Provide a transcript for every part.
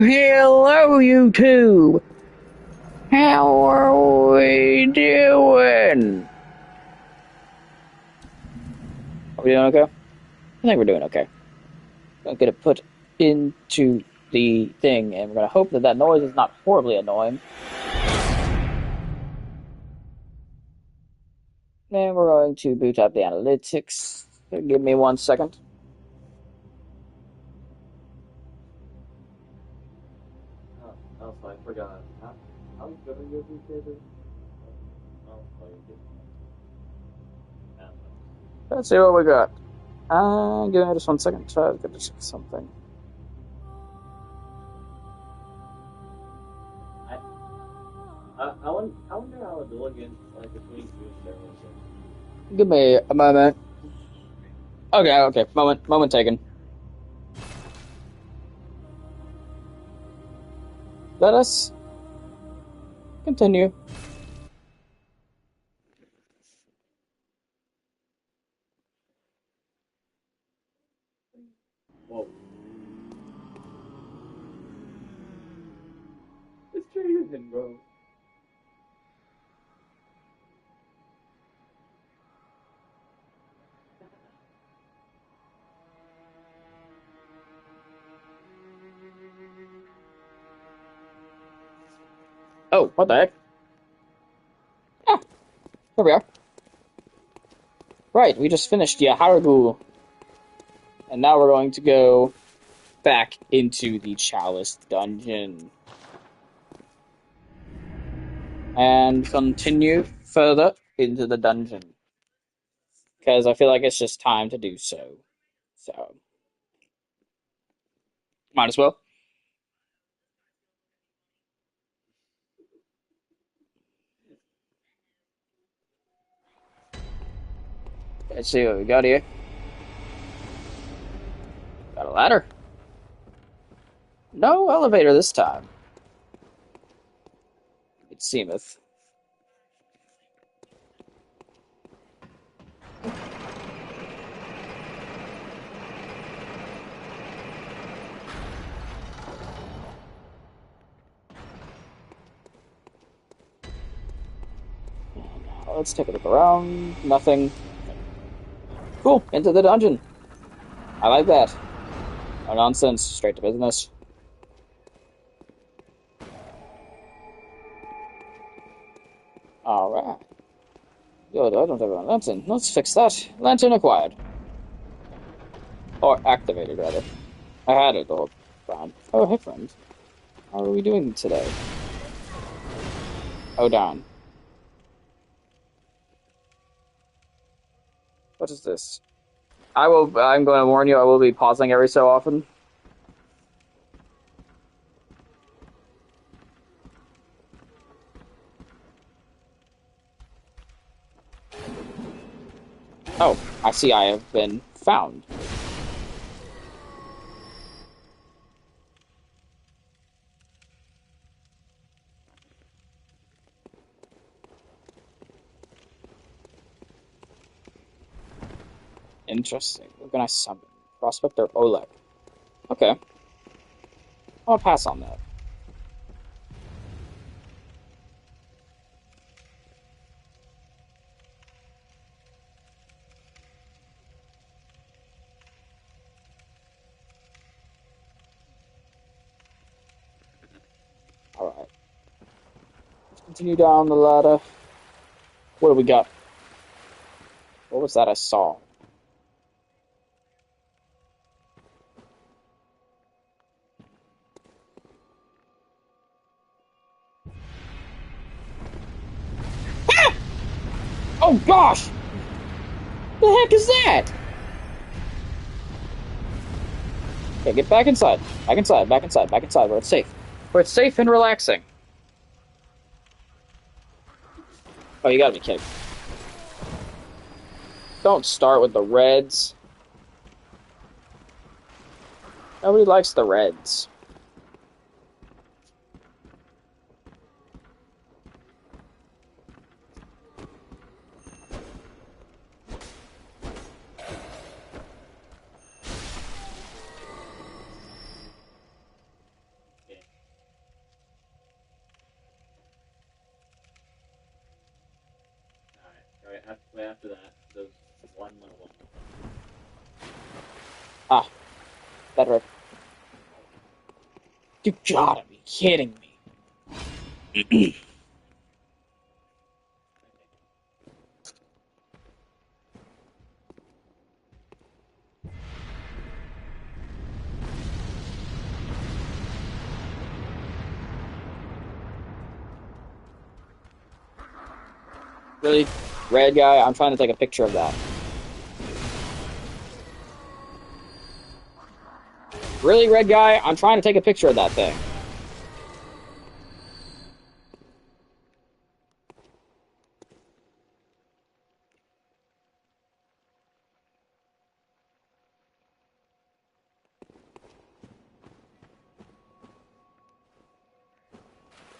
Hello, YouTube. How are we doing? Are we doing okay? I think we're doing okay. I'm gonna put into the thing, and we're gonna hope that that noise is not horribly annoying. And we're going to boot up the analytics. Give me 1 second. Oh, I forgot. How good are you these days? Let's see what we got. Give me just 1 second. Try to get to check something. I wonder how it will against like between two servers. Give me a moment. Okay. Moment taken. Let us continue. Whoa. This tree isn't, bro. Oh, what the heck? Ah, here we are. Right, we just finished Yaharagu. And now we're going to go back into the Chalice dungeon. And continue further into the dungeon. Because I feel like it's just time to do so. So, might as well. Let's see what we got here. Got a ladder. No elevator this time. It seemeth. Let's take a look around. Nothing. Cool. Into the dungeon. I like that. No nonsense. Straight to business. Alright. Good, I don't have a lantern. Let's fix that. Lantern acquired. Or activated, rather. I had it the whole time. Oh, hey, friend. How are we doing today? Oh, darn. What is this? I'm going to warn you, I will be pausing every so often. Oh, I see I have been found. Interesting. What can I summon? Prospector Oleg. Okay. I'll pass on that. Alright. Let's continue down the ladder. What do we got? What was that I saw? Ah! Oh gosh! The heck is that? Okay, get back inside. Back inside, where it's safe. Where it's safe and relaxing. Oh, you gotta be kidding. Don't start with the Reds. Nobody likes the Reds. Ah, better. You gotta be kidding me. Really? Red guy? I'm trying to take a picture of that. Really, red guy? I'm trying to take a picture of that thing.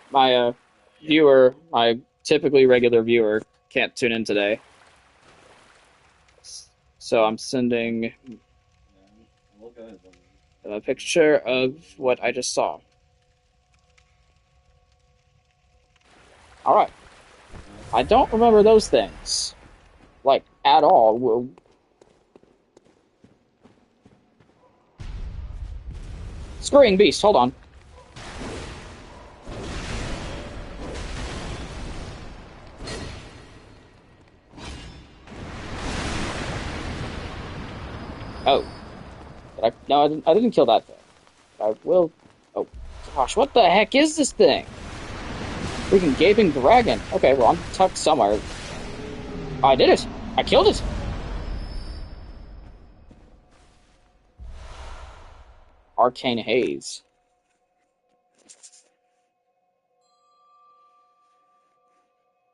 My viewer, my typically regular viewer, can't tune in today. So I'm sending a picture of what I just saw. Alright. I don't remember those things. Like, at all. Scurrying beast, hold on. Oh. No, I didn't kill that thing. I will... Oh, gosh, what the heck is this thing? Freaking gaping dragon. Okay, well, I'm tucked somewhere. I did it! I killed it! Arcane Haze.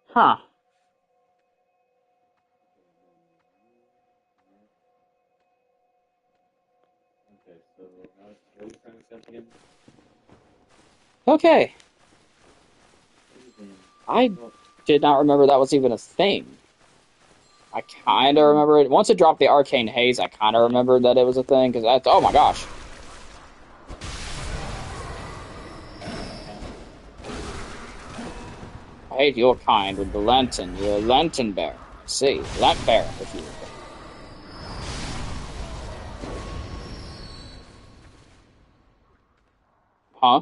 Huh. Okay. I did not remember that was even a thing. I kind of remember it. Once it dropped the Arcane Haze, I kind of remembered that it was a thing, because that's... Oh my gosh. I hate your kind with the Lenten. You're a Lenten bear. See, Lent bear, if you will. Huh?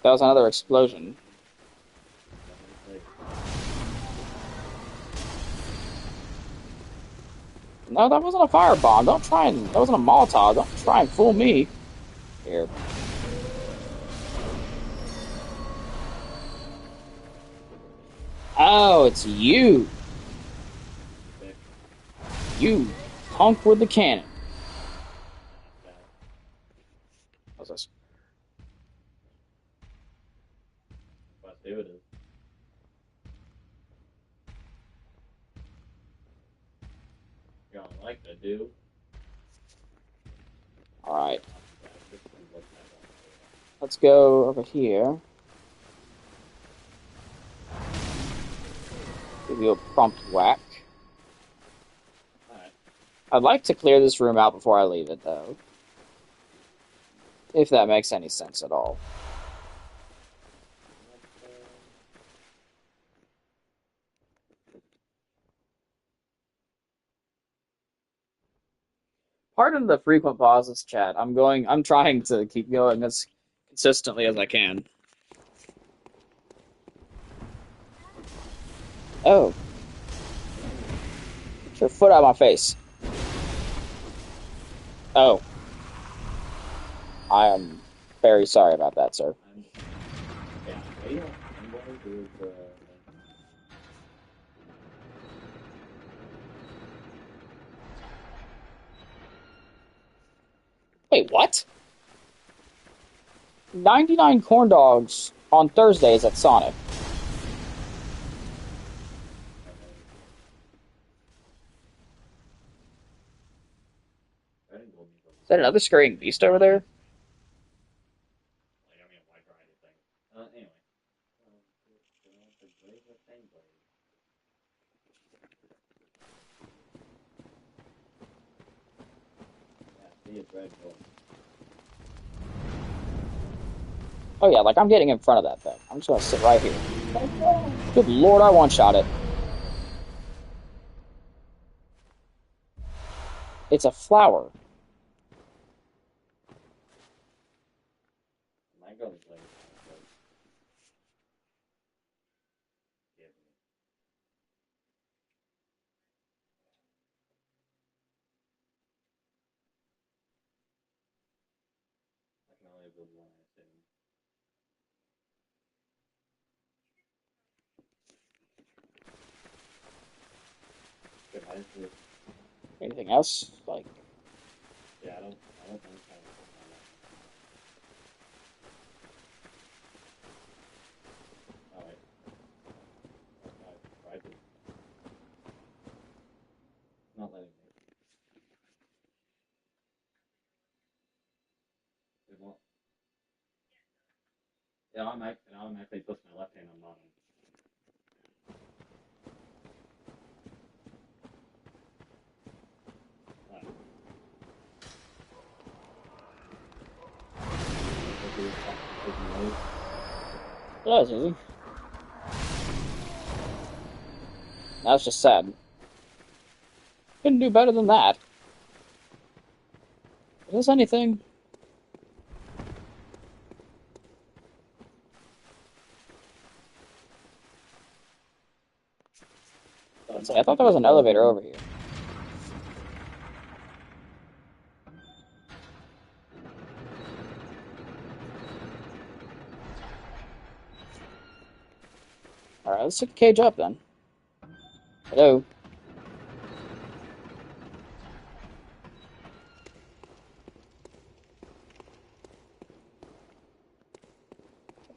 That was another explosion. No, that wasn't a firebomb. Don't try and... That wasn't a Molotov. Don't try and fool me. Here. Oh, it's you. You punk with the cannon. What's this? Alright. Let's go over here. Give you a prompt whack. I'd like to clear this room out before I leave it, though. If that makes any sense at all. Pardon the frequent pauses, chat. I'm trying to keep going as consistently as I can. Oh. Get your foot out of my face. Oh. I am very sorry about that, sir. Wait, what? 99 corn dogs on Thursdays at Sonic. Is that another scurrying beast over there? Oh yeah, like I'm getting in front of that thing. I'm just gonna sit right here. Good lord, I one-shot it. It's a flower. Mango is like, yeah, I can only build one, I think. Good, I just did, Anything else? Like, yeah, I don't think I can find that. Oh, wait, I tried to, not letting me. It won't, it automatically puts my left hand on bottom. Ah, okay, taking notes. that was easy. That's just sad. Couldn't do better than that. Is this anything? Let's see, I thought there was an elevator over here. Alright, let's take the cage up then. Hello?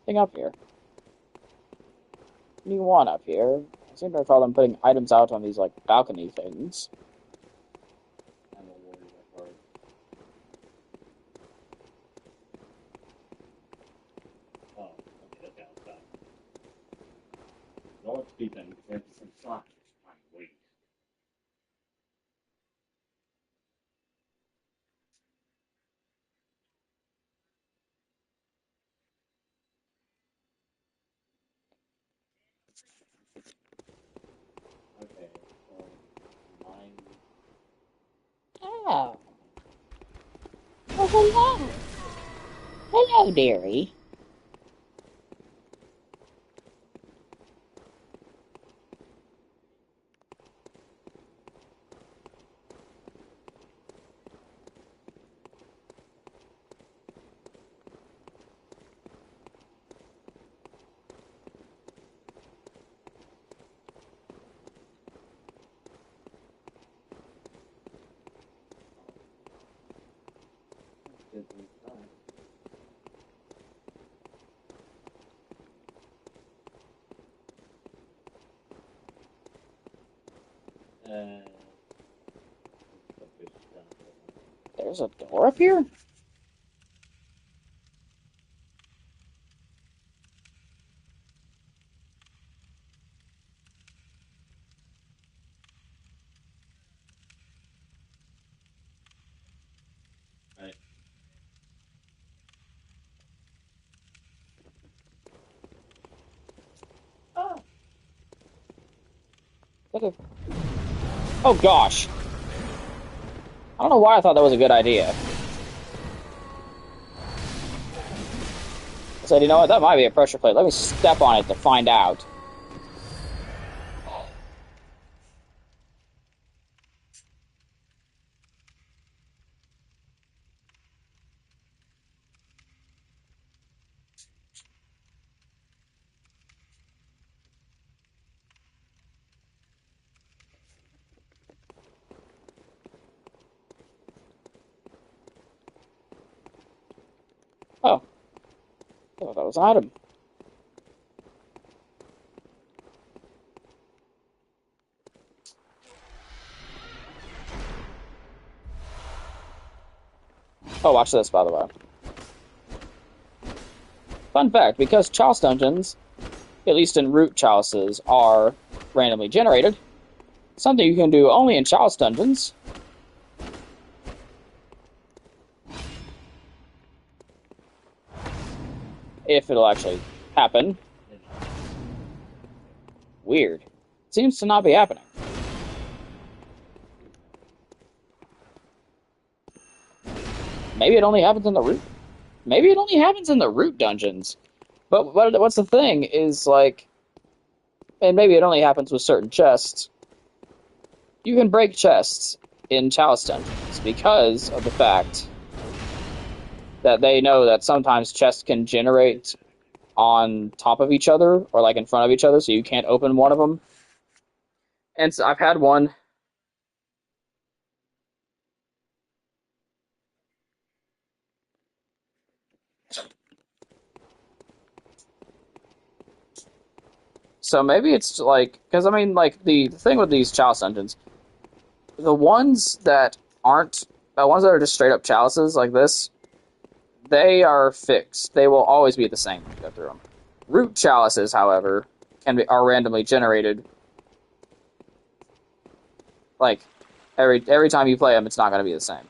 Thing up here. What do you want up here? I seem to recall them putting items out on these, like, balcony things. I'm a warrior at heart. Oh, okay, okay, I'll stop. No speaking, because I have some slack. Wait. Okay, so mine. Oh. Oh, hello. Hello, dearie. Did we try? Uh, There's a door up here? right. Oh. Oh, gosh. I don't know why I thought that was a good idea. I said, you know what, that might be a pressure plate. Let me step on it to find out. Oh, I thought that was an item. Oh, watch this, by the way. Fun fact, because chalice dungeons, at least in root chalices, are randomly generated, something you can do only in chalice dungeons, if it'll actually happen. Weird. Seems to not be happening. Maybe it only happens in the root. Maybe it only happens in the root dungeons. But what's the thing is like, and maybe it only happens with certain chests. You can break chests in chalice dungeons because of the fact that they know that sometimes chests can generate on top of each other or like in front of each other, so you can't open one of them. And so I've had one. So maybe it's like, because I mean, like the thing with these chalice dungeons, the ones that aren't, the ones that are just straight up chalices like this, they are fixed. They will always be the same when you go through them. Root chalices, however, are randomly generated. Like every time you play them, it's not going to be the same.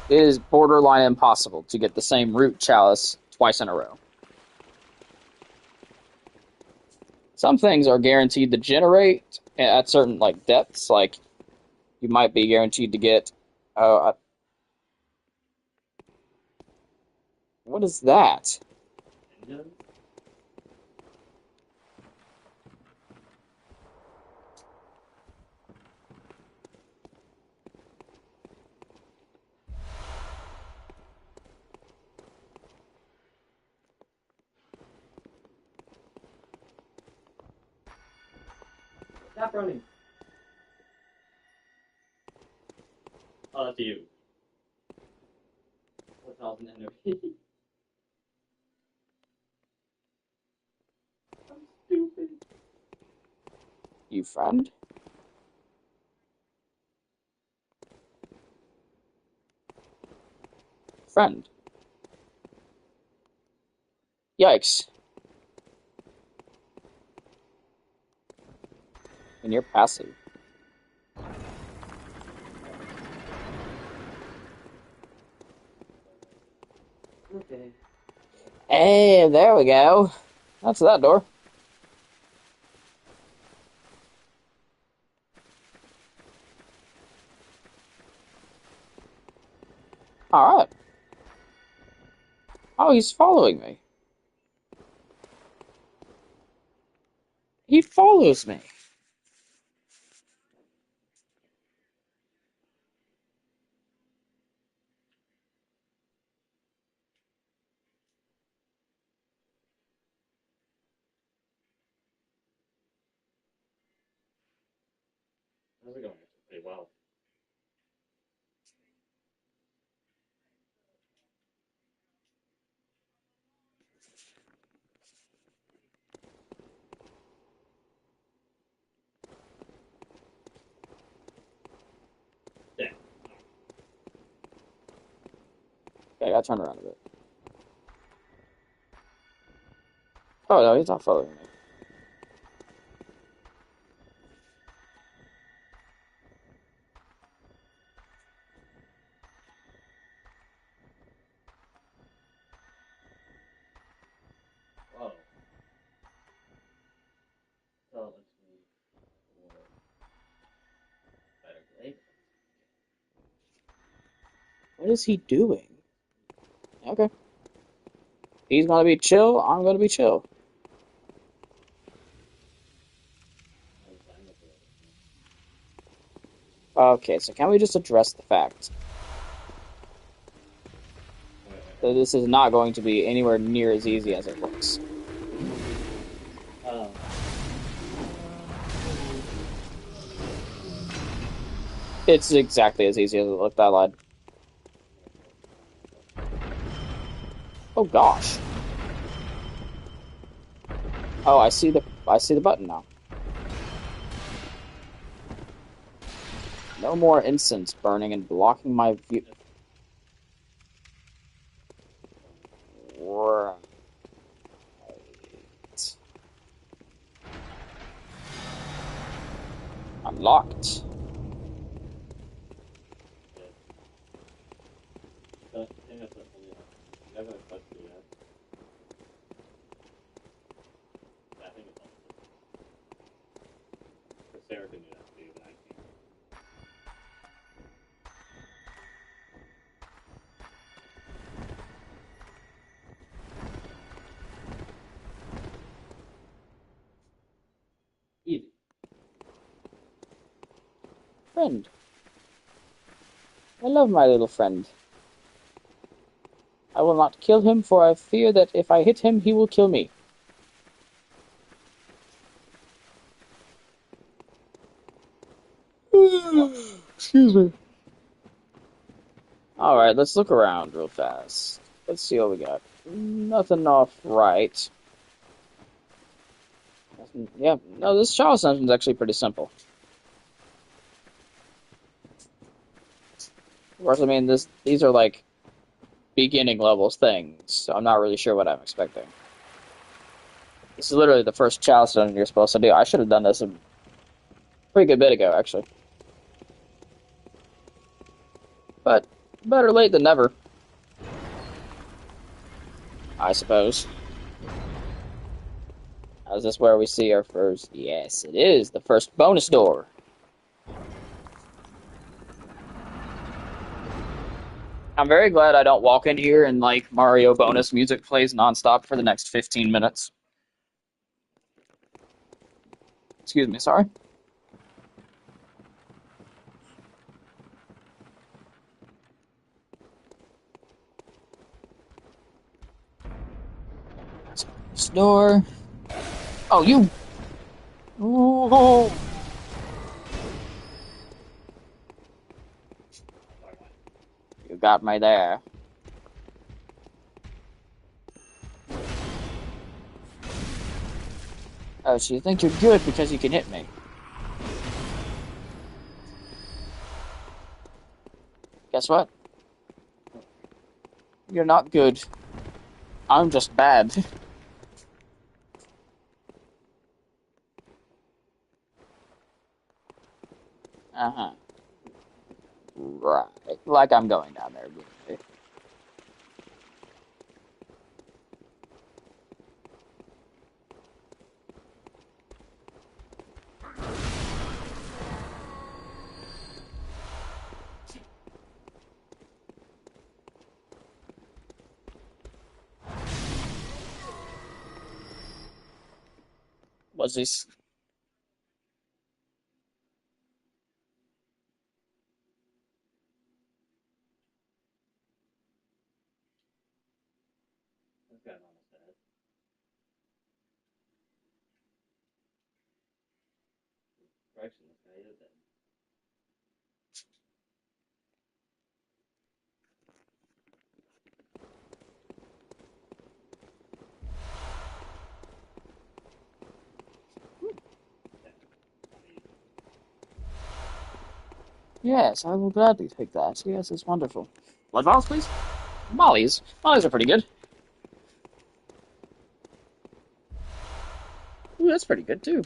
It is borderline impossible to get the same root chalice twice in a row. Some things are guaranteed to generate at certain like depths. Like you might be guaranteed to get. Uh, what is that? Engine? Stop running. Oh, that's you. What's else an enemy? I'm stupid. You friend? Friend. Yikes. And you're passive. Okay. Hey, there we go. That's that door. Alright. Oh, he's following me. He follows me. How's it going? Pretty well. Yeah. Okay, I gotta turn around a bit. Oh no, he's not following me. Whoa. So let's see. Better blade. What is he doing? Okay. He's gonna be chill, I'm gonna be chill. Okay, so can we just address the fact that this is not going to be anywhere near as easy as it looks? Oh. It's exactly as easy as it looked, I lied. Oh gosh. Oh, I see the button now. No more incense burning and blocking my view. Right. Unlocked. I think that's only you haven't touched it yet. Yeah, I think it's all. Because Sarah can do that too, but I can't. friend. I love my little friend. I will not kill him, for I fear that if I hit him, he will kill me. Excuse me. Alright, let's look around real fast. Let's see what we got. Nothing off right. Yeah, no, this Charles dungeon is actually pretty simple. Of course, I mean, these are like beginning levels things, so I'm not really sure what I'm expecting. This is literally the first challenge dungeon you're supposed to do. I should have done this a pretty good bit ago, actually. But better late than never, I suppose. Is this where we see our first? Yes, it is the first bonus door. I'm very glad I don't walk in here and like Mario bonus music plays nonstop for the next 15 minutes. Excuse me, sorry. This door. Oh, you. Ooh. You got me there. Oh, so you think you're good because you can hit me? Guess what? You're not good. I'm just bad. Uh-huh. Right. Like I'm going down there. Was this? This guy's almost dead. Correction, this guy is dead. Yes, I will gladly take that. Yes, it's wonderful. Blood vials, please? Mollies. Mollies are pretty good. Ooh, that's pretty good, too.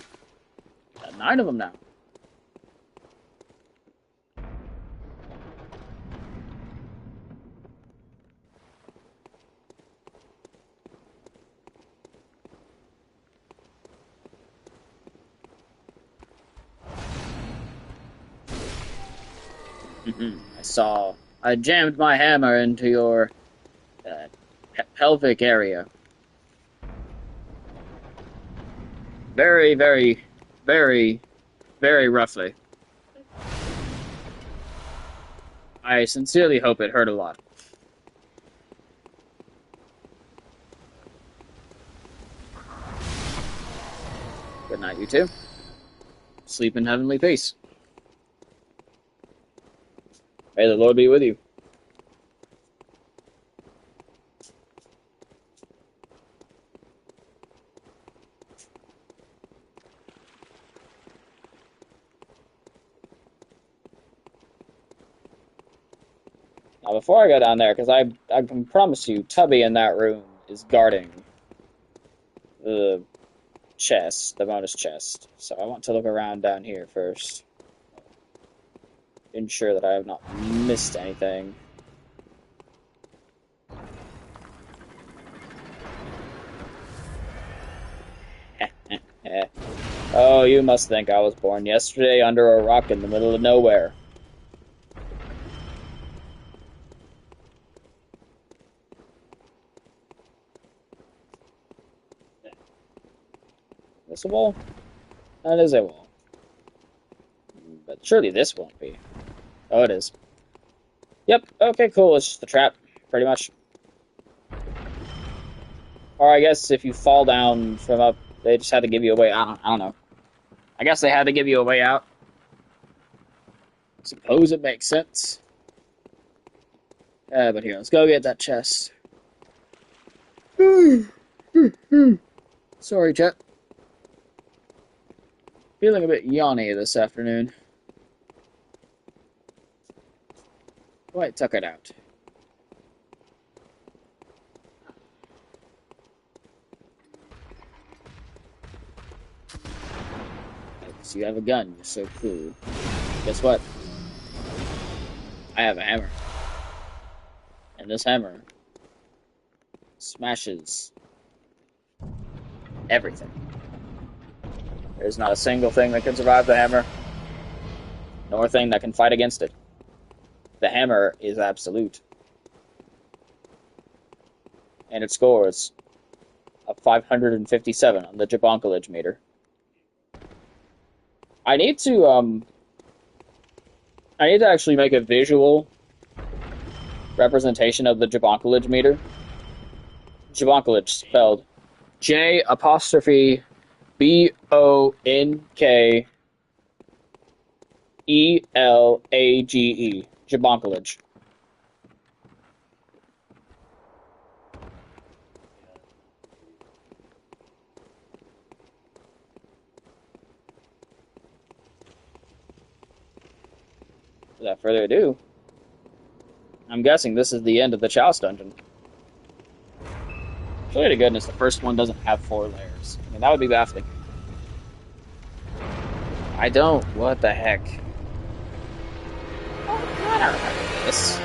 Got 9 of them now. I jammed my hammer into your uh, pelvic area. Very, very, very, very roughly. I sincerely hope it hurt a lot. Good night, you two. Sleep in heavenly peace. May the Lord be with you. Now, before I go down there, because I can promise you, Tubby in that room is guarding the chest, the bonus chest. So I want to look around down here first. Ensure that I have not missed anything. Oh, you must think I was born yesterday under a rock in the middle of nowhere. This a wall? That is a wall. But Surely this won't be. Oh, it is. Yep. Okay, cool. It's just a trap, pretty much. Or I guess if you fall down from up, they just had to give you a way. I don't know. I guess they had to give you a way out. Suppose it makes sense. But here, let's go get that chest. Sorry, chat. Feeling a bit yawny this afternoon. Quite tuck it out. So you have a gun. You're so cool. Guess what? I have a hammer. And this hammer smashes everything. There's not a single thing that can survive the hammer, nor a thing that can fight against it. The hammer is absolute. And it scores a 557 on the Jabonkalage meter. I need to actually make a visual representation of the Jabonkalage meter. Jabonkalage spelled J apostrophe BONKELAGE. Jabonkalage. Without further ado, I'm guessing this is the end of the Chouse dungeon. Surely to goodness, the first one doesn't have 4 layers. I mean, that would be baffling. I don't. What the heck? Oh, God, I remember this.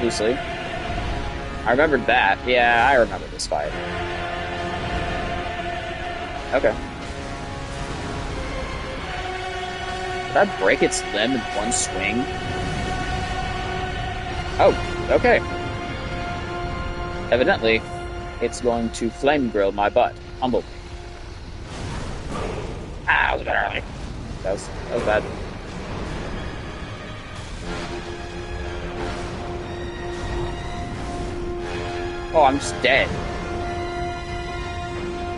Loosely. I remembered that. Yeah, I remember this fight. Okay. Did I break its limb in one swing? Oh, okay. Evidently, it's going to flame grill my butt. Humble me. Ah, that was a bit early. That was bad. Oh, I'm just dead.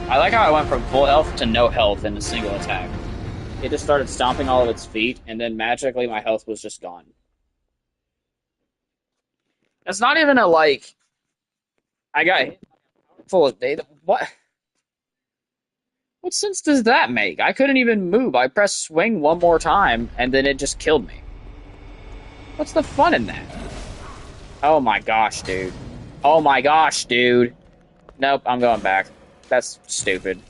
I like how I went from full health to no health in a single attack. It just started stomping all of its feet, and then magically my health was just gone. That's not even a, like... I got hit full of data. What? What sense does that make? I couldn't even move. I pressed swing one more time, and then it just killed me. What's the fun in that? Oh my gosh, dude. Oh my gosh, dude. Nope, I'm going back. That's stupid.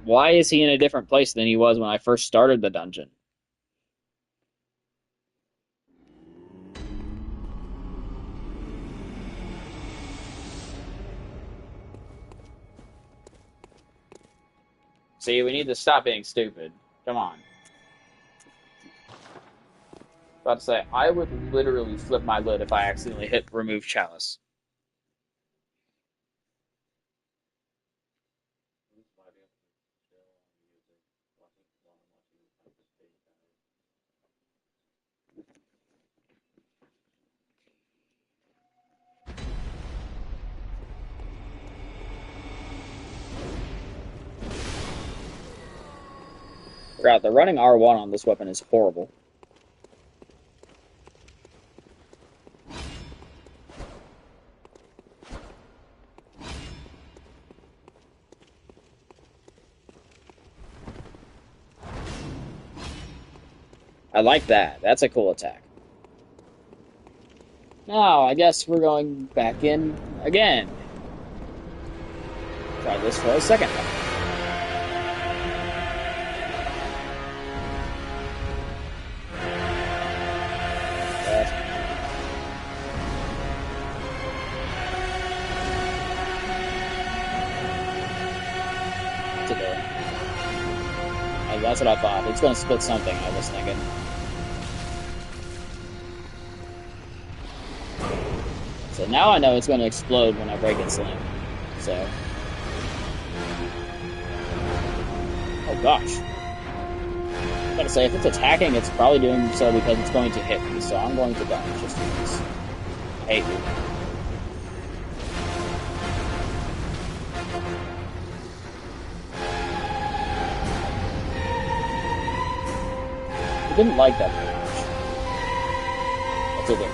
Why is he in a different place than he was when I first started the dungeon? See, we need to stop being stupid. Come on. About to say, I would literally flip my lid if I accidentally hit remove chalice. Forgot, the running R1 on this weapon is horrible. I like that. That's a cool attack. Now, I guess we're going back in again. Try this for a second time. That's what I thought. It's going to split something, I was thinking. So now I know it's going to explode when I break its limb. So. Oh, Oh gosh. I gotta say, if it's attacking, it's probably doing so because it's going to hit me, so I'm going to dodge just because. I hate you. I didn't like that very much. That's okay.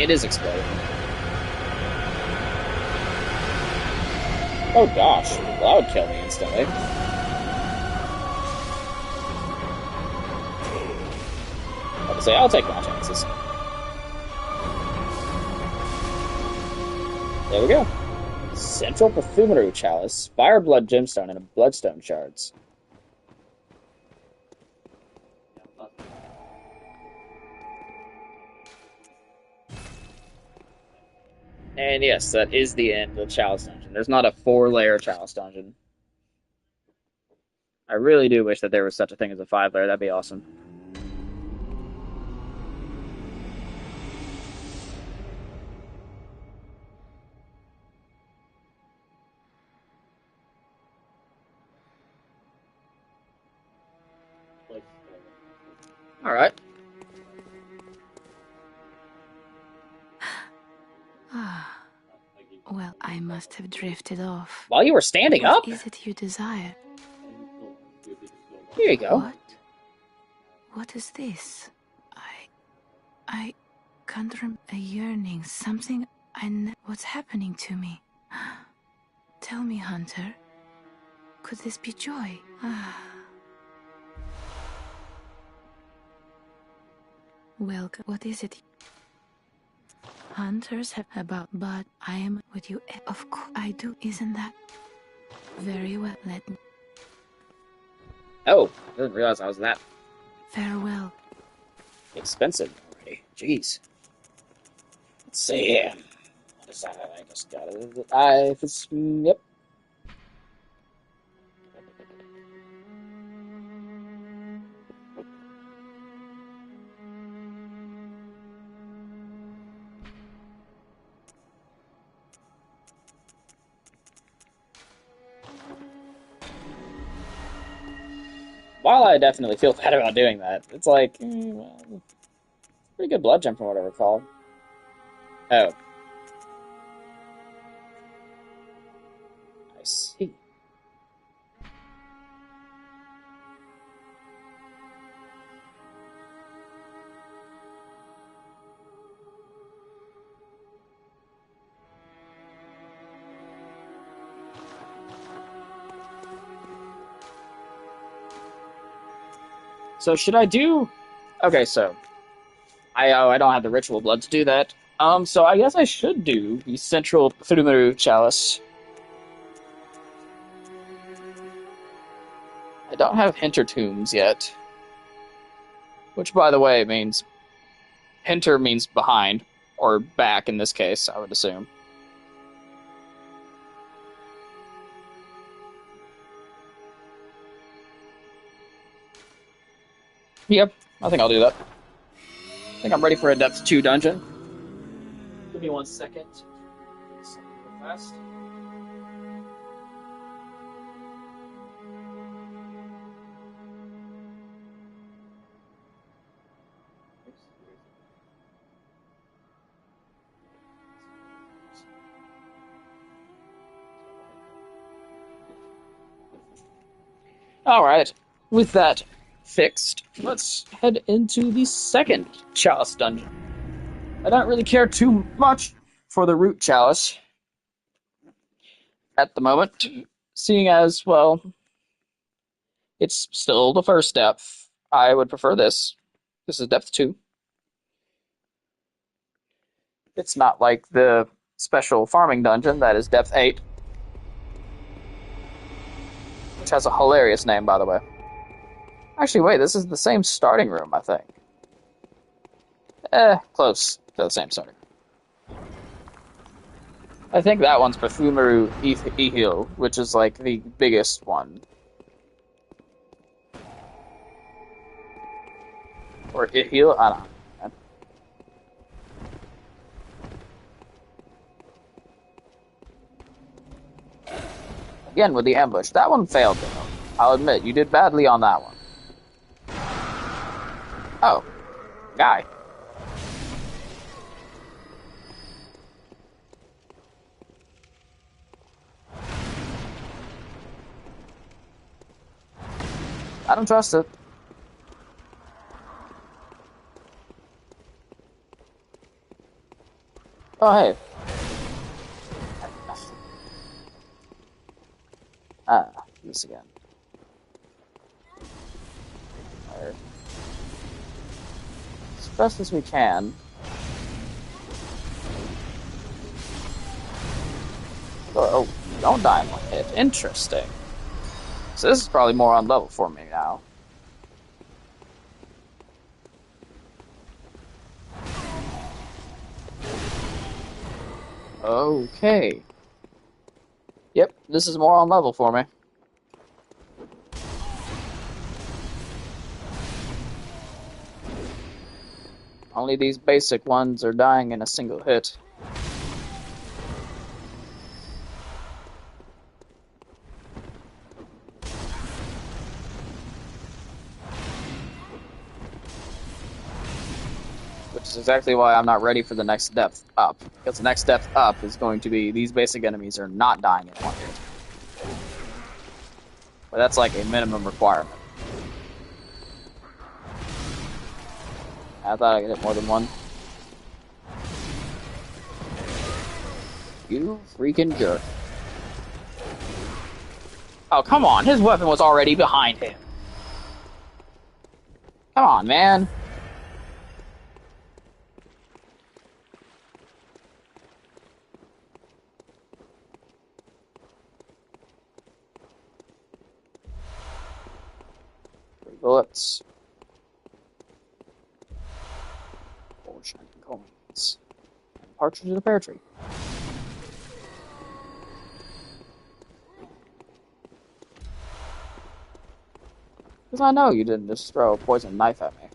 It is exploding. Oh gosh, well, that would kill me instantly. I would say I'll take my chances. There we go. Central Perfumery Chalice, Fire Blood Gemstone, and Bloodstone Shards. And yes, that is the end of the Chalice Dungeon. There's not a 4-layer Chalice Dungeon. I really do wish that there was such a thing as a 5-layer. That'd be awesome. All right. Well, I must have drifted off. While you were standing up? What is it you desire? Here you go. What? What is this? I can't remember. A yearning, something what's happening to me? Tell me, Hunter. Could this be joy? Welcome. What is it? Hunters have about, but I am with you. Of course I do. Isn't that very well? Let me. Oh, I didn't realize I was that Farewell. expensive already. Jeez. Let's see here. What is that? I just got it. If it's yep. While I definitely feel bad about doing that, it's like, well, pretty good blood gem from what I recall. Oh. I see. So should I do? Okay, so I don't have the ritual blood to do that. So I guess I should do the Central Furumaru Chalice. I don't have Hinter Tombs yet, which, by the way, means Hinter means behind or back in this case. I would assume. Yep, I think I'll do that. I think I'm ready for a Depth 2 dungeon. Give me 1 second. Something real fast. Alright, with that fixed, let's head into the second Chalice dungeon. I don't really care too much for the Root Chalice at the moment, seeing as, well, it's still the first depth. I would prefer this. This is depth 2. It's not like the special farming dungeon that is depth 8. Which has a hilarious name, by the way. Actually, wait, this is the same starting room, I think. Close to the same starting room. I think that one's Perfumeru Ihil, which is like the biggest one. Or Ihil? I don't know. Again with the ambush. That one failed though. I'll admit, you did badly on that one. Oh. Guy. I don't trust it. Oh, hey. Ah, this again. Fire. As best as we can. Oh, don't die in one hit. Interesting. So this is probably more on level for me now. Okay. Yep, this is more on level for me. Only these basic ones are dying in a single hit. Which is exactly why I'm not ready for the next depth up. Because the next depth up is going to be these basic enemies are not dying in one hit. But that's like a minimum requirement. I thought I could hit more than one. You freaking jerk. Oh, come on. His weapon was already behind him. Come on, man. Bullets. 4 shining coins. And partridge in a pear tree. Because I know you didn't just throw a poison knife at me.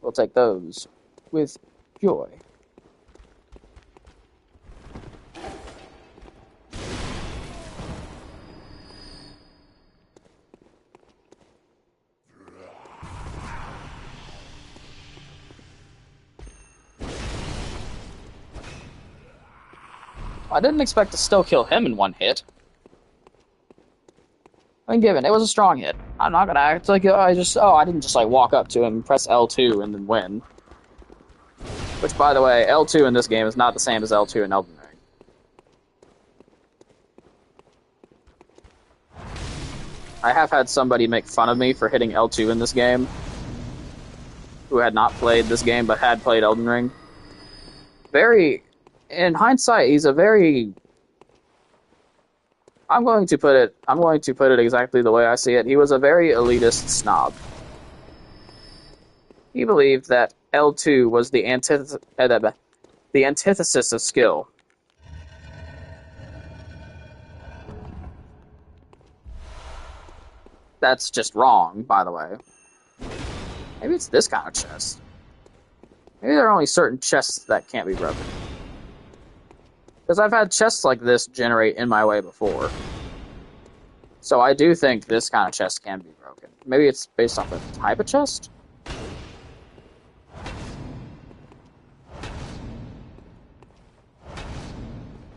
We'll take those with joy. I didn't expect to still kill him in one hit. I mean, given it was a strong hit. I'm not gonna act like I didn't just like walk up to him, press L2, and then win. Which, by the way, L2 in this game is not the same as L2 in Elden Ring. I have had somebody make fun of me for hitting L2 in this game, who had not played this game but had played Elden Ring. In hindsight, he's a very... I'm going to put it exactly the way I see it. He was a very elitist snob. He believed that L2 was the antithesis of skill. That's just wrong, by the way. Maybe it's this kind of chest. Maybe there are only certain chests that can't be broken. Because I've had chests like this generate in my way before. So I do think this kind of chest can be broken. Maybe it's based off the type of chest?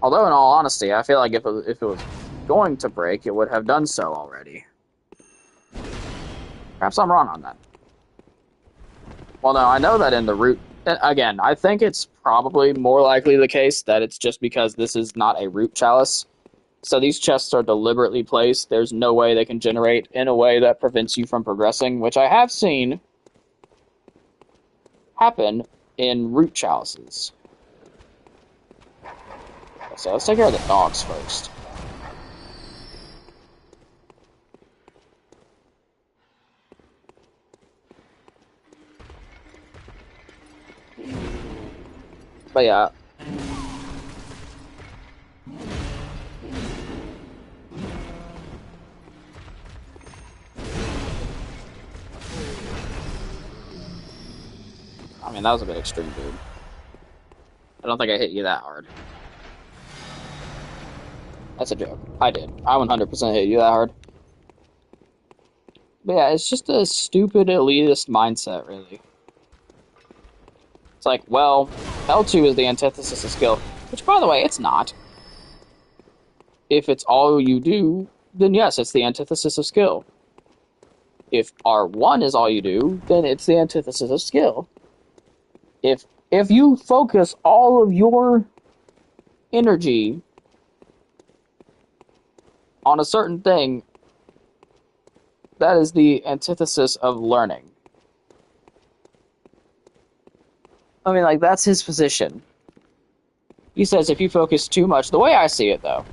Although, in all honesty, I feel like if it was going to break, it would have done so already. Perhaps I'm wrong on that. Well, no, I know that in the root... Again, I think it's probably more likely the case that it's just because this is not a root chalice. So these chests are deliberately placed. There's no way they can generate in a way that prevents you from progressing, which I have seen happen in root chalices. So let's take care of the dogs first. But yeah. I mean, that was a bit extreme, dude. I don't think I hit you that hard. That's a joke. I did. I 100% hit you that hard. But yeah, it's just a stupid elitist mindset, really. It's like, well, L2 is the antithesis of skill. Which, by the way, it's not. If it's all you do, then yes, it's the antithesis of skill. If R1 is all you do, then it's the antithesis of skill. If you focus all of your energy on a certain thing, that is the antithesis of learning. I mean, like, that's his position. He says if you focus too much, the way I see it, though,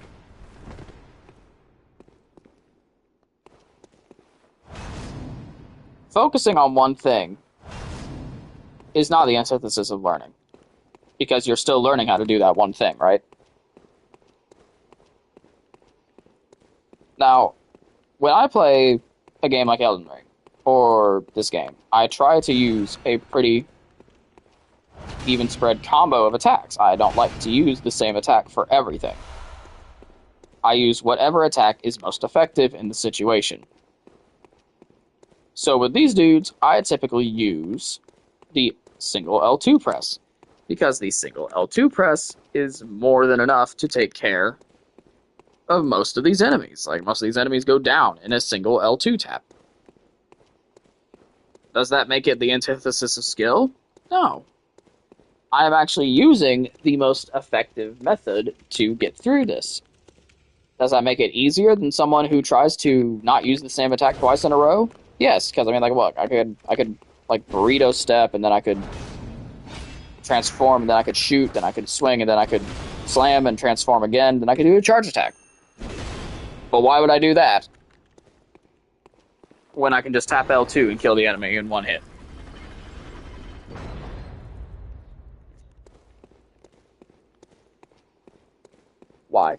focusing on one thing is not the antithesis of learning. Because you're still learning how to do that one thing, right? Now, when I play a game like Elden Ring, or this game, I try to use a pretty even spread combo of attacks. I don't like to use the same attack for everything. I use whatever attack is most effective in the situation. So with these dudes, I typically use the single L2 press, because the single L2 press is more than enough to take care of most of these enemies. Like, most of these enemies go down in a single L2 tap. Does that make it the antithesis of skill? No. I am actually using the most effective method to get through this. Does that make it easier than someone who tries to not use the same attack twice in a row? Yes, because I mean, like, look, I could like burrito step, and then I could transform, and then I could shoot, then I could swing, and then I could slam and transform again, then I could do a charge attack. But why would I do that when I can just tap L2 and kill the enemy in one hit? Why?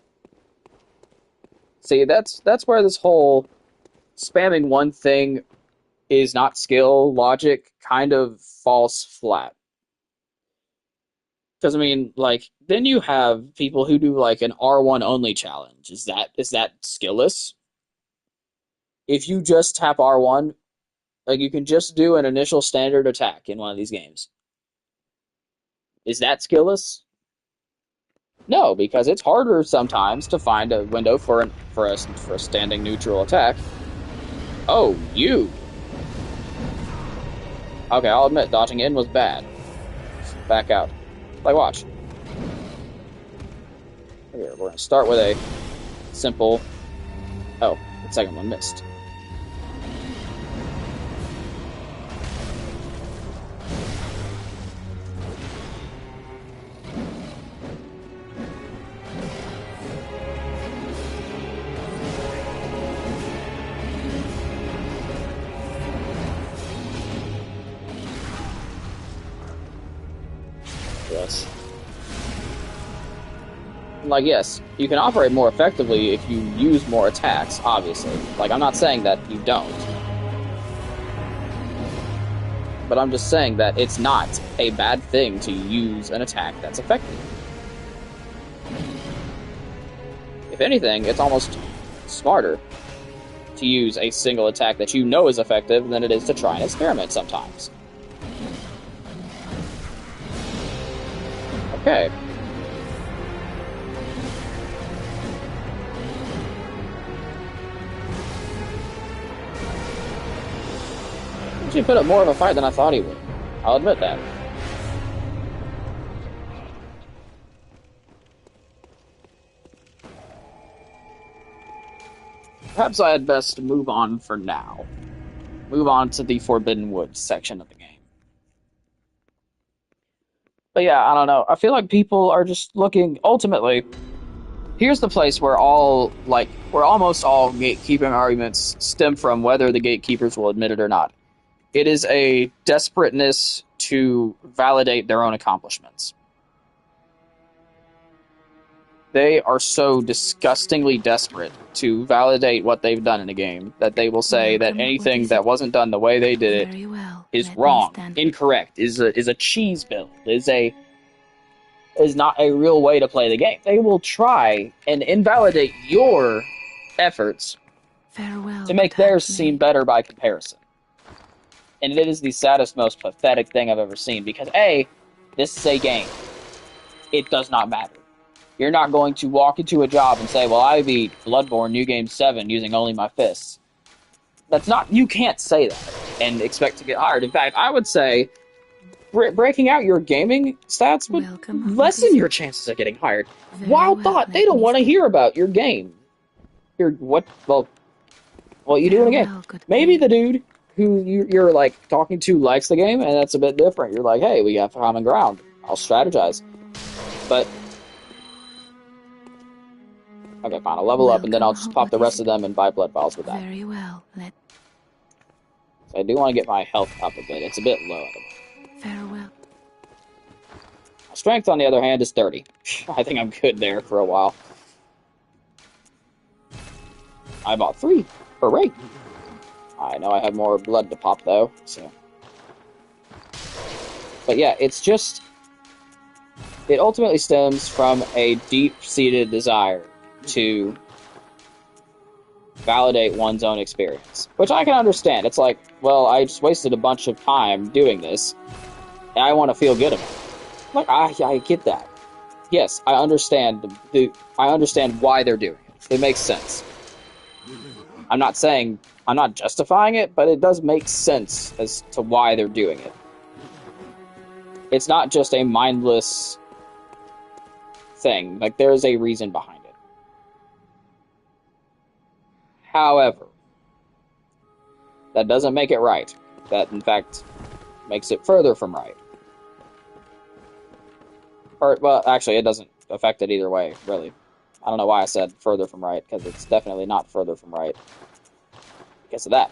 See, that's where this whole spamming one thing is not skill logic kind of falls flat. Because, I mean, like, then you have people who do, like, an R1 only challenge. Is that skillless? If you just tap R1, like, you can just do an initial standard attack in one of these games. Is that skillless? No, because it's harder sometimes to find a window for a standing neutral attack. Oh, you! Okay, I'll admit, dodging in was bad. Back out. Like, watch. Here, we're gonna start with a simple... Oh, the second one missed. Yes. Like, yes, you can operate more effectively if you use more attacks, obviously. Like, I'm not saying that you don't. But I'm just saying that it's not a bad thing to use an attack that's effective. If anything, it's almost smarter to use a single attack that you know is effective than it is to try and experiment sometimes. Okay. He actually put up more of a fight than I thought he would. I'll admit that. Perhaps I had best move on for now. Move on to the Forbidden Woods section of the game. But yeah, I don't know. I feel like people are just looking, ultimately, here's the place where where almost all gatekeeping arguments stem from, whether the gatekeepers will admit it or not. It is a desperateness to validate their own accomplishments. They are so disgustingly desperate to validate what they've done in a game that they will say that anything that wasn't done the way they did it is wrong, incorrect, is a cheese build, is a is not a real way to play the game. They will try and invalidate your efforts Farewell, to make good theirs Hackney. seem better by comparison. And it is the saddest, most pathetic thing I've ever seen, because A, this is a game. It does not matter. You're not going to walk into a job and say, well, I beat Bloodborne New Game 7 using only my fists. That's not, you can't say that and expect to get hired. In fact, I would say breaking out your gaming stats would Welcome, lessen officer. your chances of getting hired. Very Wild well, thought, they let don't me want to step- hear about your game. Your, what you do in a game. Farewell, good Maybe lady. the dude who you're like talking to likes the game, and that's a bit different. You're like, hey, we have common ground. I'll strategize. But okay, fine. I'll level up, and then I'll just pop the rest of them and buy blood vials with that. Very well, let So I do want to get my health up a bit. It's a bit low at the moment. farewell. My strength, on the other hand, is 30. I think I'm good there for a while. I bought 3. Hooray! I know I have more blood to pop, though, so... But yeah, it's just... It ultimately stems from a deep-seated desire to validate one's own experience. Which I can understand. It's like, well, I just wasted a bunch of time doing this, and I want to feel good about it. Like, I get that. Yes, I understand I understand why they're doing it. It makes sense. I'm not justifying it, but it does make sense as to why they're doing it. It's not just a mindless thing. Like, there's a reason behind it. However, that doesn't make it right. That, in fact, makes it further from right. Or, well, actually, it doesn't affect it either way, really. I don't know why I said further from right, because it's definitely not further from right. Because of that.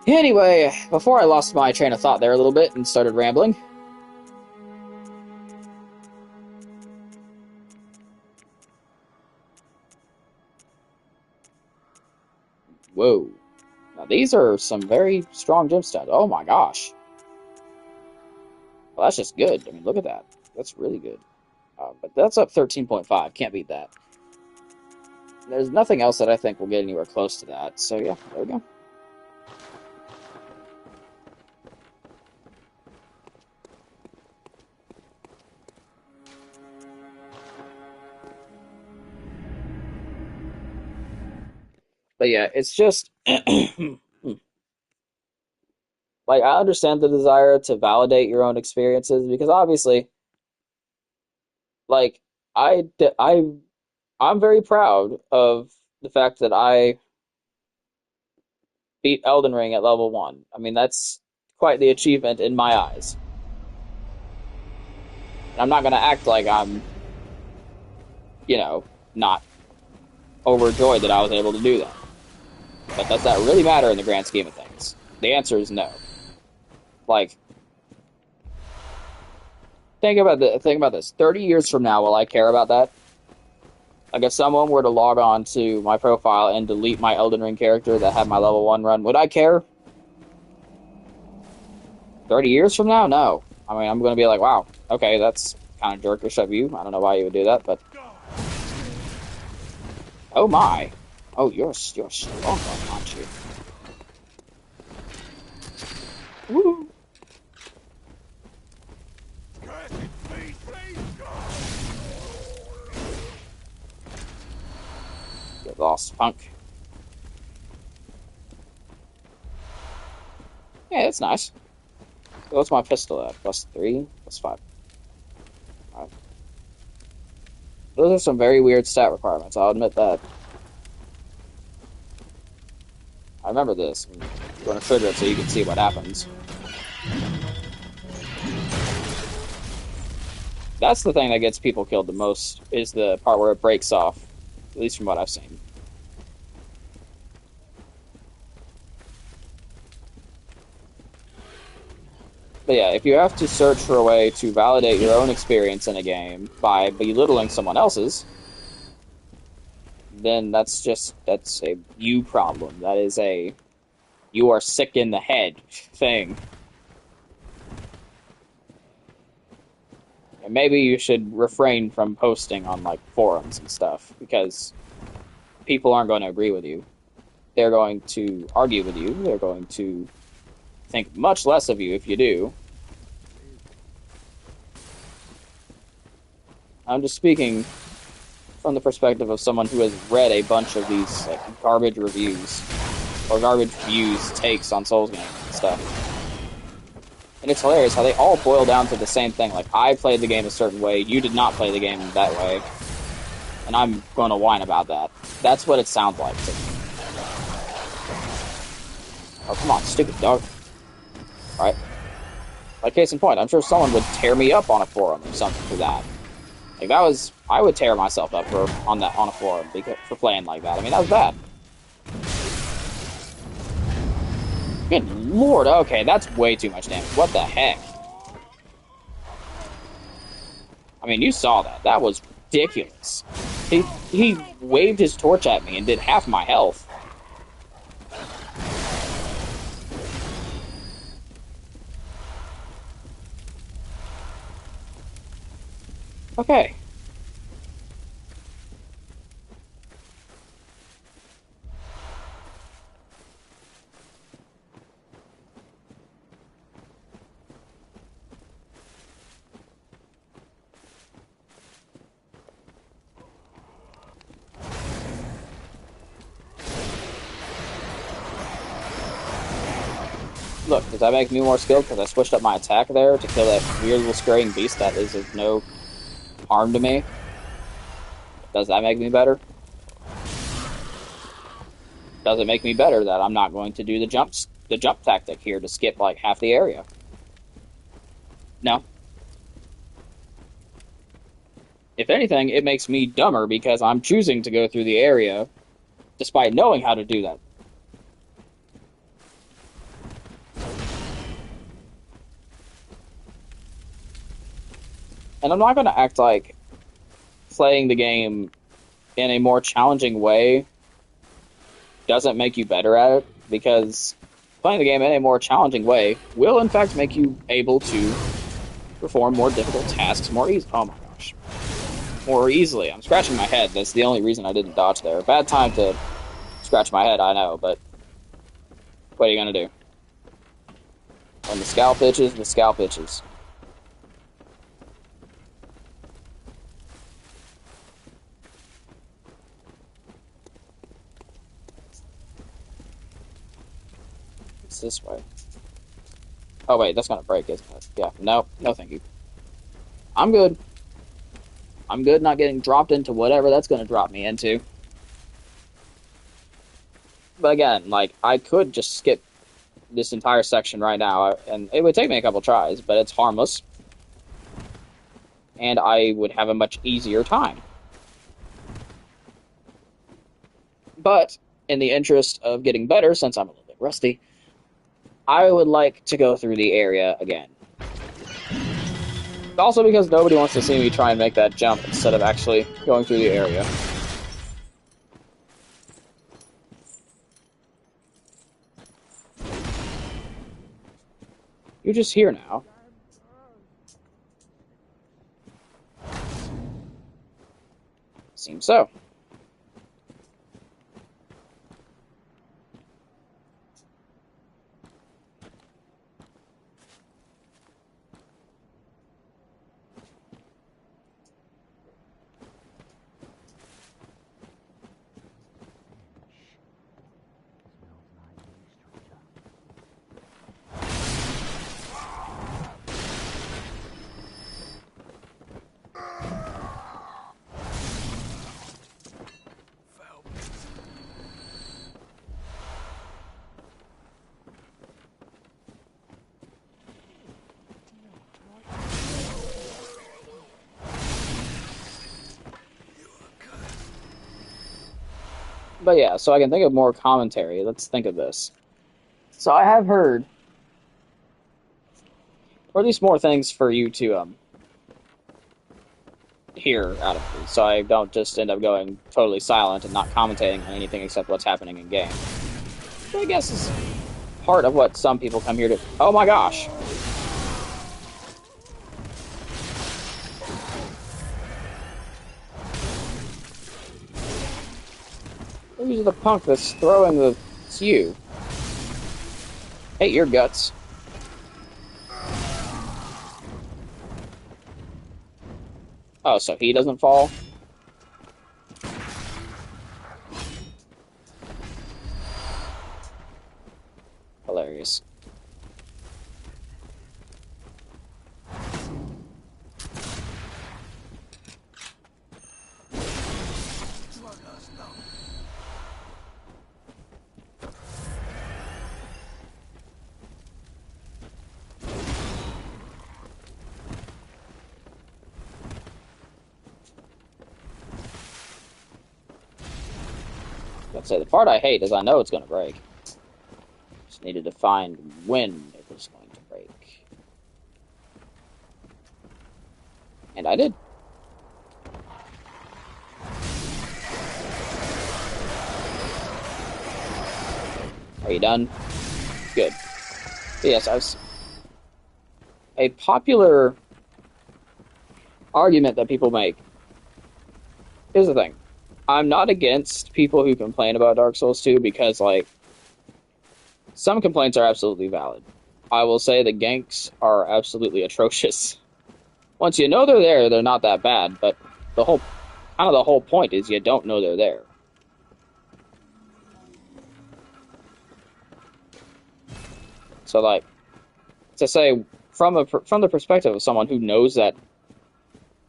Anyway, before I lost my train of thought there a little bit and started rambling. Whoa. Now these are some very strong gemstones. Oh my gosh. Well, that's just good. I mean, look at that. That's really good. But that's up 13.5. Can't beat that. There's nothing else that I think will get anywhere close to that. So yeah, there we go. But yeah, it's just... like, I understand the desire to validate your own experiences, because obviously, like, I, I, I'm very proud of the fact that I beat Elden Ring at level 1. I mean, that's quite the achievement in my eyes. And I'm not going to act like I'm, not overjoyed that I was able to do that. But does that really matter in the grand scheme of things? The answer is no. Like, think about this. 30 years from now, will I care about that? Like, if someone were to log on to my profile and delete my Elden Ring character that had my level 1 run, would I care? 30 years from now? No. I mean, I'm going to be like, wow, okay, that's kind of jerkish of you. I don't know why you would do that, but... Oh my. Oh, you're strong, aren't you? Woo! Get lost, punk. Yeah, that's nice. So what's my pistol at? +3? +5. Alright. Those are some very weird stat requirements, I'll admit that. I remember this. I'm going to trigger it so you can see what happens. That's the thing that gets people killed the most, is the part where it breaks off. At least from what I've seen. But yeah, if you have to search for a way to validate your own experience in a game by belittling someone else's, then that's a you problem. That is a you are sick in the head thing. And maybe you should refrain from posting on, like, forums and stuff, because people aren't going to agree with you. They're going to argue with you. They're going to think much less of you if you do. I'm just speaking from the perspective of someone who has read a bunch of these, like, garbage reviews or garbage views, takes on Souls games and stuff. And it's hilarious how they all boil down to the same thing. Like, I played the game a certain way, you did not play the game that way, and I'm going to whine about that. That's what it sounds like to me. Oh, come on, stupid dog. Right? Like, case in point, I'm sure someone would tear me up on a forum or something for that. Like, that was... I would tear myself up on a forum for playing like that. I mean, that was bad. Good lord, okay, that's way too much damage. What the heck? I mean, you saw that. That was ridiculous. He waved his torch at me and did half my health. Okay. Look, does that make me more skilled because I switched up my attack there to kill that weird little scurrying beast that is of no harm to me? Does that make me better? Does it make me better that I'm not going to do the jump tactic here to skip like half the area? No. If anything, it makes me dumber because I'm choosing to go through the area despite knowing how to do that. And I'm not going to act like playing the game in a more challenging way doesn't make you better at it, because playing the game in a more challenging way will in fact make you able to perform more difficult tasks more easily. Oh my gosh. More easily. I'm scratching my head. That's the only reason I didn't dodge there. Bad time to scratch my head, I know, but what are you going to do? When the scalp itches, the scalp itches. It's this way. Oh wait, that's gonna break, isn't it? Yeah, no thank you. I'm good. I'm good not getting dropped into whatever that's gonna drop me into. But again, like, I could just skip this entire section right now, and it would take me a couple tries, but it's harmless. And I would have a much easier time. But, in the interest of getting better, since I'm a little bit rusty, I would like to go through the area again. Also because nobody wants to see me try and make that jump instead of actually going through the area. You're just here now. Seems so. But yeah, so I can think of more commentary. Let's think of this. So I have heard, or at least more things for you to hear out of me, so I don't just end up going totally silent and not commentating on anything except what's happening in game. Which I guess is part of what some people come here to. Oh my gosh! Who's the punk that's throwing the... It's you. Hate your guts. Oh, so he doesn't fall? Hilarious. Let's say the part I hate is I know it's going to break. Just needed to find when it was going to break. And I did. Are you done? Good. But yes, a popular argument that people make. Here's the thing. I'm not against people who complain about Dark Souls 2 because, like, some complaints are absolutely valid. I will say the ganks are absolutely atrocious. Once you know they're there, they're not that bad, but the whole point is you don't know they're there. So, like, to say, from the perspective of someone who knows that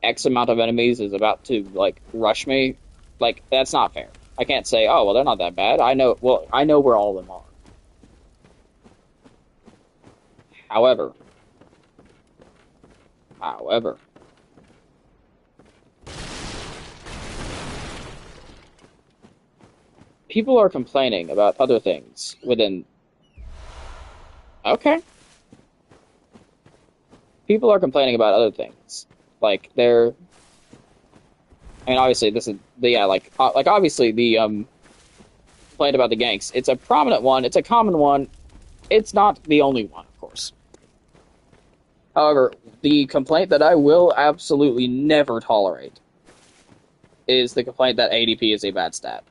X amount of enemies is about to, like, rush me, like, that's not fair. I can't say, oh, well, they're not that bad. I know where all of them are. However, people are complaining about other things within... Okay. People are complaining about other things. Like, they're... I mean, obviously, this is... obviously, the, complaint about the ganks. It's a prominent one. It's a common one. It's not the only one, of course. However, the complaint that I will absolutely never tolerate is the complaint that ADP is a bad stat.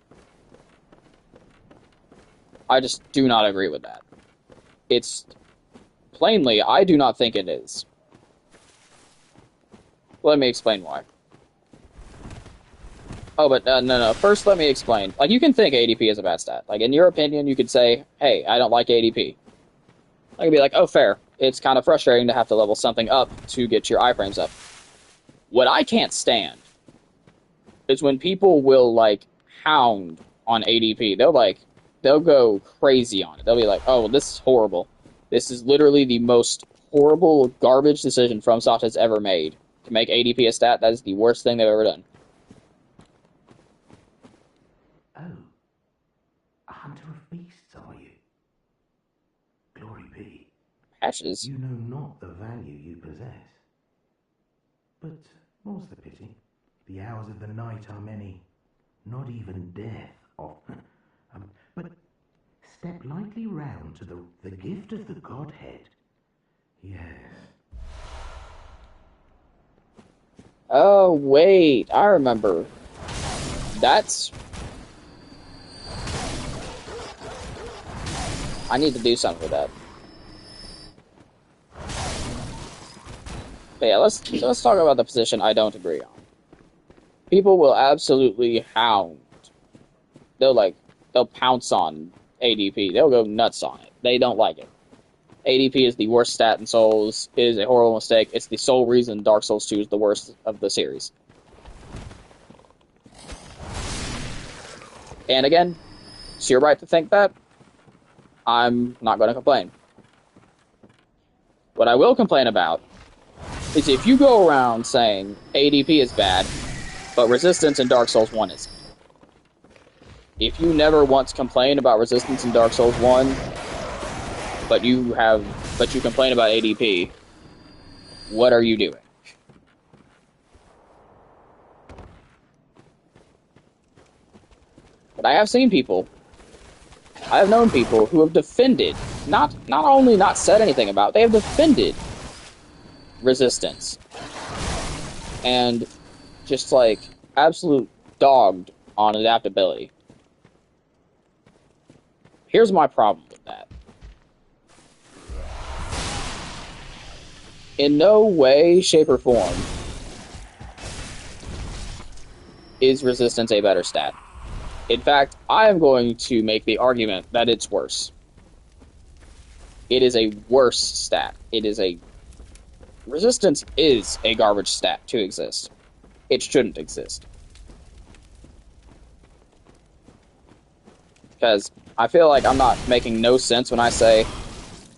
I just do not agree with that. It's... Plainly, I do not think it is. Let me explain why. Oh, but no. First, let me explain. Like, you can think ADP is a bad stat. Like, in your opinion, you could say, hey, I don't like ADP. I could be like, oh, fair. It's kind of frustrating to have to level something up to get your iframes up. What I can't stand is when people will, like, hound on ADP. They'll go crazy on it. They'll be like, oh, well, this is horrible. This is literally the most horrible garbage decision FromSoft has ever made. To make ADP a stat, that is the worst thing they've ever done. Oh, a hunter of beasts, are you? Glory be. Patches. You know not the value you possess. But more's the pity. The hours of the night are many. Not even death often. But step lightly round to the gift of the Godhead. Yes. Oh, wait. I remember. That's... I need to do something with that. But yeah, let's talk about the position I don't agree on. People will absolutely hound. They'll pounce on ADP. They'll go nuts on it. They don't like it. ADP is the worst stat in Souls. It is a horrible mistake. It's the sole reason Dark Souls 2 is the worst of the series. And again, it's your right to think that. I'm not going to complain. What I will complain about is if you go around saying ADP is bad, but resistance in Dark Souls 1 isn't. If you never once complain about resistance in Dark Souls 1, but you complain about ADP, what are you doing? But I have seen people, I have known people who have defended, not only not said anything about, they have defended resistance. And just like absolute dogged on adaptability. Here's my problem with that. In no way, shape, or form is resistance a better stat. In fact, I am going to make the argument that it's worse. It is a worse stat. Resistance is a garbage stat to exist. It shouldn't exist. Because I feel like I'm not making no sense when I say,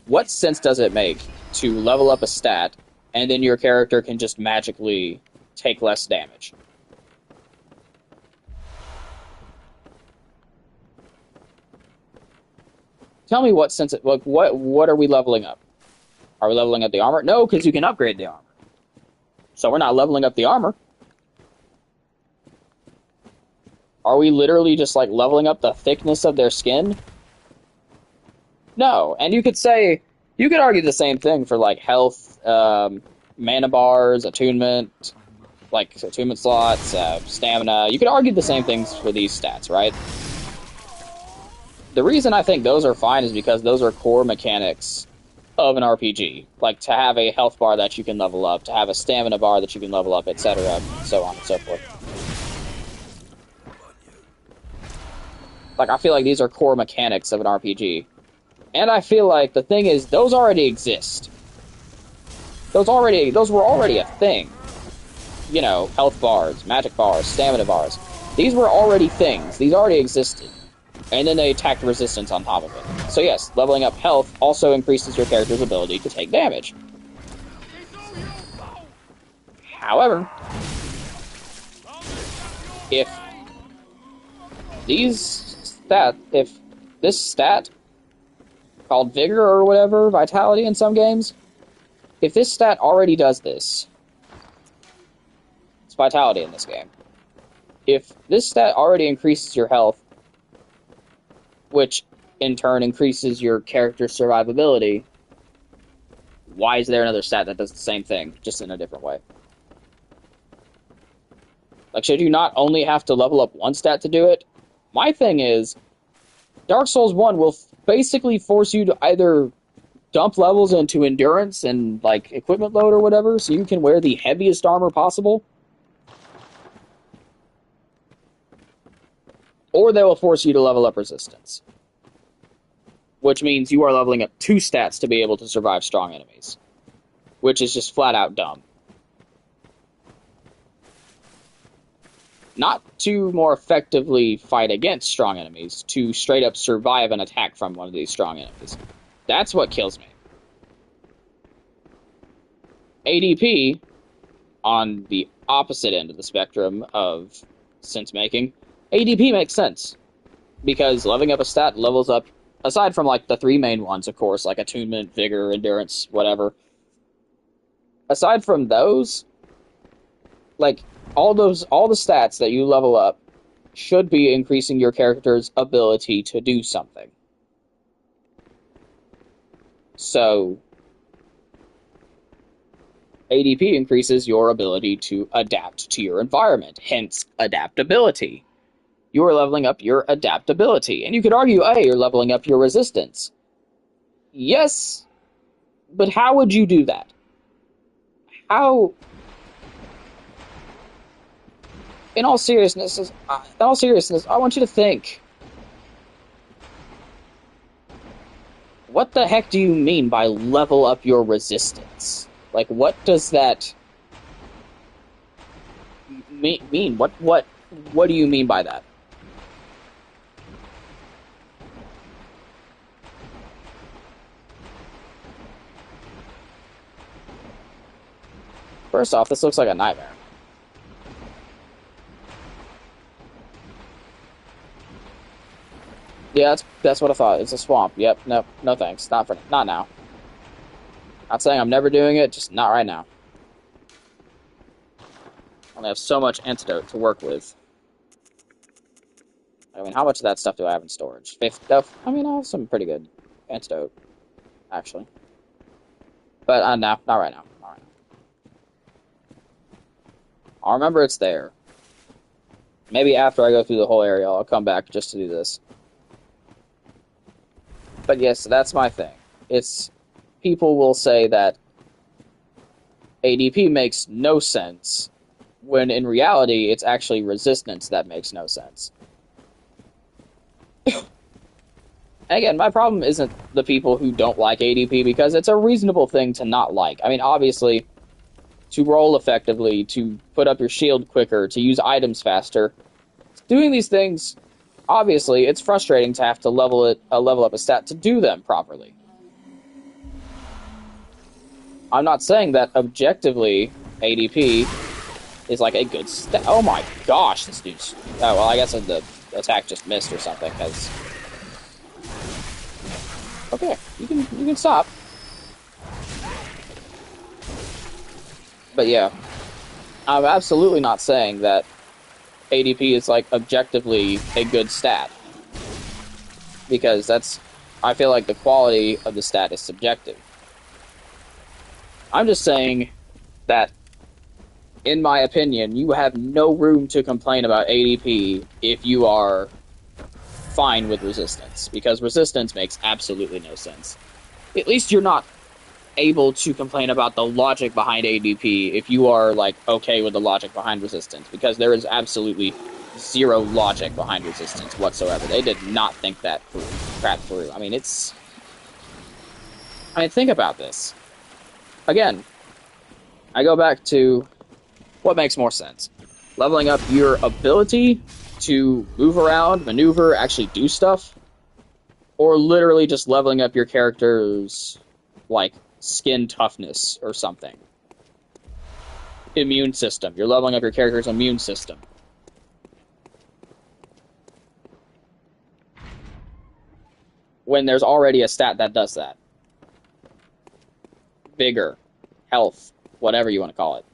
what sense does it make to level up a stat and then your character can just magically take less damage? Tell me what sense. Like, what are we leveling up? Are we leveling up the armor? No, because you can upgrade the armor. So we're not leveling up the armor. Are we literally just like leveling up the thickness of their skin? No. And you could argue the same thing for like health, mana bars, attunement, like attunement slots, stamina. You could argue the same things for these stats, right? The reason I think those are fine is because those are core mechanics of an RPG. Like to have a health bar that you can level up, to have a stamina bar that you can level up, etc., so on and so forth. Like, I feel like these are core mechanics of an RPG. And I feel like the thing is, those already exist. Those were already a thing. You know, health bars, magic bars, stamina bars. These were already things. These already existed. And then they attacked resistance on top of it. So yes, leveling up health also increases your character's ability to take damage. However, if this stat, called Vigor or whatever, Vitality in some games, if this stat already does this, it's Vitality in this game. If this stat already increases your health, which in turn increases your character's survivability, why is there another stat that does the same thing, just in a different way? Like, should you not only have to level up one stat to do it? My thing is, Dark Souls 1 will basically force you to either dump levels into endurance and, like, equipment load or whatever, so you can wear the heaviest armor possible, or they will force you to level up resistance. Which means you are leveling up 2 stats to be able to survive strong enemies. Which is just flat out dumb. Not to more effectively fight against strong enemies, to straight up survive an attack from one of these strong enemies. That's what kills me. ADP, on the opposite end of the spectrum of sense making, ADP makes sense. Because leveling up a stat levels up, aside from like the 3 main ones, of course, like attunement, vigor, endurance, whatever. Aside from those, like, all the stats that you level up should be increasing your character's ability to do something. So, ADP increases your ability to adapt to your environment, hence adaptability. You are leveling up your adaptability. And you could argue, hey, you're leveling up your resistance. Yes, but how would you do that? How... In all seriousness, I want you to think. What the heck do you mean by level up your resistance? Like, what does that mean? What do you mean by that? First off, this looks like a nightmare. Yeah, that's what I thought. It's a swamp. Yep. No thanks. Not now. Not saying I'm never doing it, just not right now. I only have so much antidote to work with. I mean, how much of that stuff do I have in storage? 50 stuff? I mean, I have some pretty good antidote, actually. But no, not right now. Not right now. I'll remember it's there. Maybe after I go through the whole area, I'll come back just to do this. But yes, that's my thing. It's people will say that ADP makes no sense, when in reality, it's actually resistance that makes no sense. Again, my problem isn't the people who don't like ADP, because it's a reasonable thing to not like. I mean, obviously, to roll effectively, to put up your shield quicker, to use items faster, doing these things, obviously, it's frustrating to have to level up a stat to do them properly. I'm not saying that objectively ADP is like a good stat. Oh my gosh, this dude's... Oh, well, I guess the attack just missed or something, because... Okay, you can stop. But yeah, I'm absolutely not saying that ADP is like objectively a good stat, because I feel like the quality of the stat is subjective. I'm just saying that, in my opinion, you have no room to complain about ADP if you are fine with resistance, because resistance makes absolutely no sense. At least you're not able to complain about the logic behind ADP if you are, like, okay with the logic behind resistance, because there is absolutely zero logic behind resistance whatsoever. They did not think that crap through. I mean, think about this. Again, I go back to what makes more sense. Leveling up your ability to move around, maneuver, actually do stuff, or literally just leveling up your character's, like, skin toughness or something. Immune system. You're leveling up your character's immune system. When there's already a stat that does that. Vigor, health, whatever you want to call it.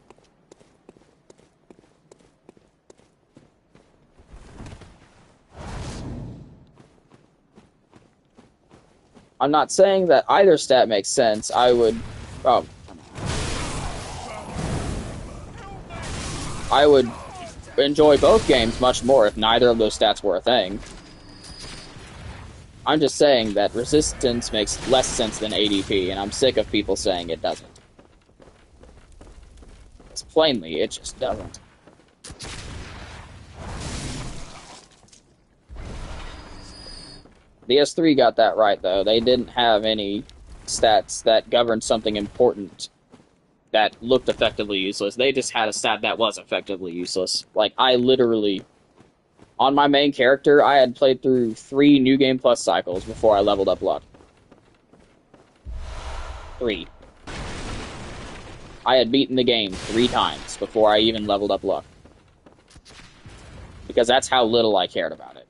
I'm not saying that either stat makes sense. I would enjoy both games much more if neither of those stats were a thing. I'm just saying that resistance makes less sense than ADP, and I'm sick of people saying it doesn't. Because plainly, it just doesn't. The S3 got that right, though. They didn't have any stats that governed something important that looked effectively useless. They just had a stat that was effectively useless. Like, I literally... On my main character, I had played through 3 New Game Plus cycles before I leveled up luck. 3. I had beaten the game 3 times before I even leveled up luck. Because that's how little I cared about it.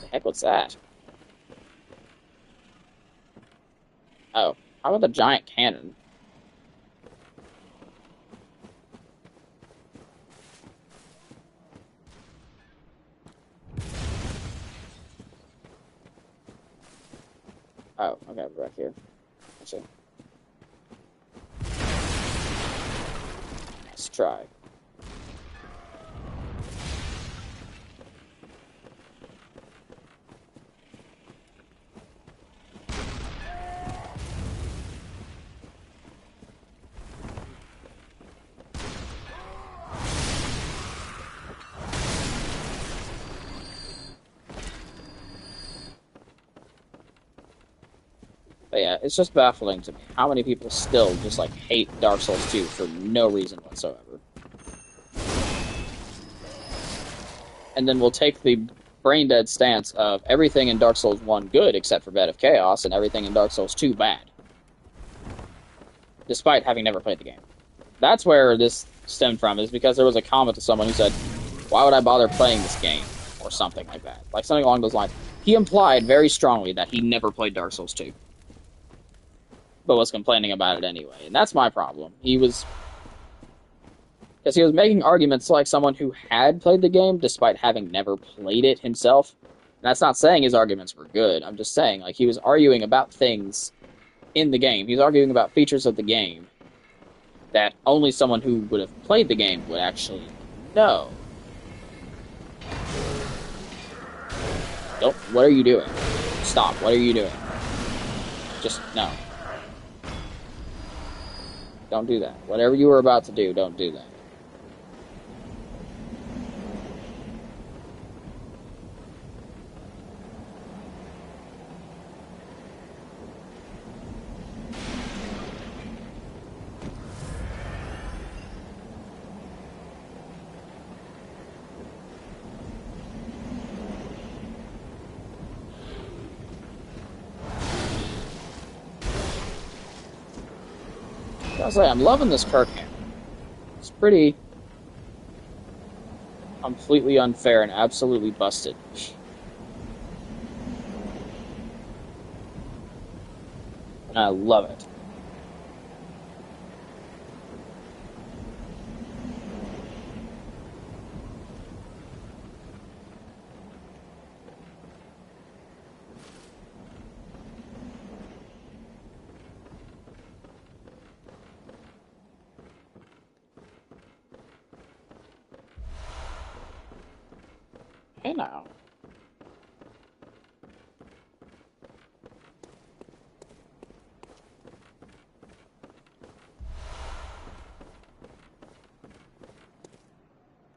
The heck was that? Oh, how about the giant cannon? Oh, okay, we're back here. Let's see. Let's try. But yeah, it's just baffling to me how many people still just, like, hate Dark Souls 2 for no reason whatsoever. And then we'll take the brain-dead stance of everything in Dark Souls 1 good except for Bed of Chaos, and everything in Dark Souls 2 bad. Despite having never played the game. That's where this stemmed from, is because there was a comment to someone who said, why would I bother playing this game? Or something like that. Like, something along those lines. He implied very strongly that he never played Dark Souls 2. But was complaining about it anyway. And that's my problem. Because he was making arguments like someone who had played the game despite having never played it himself. And that's not saying his arguments were good. I'm just saying, like, he was arguing about things in the game. He was arguing about features of the game that only someone who would have played the game would actually know. Don't. What are you doing? Stop. What are you doing? Just, no. Don't do that. Whatever you were about to do, don't do that. I was like, I'm loving this Kirk game. It's pretty completely unfair and absolutely busted. And I love it. Hey now.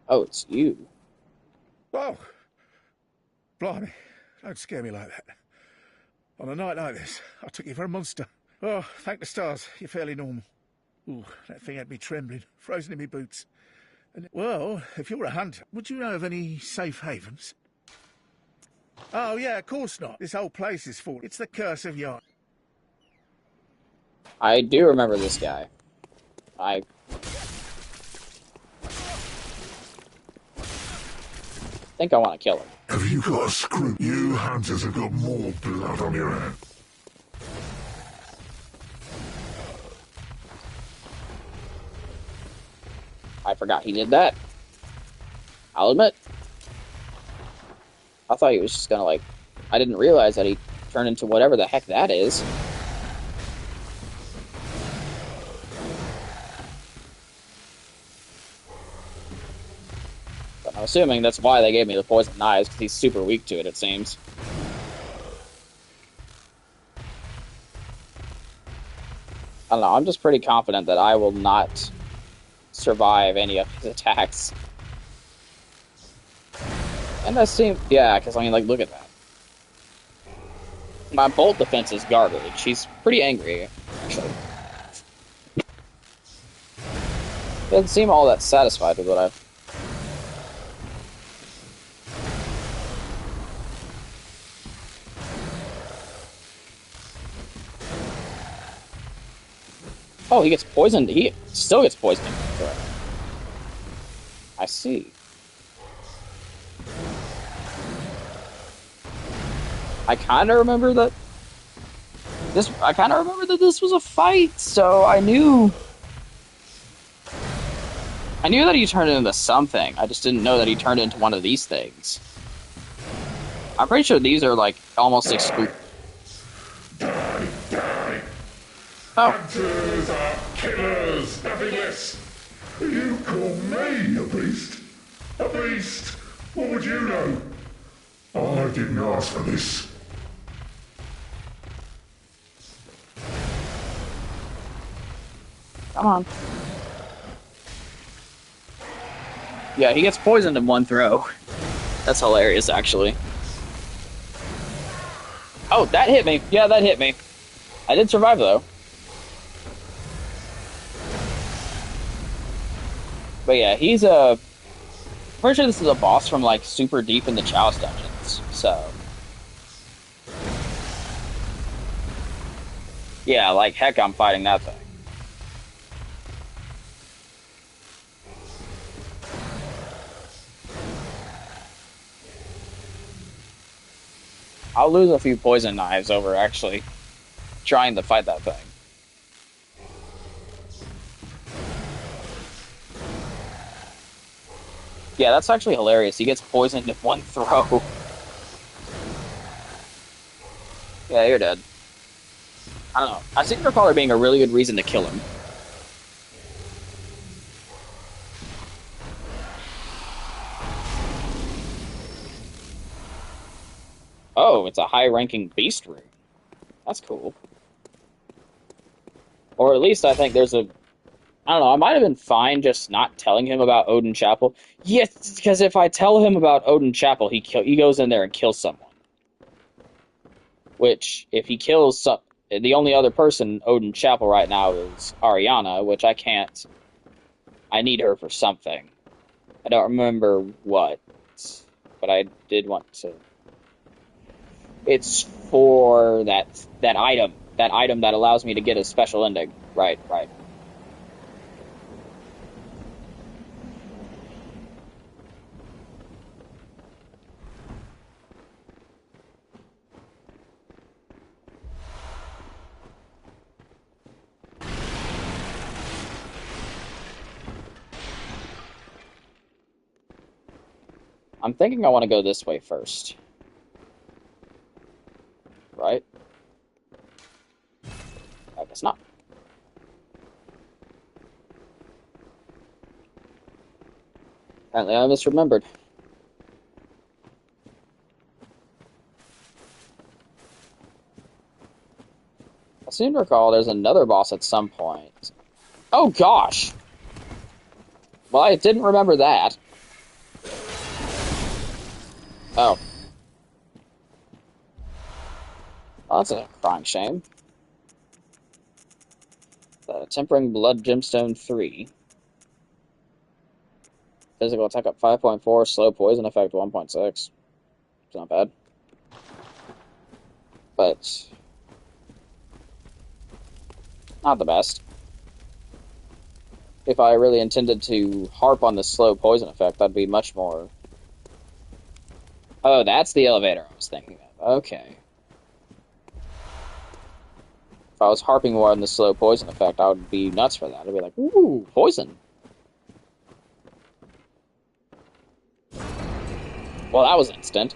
Oh, it's you. Whoa! Blimey, don't scare me like that. On a night like this, I took you for a monster. Oh, thank the stars, you're fairly normal. Ooh, that thing had me trembling, frozen in my boots. And, well, if you're a hunter, would you know of any safe havens? Oh, yeah, of course not. This whole place is full. It's the curse of Yarn. I do remember this guy. I think I want to kill him. Have you got a screw? You hunters have got more blood on your hands. I forgot he did that. I'll admit. I thought he was just gonna, like... I didn't realize that he turned into whatever the heck that is. But I'm assuming that's why they gave me the poison knives, because he's super weak to it, it seems. I don't know, I'm just pretty confident that I will not survive any of his attacks. And that seems... yeah, because, I mean, like, look at that. My bolt defense is garbage. He's pretty angry, actually. He doesn't seem all that satisfied with what I've... Oh, he gets poisoned. He still gets poisoned. I see. I kind of remember that this was a fight, so I knew that he turned into something. I just didn't know that he turned into one of these things. I'm pretty sure these are, like, almost exclusive. Die, die. Oh. Hunters are killers, nothing less. You call me a beast? A beast? What would you know? I didn't ask for this. Come on. Yeah, he gets poisoned in one throw. That's hilarious, actually. Oh, that hit me. Yeah, that hit me. I did survive, though. But yeah, he's a... I'm pretty sure this is a boss from, like, super deep in the Chalice dungeons, so... yeah, like, heck, I'm fighting that thing. I'll lose a few poison knives over actually trying to fight that thing. Yeah, that's actually hilarious. He gets poisoned in one throw. Yeah, you're dead. I don't know. I seem to recall there being a really good reason to kill him. it's a high-ranking beast room. That's cool. Or at least I think there's a... I don't know, I might have been fine just not telling him about Odin Chapel. Yes, because if I tell him about Odin Chapel, he goes in there and kills someone. Which, if he kills some... The only other person in Odin Chapel right now is Ariana, which I can't... I need her for something. I don't remember what, but I did want to... It's for that item. That item that allows me to get a special ending. Right. I'm thinking I want to go this way first. Right? I guess not. Apparently I misremembered. I seem to recall there's another boss at some point. Oh gosh! Well, I didn't remember that. Oh. Well, that's a crying shame. Tempering Blood Gemstone 3. Physical attack up 5.4, slow poison effect 1.6. It's not bad. But not the best. If I really intended to harp on the slow poison effect, that'd be much more... Oh, that's the elevator I was thinking of. Okay. If I was harping more on the slow poison effect, I would be nuts for that. I'd be like, ooh, poison. Well, that was instant.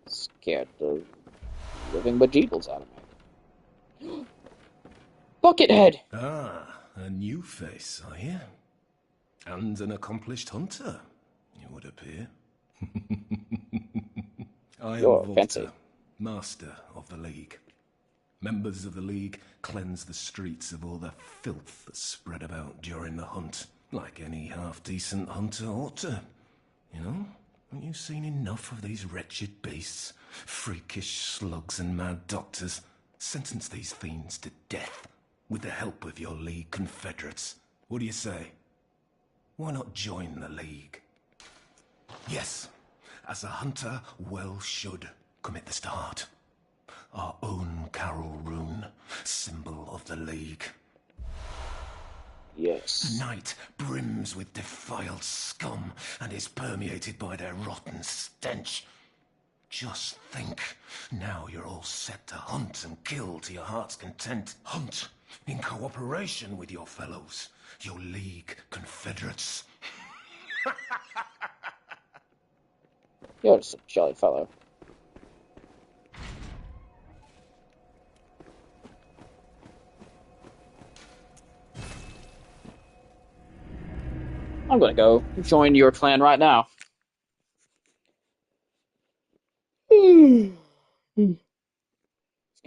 Scared the living bejeebles out of me. Buckethead! Ah, a new face, are you? And an accomplished hunter, it would appear. I You're am fancy. Volta, master of the League. Members of the League cleanse the streets of all the filth that's spread about during the hunt, like any half-decent hunter ought to. You know, haven't you seen enough of these wretched beasts? Freakish slugs and mad doctors. Sentence these fiends to death with the help of your League confederates. What do you say? Why not join the League? Yes, as a hunter well should commit this to heart. Our own Carol rune, symbol of the League. Yes. The night brims with defiled scum and is permeated by their rotten stench. Just think, now you're all set to hunt and kill to your heart's content. Hunt in cooperation with your fellows, your League confederates. You're just a jolly fellow. I'm gonna go join your clan right now. Excuse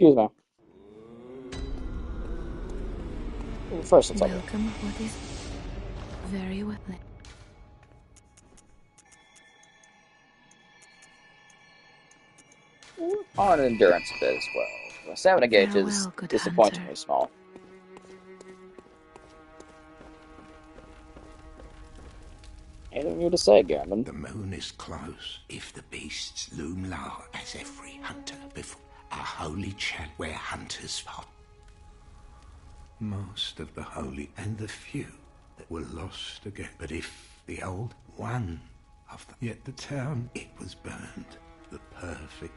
me. First, let's have a look. Welcome. What is very well. On endurance a bit as well. My stamina gauge is Farewell, good disappointingly hunter. small. Anything new to say, Gammon? The moon is close. If the beasts loom low as every hunter before, a holy chant where hunters fought. Most of the holy and the few that were lost again. But if the old one of them, yet the town, it was burned. The perfect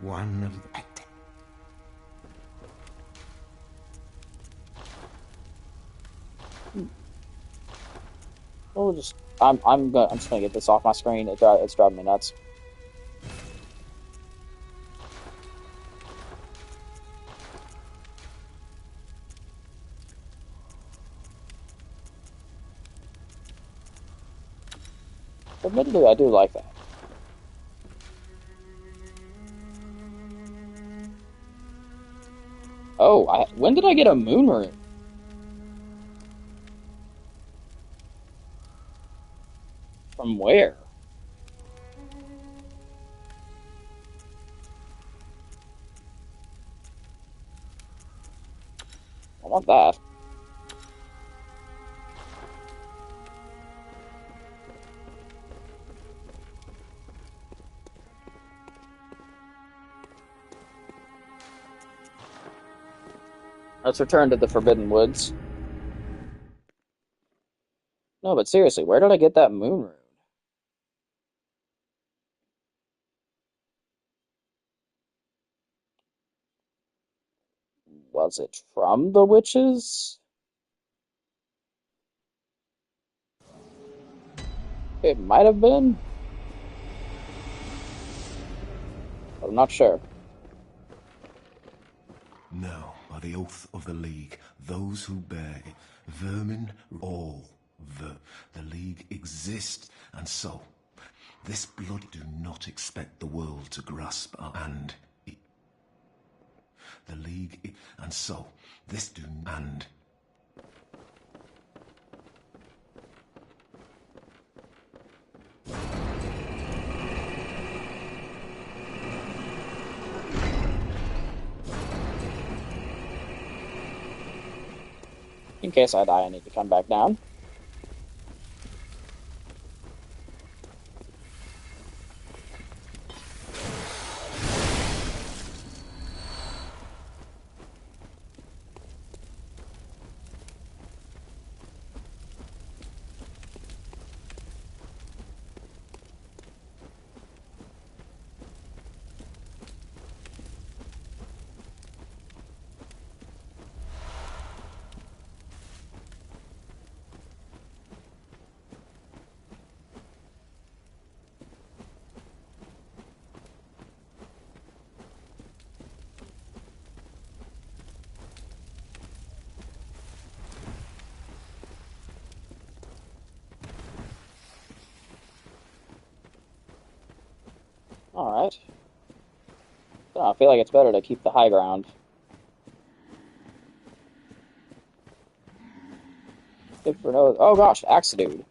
one of the... We'll just I'm just gonna get this off my screen. It's driving me nuts. Admittedly, I do like that. Oh, when did I get a moon rune? From where? I want that. Let's return to the Forbidden Woods. No, but seriously, where did I get that moon rune? Was it from the witches? It might have been, but I'm not sure. Now, by the oath of the League, those who bear it, vermin, all the League exist, and so, this blood do not expect the world to grasp and the League, and so, this do, and In case I die, I need to come back down. Alright. I feel like it's better to keep the high ground. Good for no. Oh gosh, Axe Dude.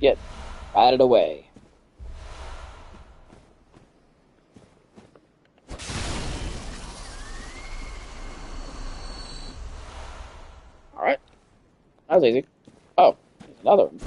Get batted away. Alright. That was easy. Oh, there's another one.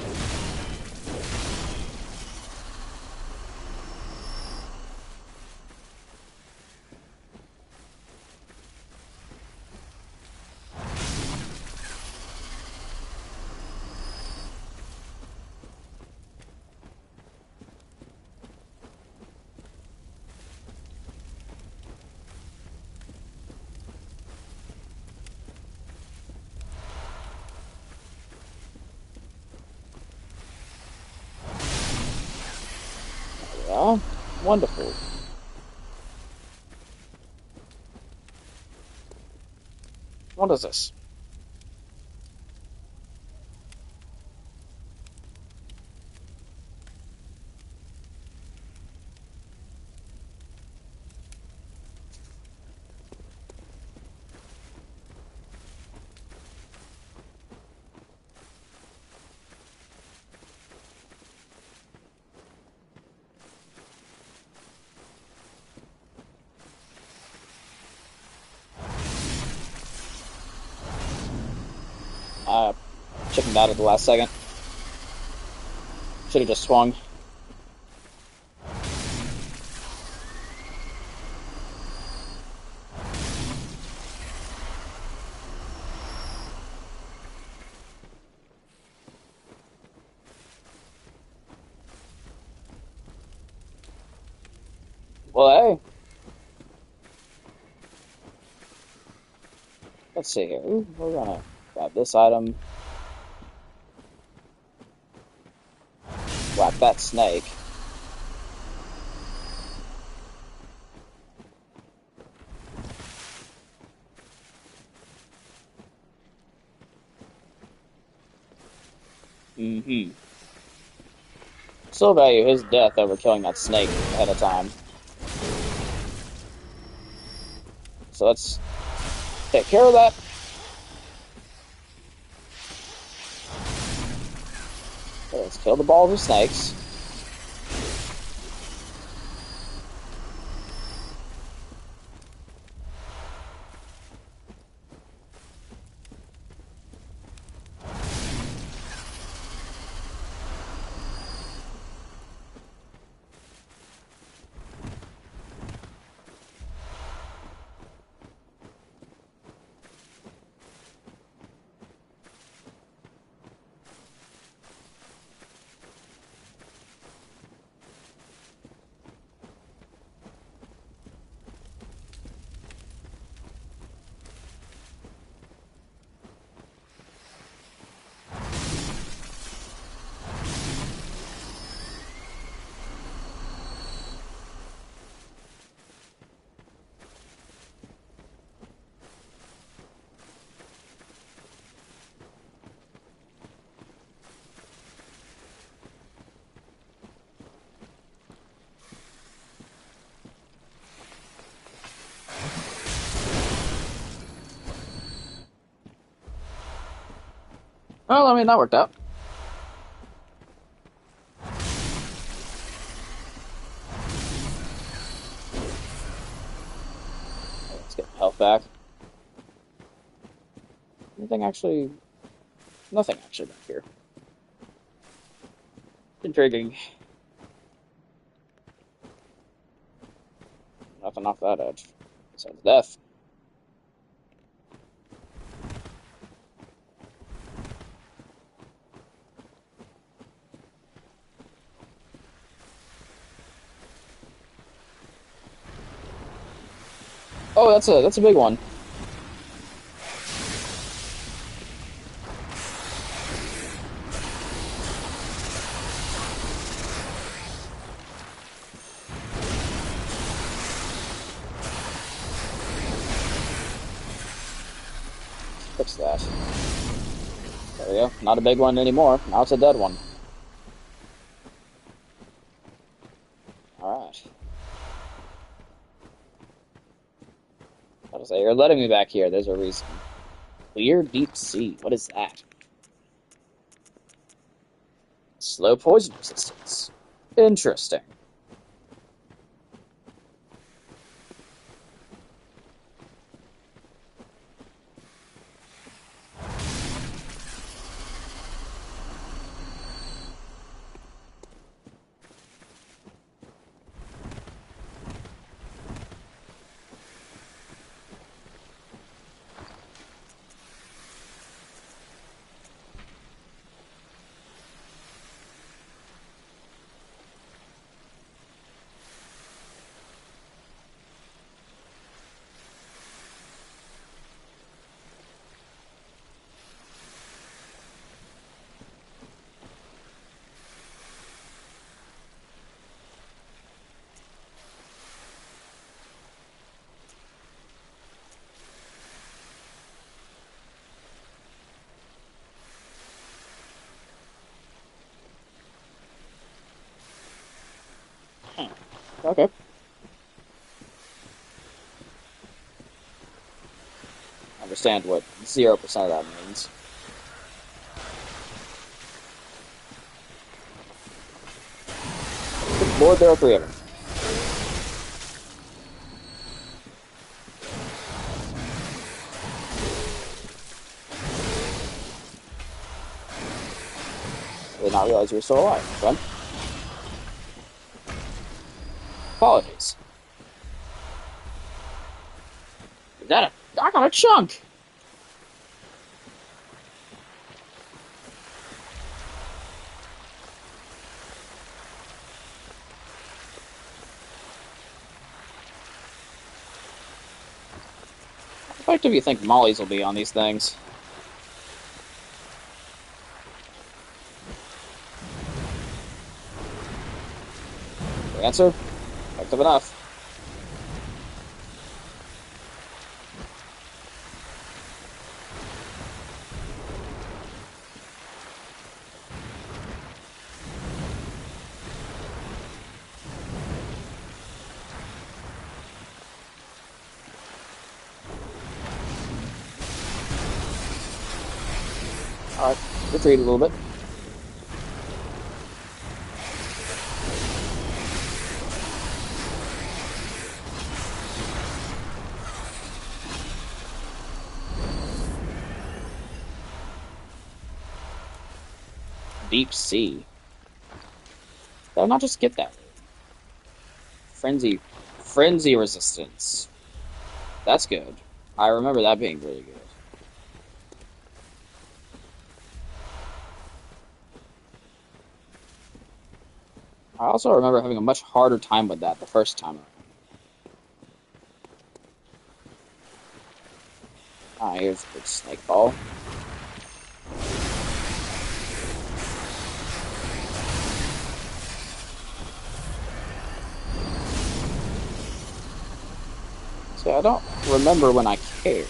Yeah, wonderful. What is this? Chickened out at the last second. Should have just swung. Well, hey. Let's see here. Ooh, we're gonna Grab this item. Whack that snake. Still value his death over killing that snake ahead of time. So let's take care of that. So let's kill the balls of snakes. Well, I mean, that worked out. Let's get health back. Anything actually... Nothing actually back here. Intriguing. Nothing off that edge. Besides death. Oh, that's a big one. Fix that. There we go. Not a big one anymore. Now it's a dead one. Alright. I was say, you're letting me back here. There's a reason. Clear deep sea. What is that? Slow poison resistance. Interesting. Okay. I understand what 0% of that means. Good Lord, there are 3 of them. I did not realize you were still alive, my friend. Apologies. I got a chunk! How effective do you think mollies will be on these things? Answer? Effective enough. Alright, retreat a little bit. Deep sea. Did I not just get that? Frenzy resistance. That's good. I remember that being really good. I also remember having a much harder time with that the first time around. Ah, here's a big snake ball. See, I don't remember when I cared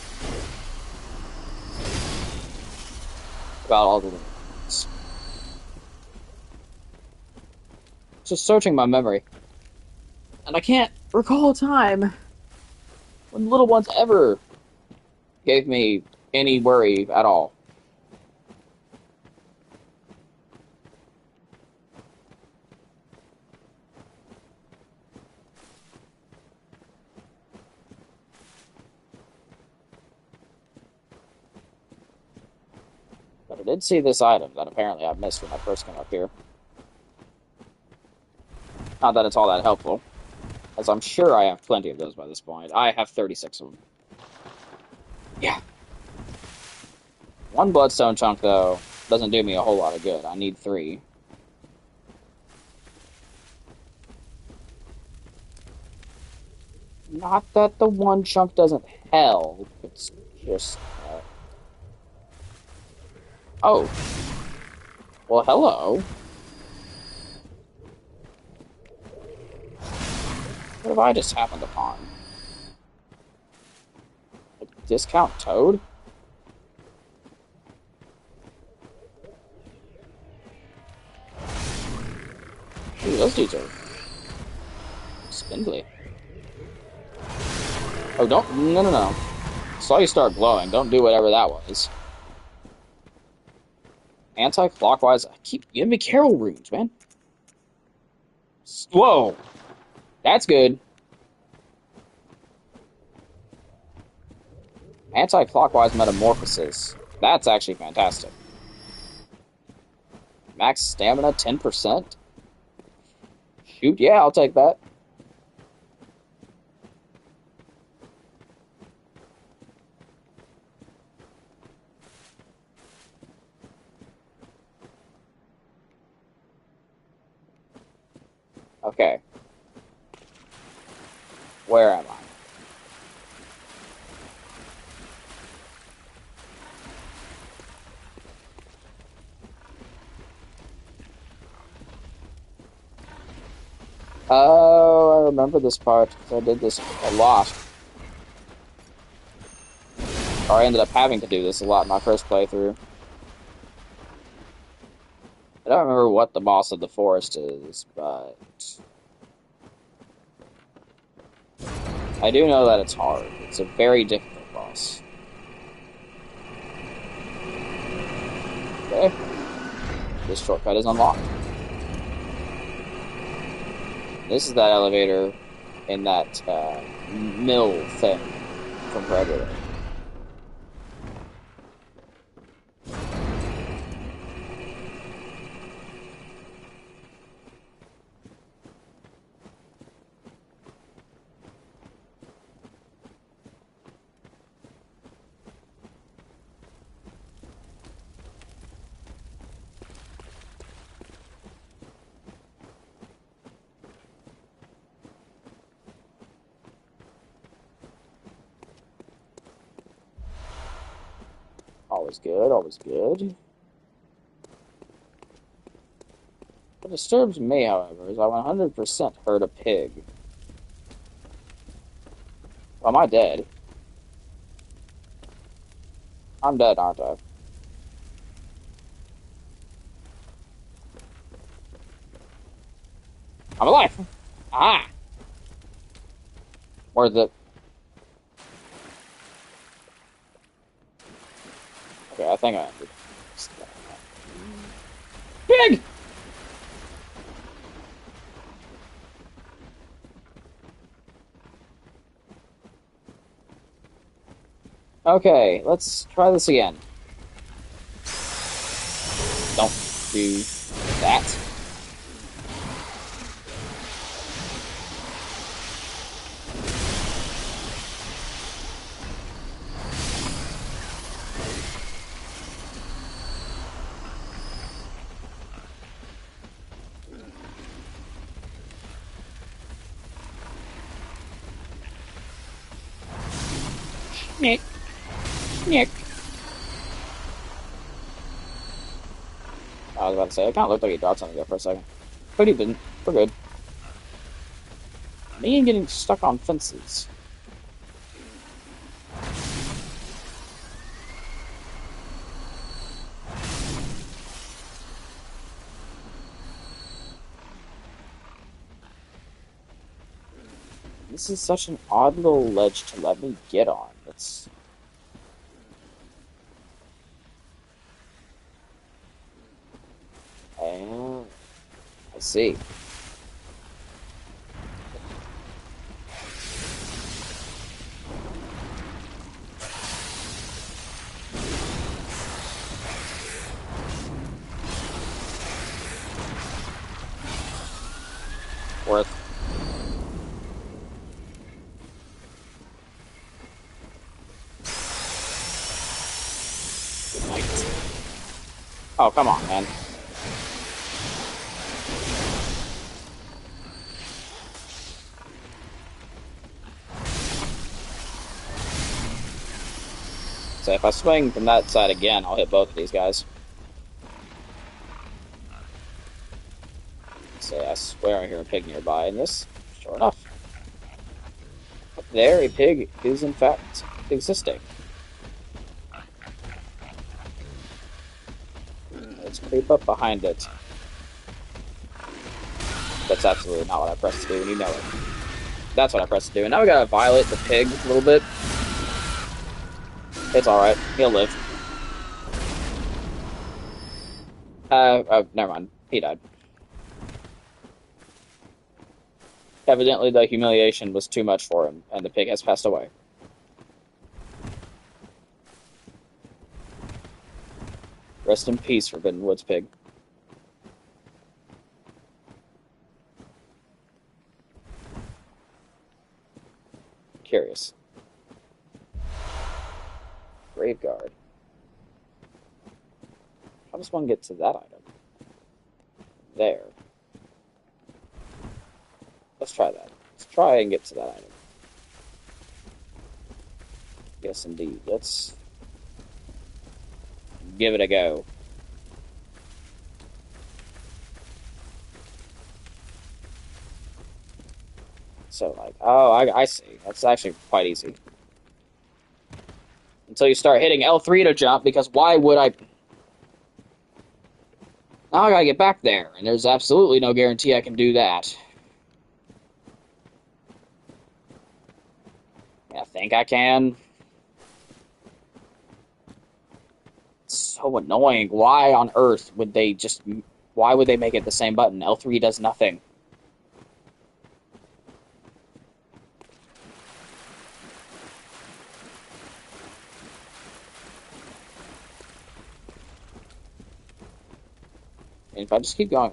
about all the things. Just searching my memory. And I can't recall a time when little ones ever gave me any worry at all. But I did see this item that apparently I missed when I first came up here. Not that it's all that helpful, as I'm sure I have plenty of those by this point. I have 36 of them. Yeah. One bloodstone chunk, though, doesn't do me a whole lot of good. I need 3. Not that the one chunk doesn't help, it's just... Oh. Well, hello. What have I just happened upon? A discount toad? Ooh, those dudes are spindly. Oh, don't... No. Saw you start glowing. Don't do whatever that was. Anti-clockwise. Keep giving me Carol runes, man. Whoa. That's good. Anti-clockwise metamorphosis. That's actually fantastic. Max stamina 10%? Shoot, yeah, I'll take that. Okay. Where am I? Oh, I remember this part. I did this a lot. Or I ended up having to do this a lot in my first playthrough. I don't remember what the boss of the forest is, but... I do know that it's hard. It's a very difficult boss. Okay. This shortcut is unlocked. This is that elevator in that mill thing from Predator. Always good, always good. What disturbs me, however, is I 100% heard a pig. Well, am I dead? I'm dead, aren't I? I'm alive! Ah! Where's the... Okay, I think I ended. Pig! Okay, let's try this again. Don't do that. Nick. Nick. I was about to say, it kind of looked like he dropped something there for a second. But he didn't. We're good. Me and getting stuck on fences. This is such an odd little ledge to let me get on. It's... I see. Worth. Good night. Oh, come on, man. So if I swing from that side again, I'll hit both of these guys. So I swear I hear a pig nearby, and this, sure enough. Up there, a pig is in fact existing. Let's creep up behind it. That's absolutely not what I pressed to do, and you know it. That's what I pressed to do, and now we gotta violate the pig a little bit. It's alright, he'll live. Never mind, he died. Evidently, the humiliation was too much for him, and the pig has passed away. Rest in peace, Forbidden Woods pig. Curious. Graveguard. How does one get to that item? There. Let's try that. Let's try and get to that item. Yes, indeed. Let's give it a go. So, like, oh, I see. That's actually quite easy. Until you start hitting L3 to jump, because why would I... Now I gotta get back there, and there's absolutely no guarantee I can do that. I think I can. It's so annoying. Why on earth would they just... Why would they make it the same button? L3 does nothing. And if I just keep going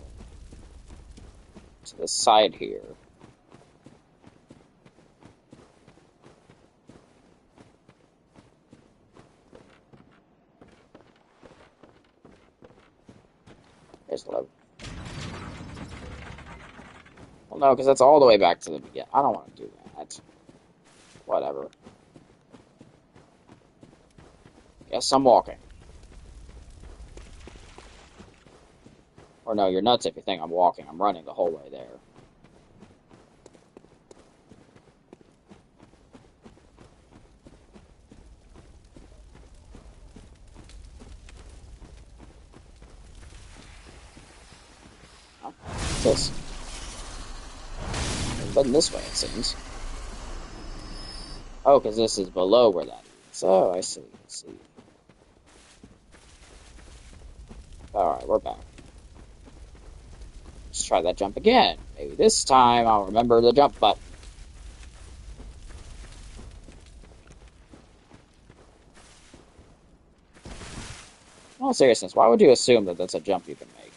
to the side here... There's the level. Well, no, because that's all the way back to the beginning. I don't want to do that. Whatever. Guess I'm walking. Or no, you're nuts if you think I'm walking. I'm running the whole way there. Oh, what's this? But this way, it seems. Oh, because this is below where that is. Oh, I see. I see. Alright, we're back. Let's try that jump again. Maybe this time I'll remember the jump button. In all seriousness, why would you assume that that's a jump you can make?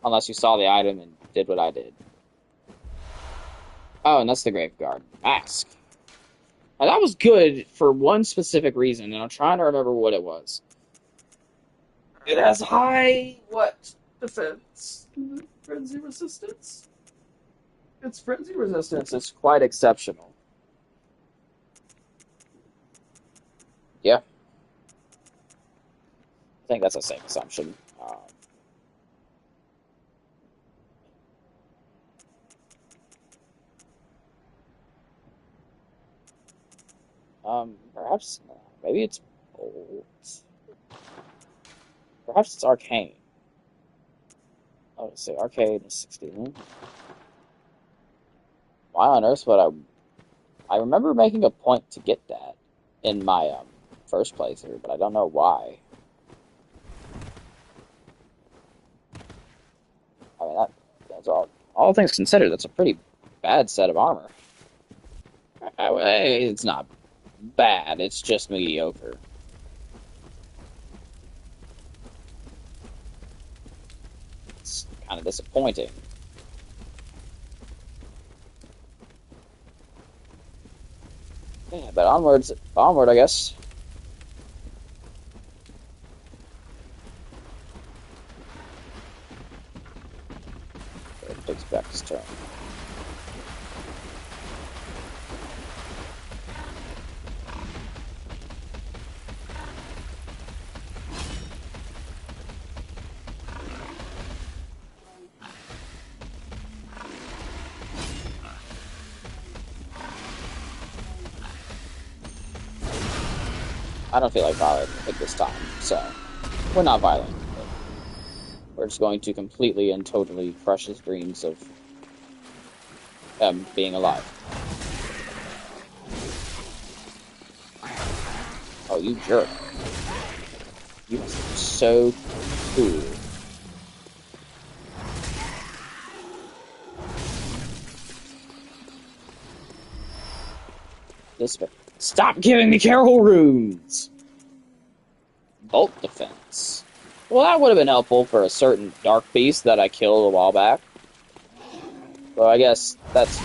Unless you saw the item and did what I did. Oh, and that's the Graveguard mask. Now, that was good for one specific reason, and I'm trying to remember what it was. It has high, what? Defense? Frenzy resistance? Its frenzy resistance is quite exceptional. Yeah. I think that's a safe assumption. Perhaps, maybe it's bolt. Perhaps it's arcane. I would say arcane is 16. Why on earth would I remember making a point to get that in my first playthrough, but I don't know why. I mean, that's all things considered, that's a pretty bad set of armor. It's not bad, it's just mediocre. It's kind of disappointing. Yeah, but onward, I guess. It takes back his turn. I don't feel like violent at this time, so we're not violent. We're just going to completely and totally crush his dreams of being alive. Oh, you jerk. You must be so cool. Stop giving me Carol runes! Bolt defense. Well, that would have been helpful for a certain dark beast that I killed a while back. Well, I guess that's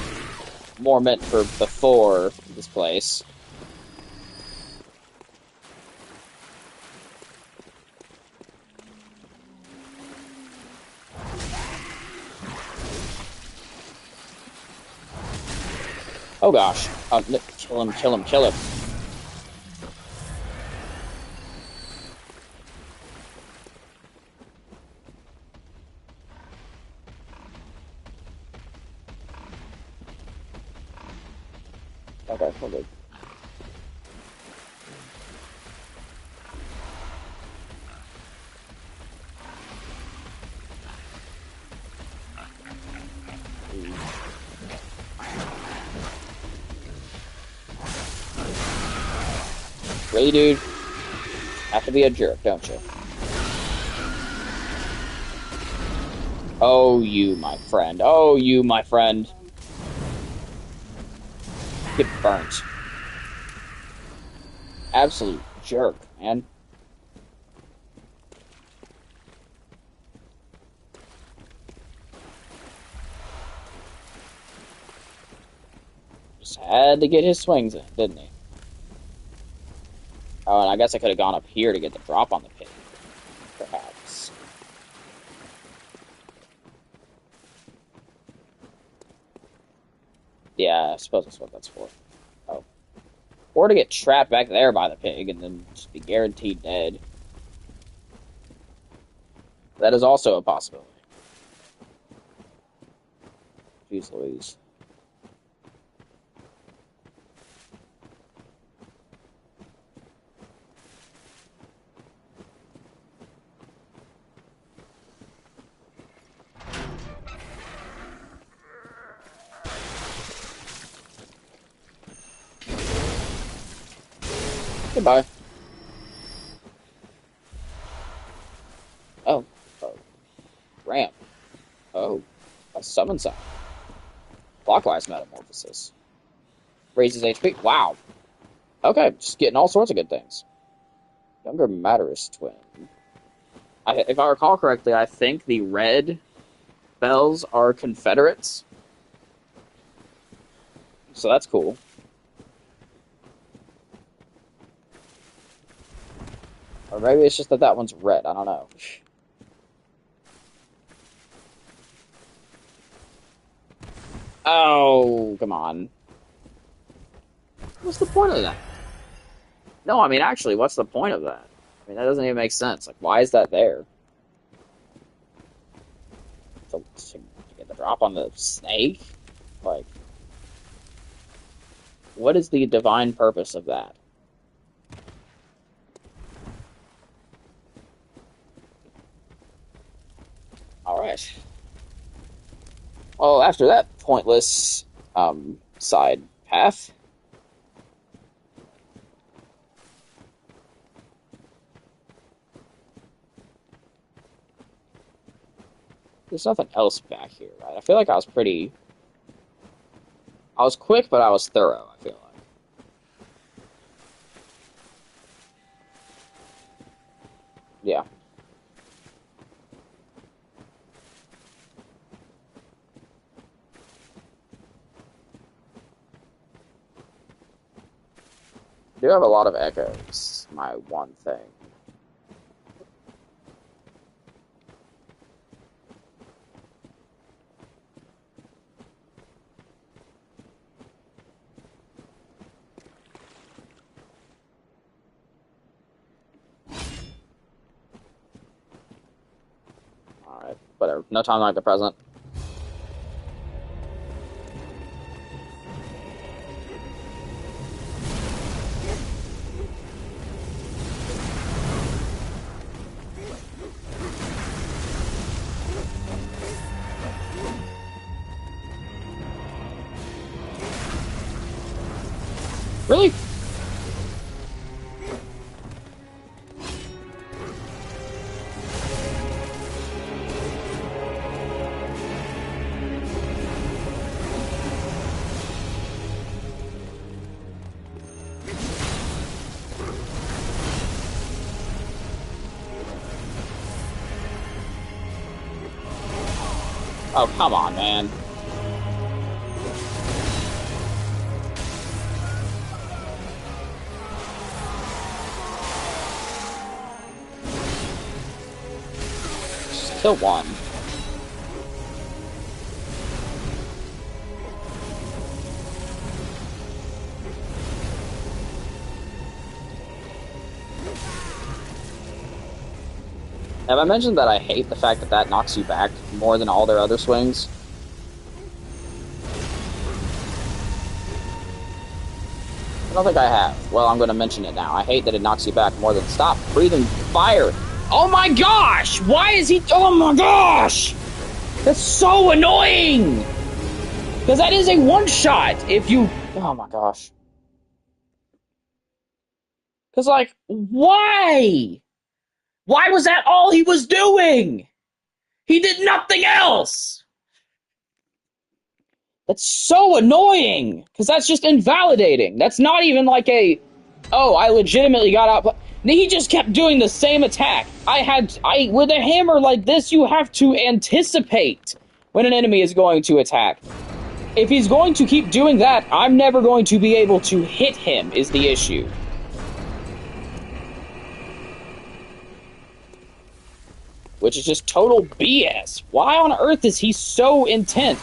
more meant for before this place. Oh gosh. Oh, kill him, kill him, kill him. Okay, we're good. Really, dude? Have to be a jerk, don't you? Oh, you, my friend. Oh, you, my friend. Get burnt. Absolute jerk, man. Just had to get his swings in, didn't he? Oh, and I guess I could have gone up here to get the drop on the pig. Perhaps. Yeah, I suppose that's what that's for. Oh. Or to get trapped back there by the pig and then just be guaranteed dead. That is also a possibility. Jeez Louise. Goodbye. Oh. Oh. Ramp. Oh. A summon sound. Clockwise metamorphosis. Raises HP. Wow. Okay, just getting all sorts of good things. Younger Matterus twin. If I recall correctly, I think the red bells are Confederates. So that's cool. Or maybe it's just that that one's red. I don't know. Oh, come on. What's the point of that? No, I mean, actually, what's the point of that? I mean, that doesn't even make sense. Like, why is that there? To get the drop on the snake? Like, what is the divine purpose of that? Alright. Well, after that pointless, side path... There's nothing else back here, right? I feel like I was pretty... I was quick, but I was thorough, I feel like. Yeah. I do have a lot of echoes, my one thing. Alright, whatever. No time like the present. Really? Oh, come on, man. Just kill one. Have I mentioned that I hate the fact that that knocks you back more than all their other swings? I don't think I have. Well, I'm going to mention it now. I hate that it knocks you back more than... Stop breathing fire! Oh my gosh! Why is he... Oh my gosh! That's so annoying! Because that is a one-shot if you... Oh my gosh. Because, like, why? Why was that all he was doing? He did nothing else! That's so annoying! Because that's just invalidating. That's not even like a... Oh, I legitimately got out... He just kept doing the same attack. With a hammer like this, you have to anticipate when an enemy is going to attack. If he's going to keep doing that, I'm never going to be able to hit him, is the issue. Which is just total BS. Why on earth is he so intent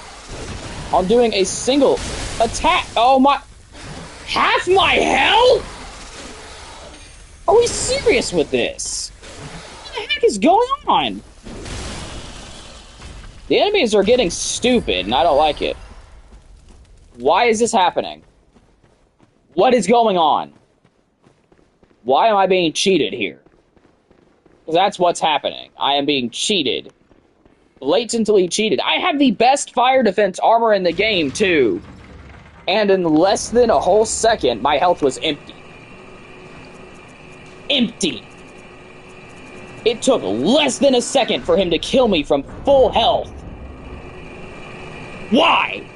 on doing a single attack? Oh my... Half my health? Are we serious with this? What the heck is going on? The enemies are getting stupid, and I don't like it. Why is this happening? What is going on? Why am I being cheated here? Because that's what's happening. I am being cheated. Blatantly cheated. I have the best fire defense armor in the game, too. And in less than a whole second, my health was empty. Empty. It took less than a second for him to kill me from full health. Why?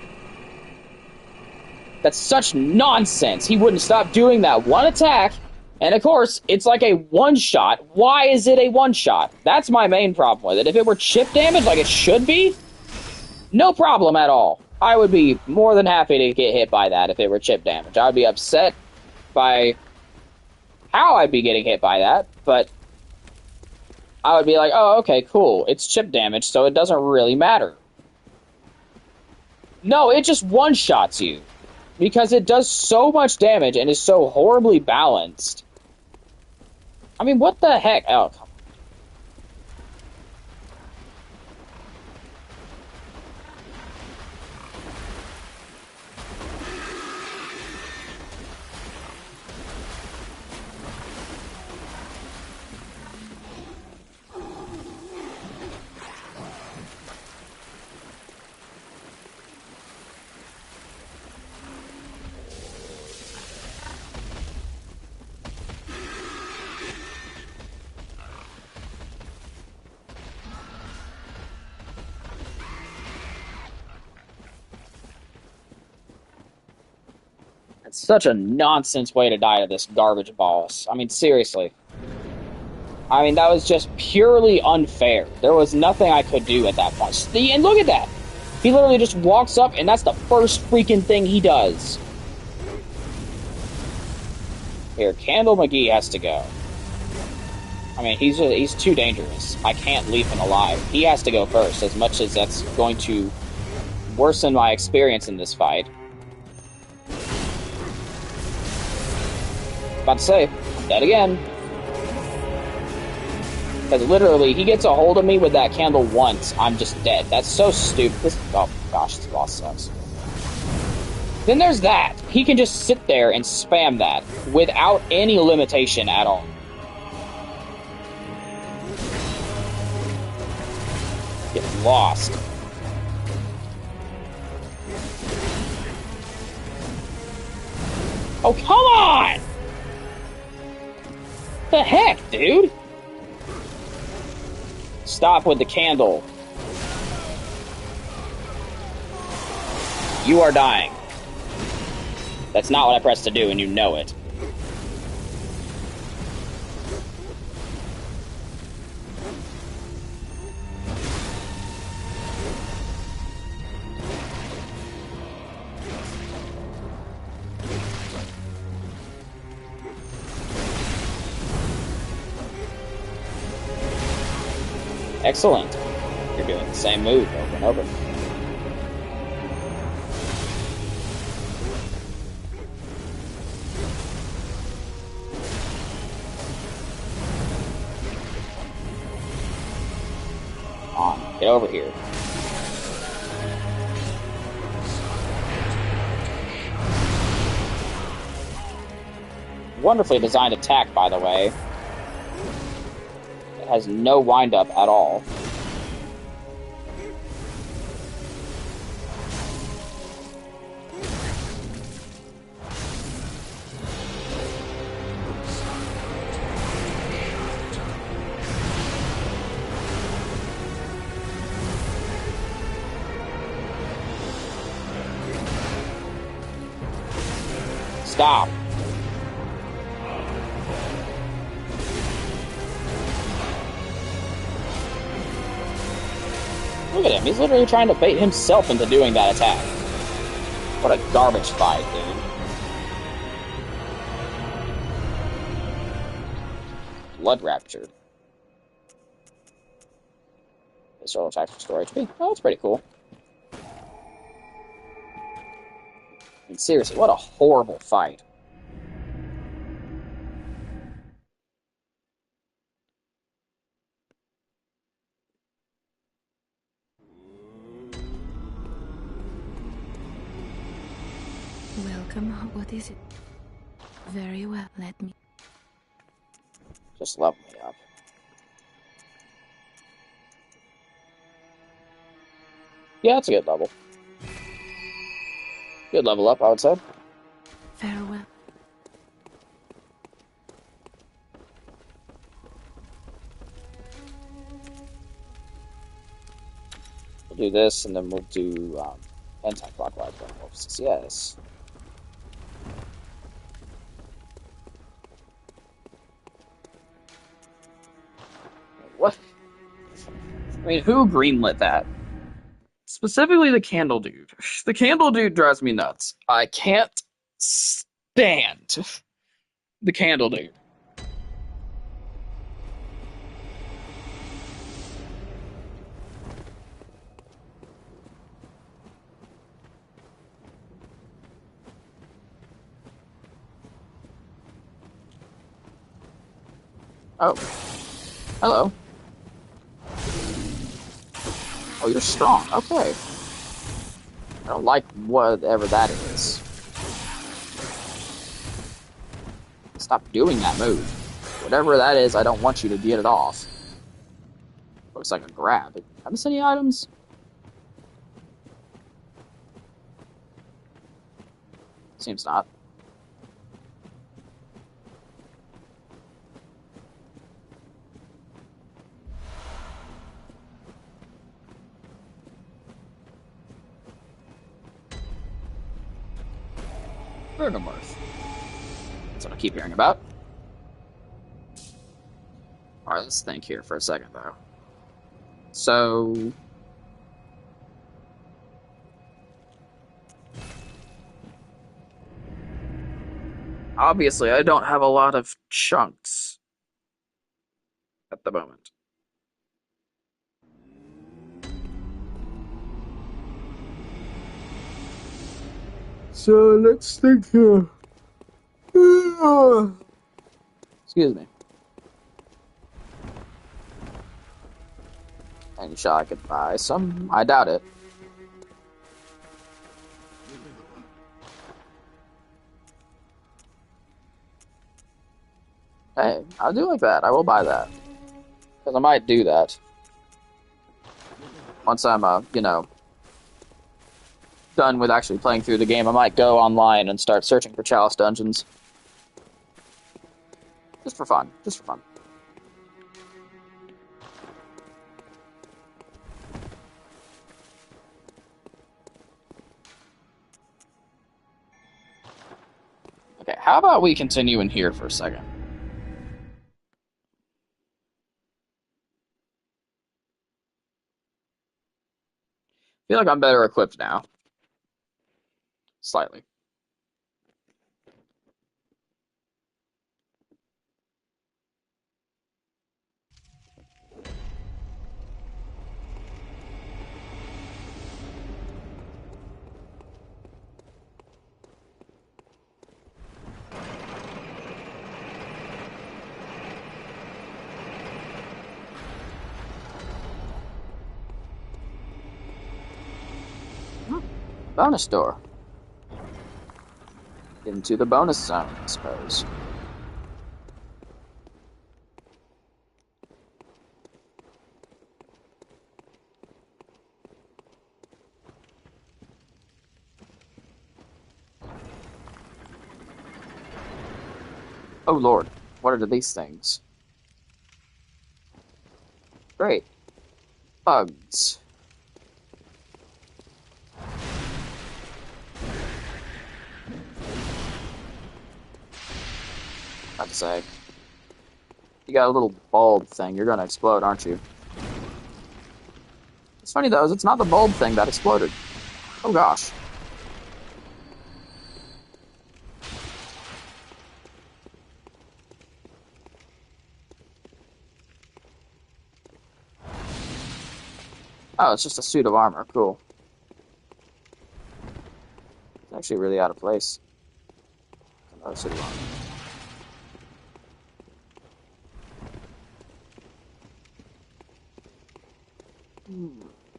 That's such nonsense. He wouldn't stop doing that one attack. And of course, it's like a one-shot. Why is it a one-shot? That's my main problem with it. If it were chip damage like it should be, no problem at all. I would be more than happy to get hit by that if it were chip damage. I would be upset by how I'd be getting hit by that, but I would be like, oh, okay, cool. It's chip damage, so it doesn't really matter. No, it just one-shots you. Because it does so much damage and is so horribly balanced. I mean, what the heck? Oh, come on. Such a nonsense way to die to this garbage boss. I mean, seriously. I mean, that was just purely unfair. There was nothing I could do at that point. And look at that! He literally just walks up, and that's the first freaking thing he does. Here, Candle McGee has to go. I mean, he's too dangerous. I can't leave him alive. He has to go first, as much as that's going to worsen my experience in this fight. About to say, I'm dead again. Because literally, he gets a hold of me with that candle once, I'm just dead. That's so stupid. Oh gosh, this boss sucks. Then there's that. He can just sit there and spam that without any limitation at all. Get lost. Oh, come on! The heck, dude? Stop with the candle. You are dying. That's not what I pressed to do, and you know it. Excellent. You're doing the same move over and over. Come on, get over here. Wonderfully designed attack, by the way. It has no wind-up at all. Stop. Look at him, he's literally trying to bait himself into doing that attack. What a garbage fight, dude. Blood Rapture. Visceral attack for store HP. Oh, that's pretty cool. I mean, seriously, what a horrible fight. Welcome. What is it? Very well. Let me. Just level me up. Yeah, it's a good level. Good level up, I would say. Farewell. We'll do this, and then we'll do anti-clockwise pulses. Yes. What? I mean, who greenlit that? Specifically the candle dude. The candle dude drives me nuts. I can't stand the candle dude. Oh. Hello. Oh, you're strong. Okay. I don't like whatever that is. Stop doing that move. Whatever that is, I don't want you to get it off. Looks like a grab. Have I missed any items? Seems not. Vergamorph. That's what I keep hearing about. Alright, let's think here for a second, though. So... obviously, I don't have a lot of chunks at the moment. So, let's think here. Excuse me. Any shot I could buy some? I doubt it. Hey, I'll do like that. I will buy that. Because I might do that. Once I'm, done with actually playing through the game, I might go online and start searching for Chalice dungeons. Just for fun. Just for fun. Okay, how about we continue in here for a second? I feel like I'm better equipped now. Slightly. Bonus door. Into the bonus zone, I suppose. Oh lord, what are these things? Great. Bugs. About to say. You got a little bulb thing, you're gonna explode, aren't you? It's funny though, is it's not the bulb thing that exploded. Oh gosh. Oh, it's just a suit of armor. Cool. It's actually really out of place. Another suit of armor.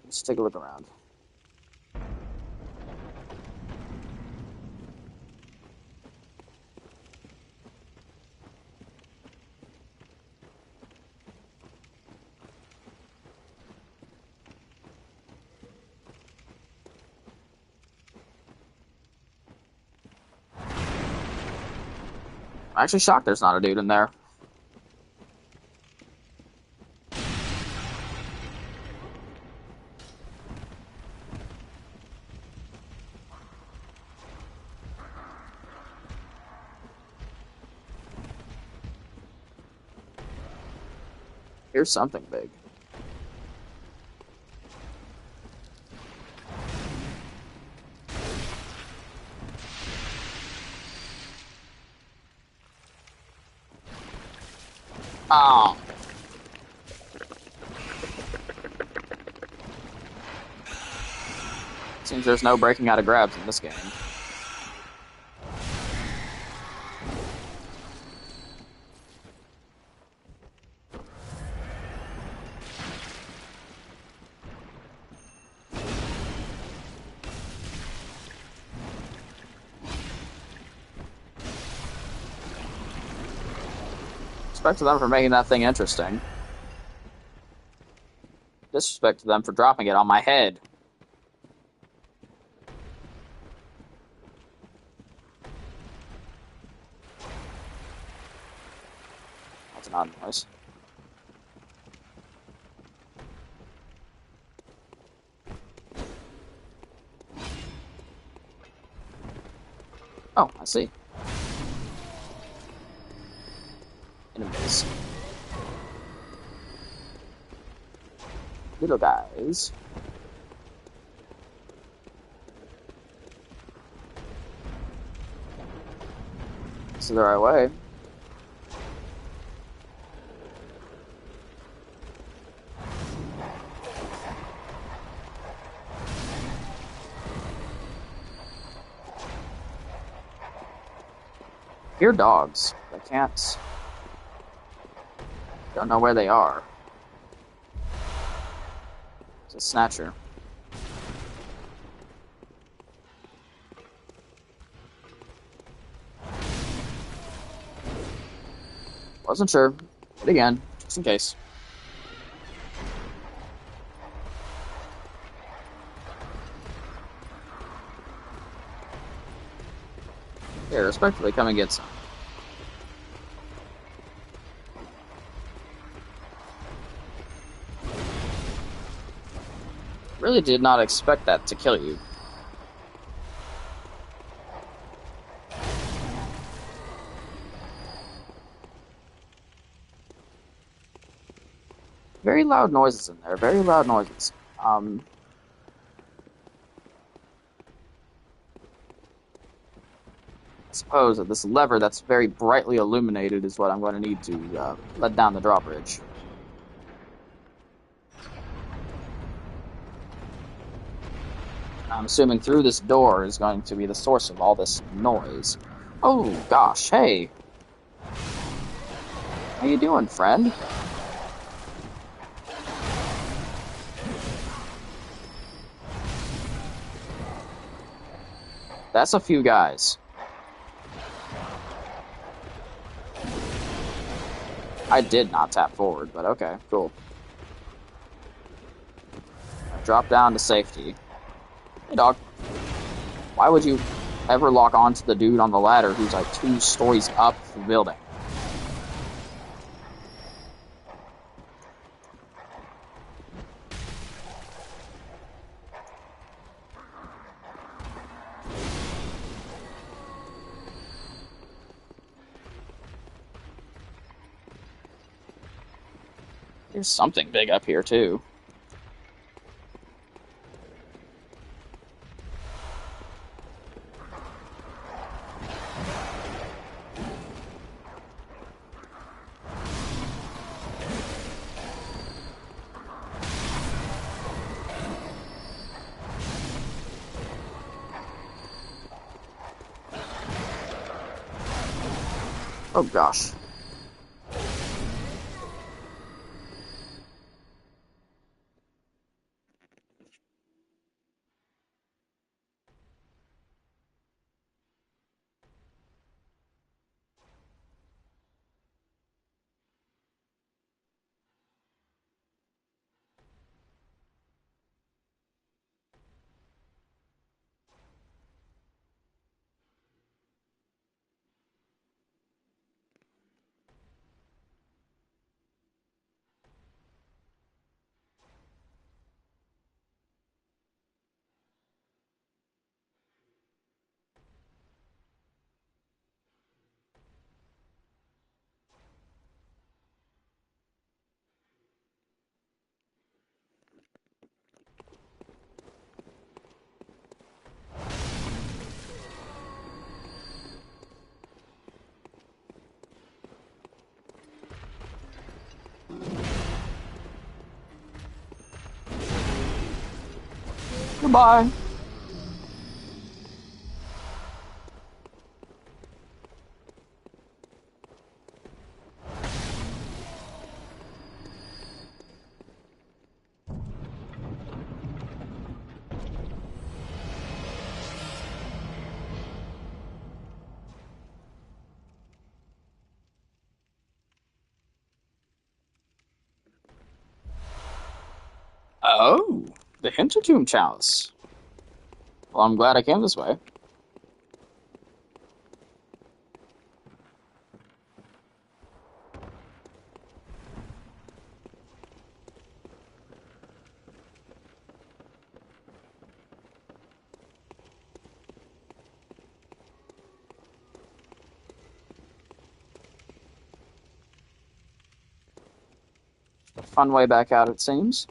Let's take a look around. I'm actually shocked there's not a dude in there. Here's something big. Oh. Seems there's no breaking out of grabs in this game. Respect to them for making that thing interesting. Disrespect to them for dropping it on my head. That's an odd noise. Oh, I see. Enemies. Little guys. This is the right way. Hear dogs. I can't. Don't know where they are. It's a snatcher. Wasn't sure. But again, just in case. Here, respectfully, come and get some. Really did not expect that to kill you. Very loud noises in there. Very loud noises. I suppose that this lever that's very brightly illuminated is what I'm going to need to let down the drawbridge. I'm assuming through this door is going to be the source of all this noise. Oh, gosh, hey. How you doing, friend? That's a few guys. I did not tap forward, but okay, cool. Drop down to safety. Hey, dog. Why would you ever lock onto the dude on the ladder who's like 2 stories up the building? There's something big up here, too. Oh, gosh. Bye. Oh, the Hintertomb Chalice. Well, I'm glad I came this way. Fun way back out, it seems.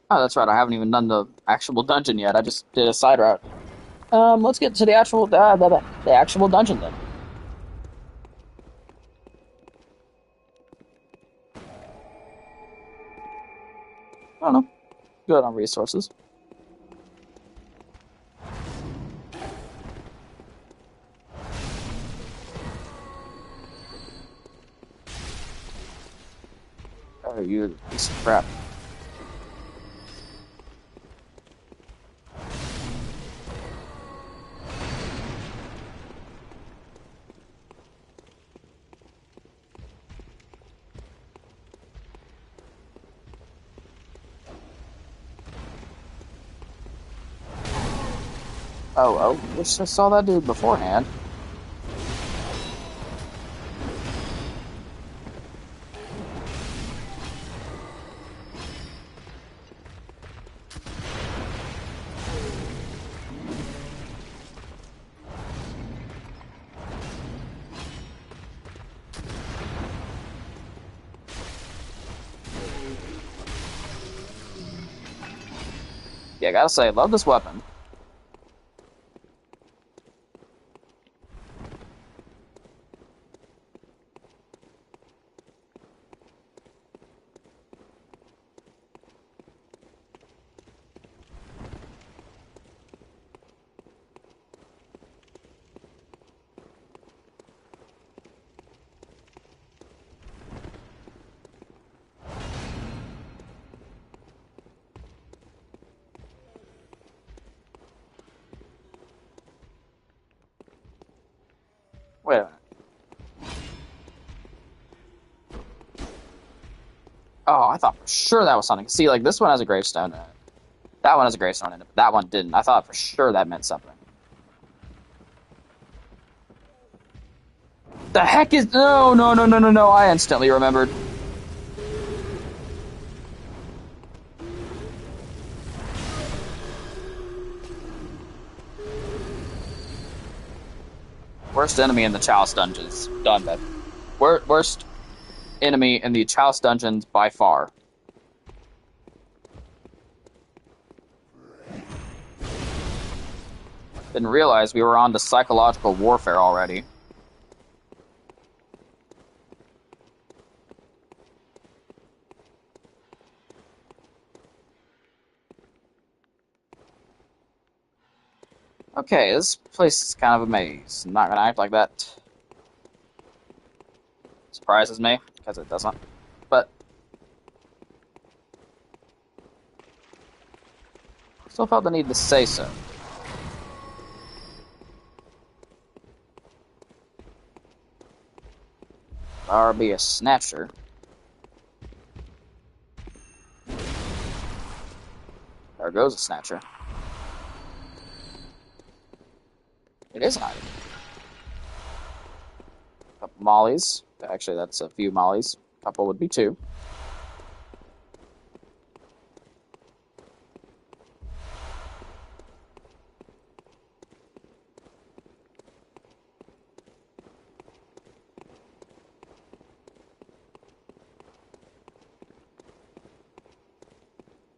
Oh, that's right. I haven't even done the actual dungeon yet. I just did a side route. Let's get to the actual dungeon then. I don't know. Good on resources. Oh, you piece of crap. Oh, wish I saw that dude beforehand. Yeah, I gotta say, love this weapon. Wait a minute. Oh, I thought for sure that was something. See, like, this one has a gravestone in it. That one has a gravestone in it, but that one didn't. I thought for sure that meant something. The heck is... No, no, no, no, no, no. I instantly remembered. Worst enemy in the Chalice dungeons. Done, man. Worst enemy in the Chalice dungeons by far. Didn't realize we were on to psychological warfare already. Okay, this place is kind of a maze. I'm not gonna act like that surprises me, because it doesn't. But still felt the need to say so. Or be a snatcher. There goes a snatcher. It is an item. A couple mollies. Actually, that's a few mollies. A couple would be two.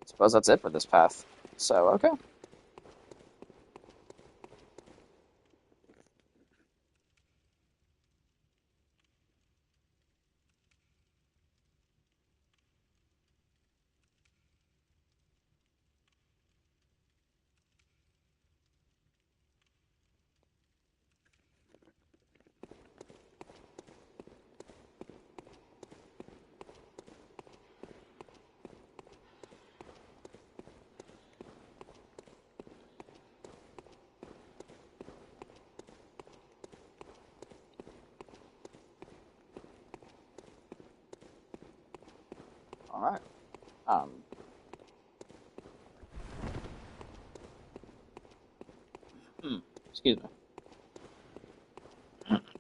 Suppose that's it for this path. So, okay. Alright. Excuse me.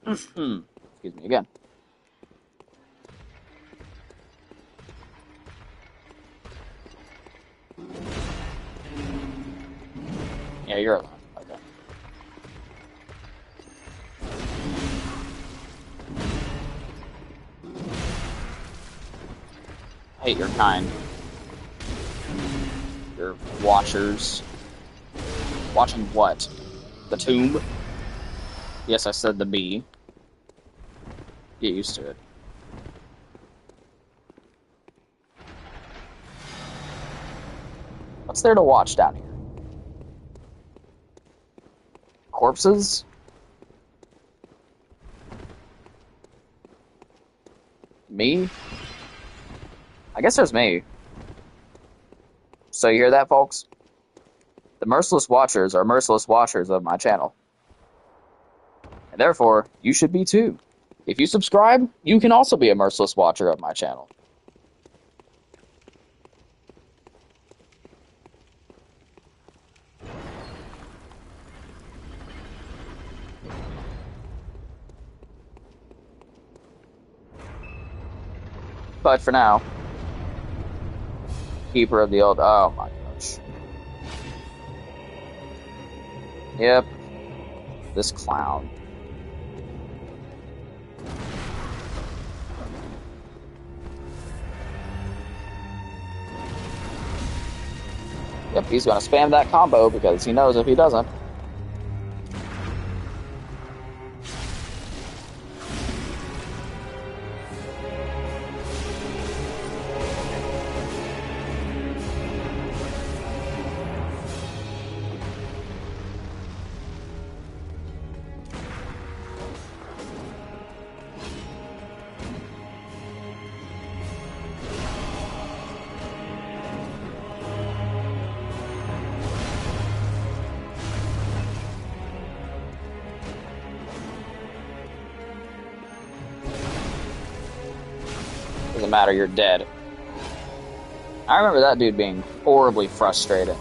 Excuse me again. Yeah, you're alone. Okay. I hate your kind. Your watchers. Watching what? The tomb? Yes, I said the bee. Get used to it. What's there to watch down here? Corpses? Me? I guess there's me. So you hear that, folks? The merciless watchers are merciless watchers of my channel. And therefore, you should be too. If you subscribe, you can also be a merciless watcher of my channel. But for now, keeper of the old... Oh my gosh. Yep. This clown. Yep, he's gonna spam that combo because he knows if he doesn't. Doesn't matter, you're dead. I remember that dude being horribly frustrated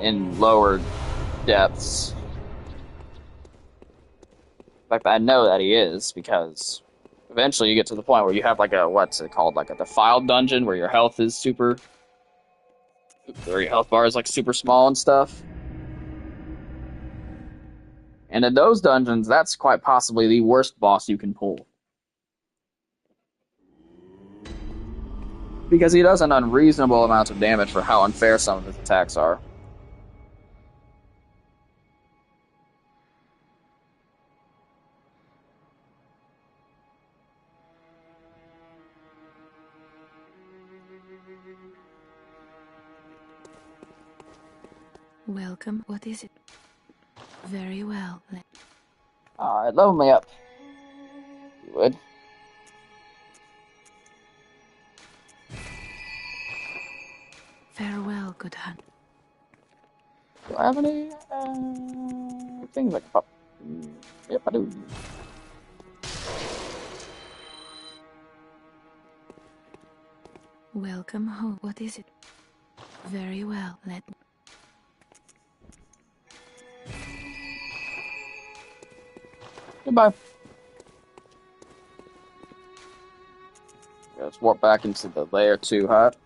in lower depths. In fact, I know that he is, because eventually you get to the point where you have like a, what's it called, like a defiled dungeon where your health is where your health bar is like super small and stuff. And in those dungeons, that's quite possibly the worst boss you can pull. Because he does an unreasonable amount of damage for how unfair some of his attacks are. Welcome. What is it? Very well. Alright, level me up. You would. Farewell, good hunt. Do I have any things I can pop? Yep, I do. Welcome home. What is it? Very well. Let me. Goodbye. Let's warp back into the layer 2 hut.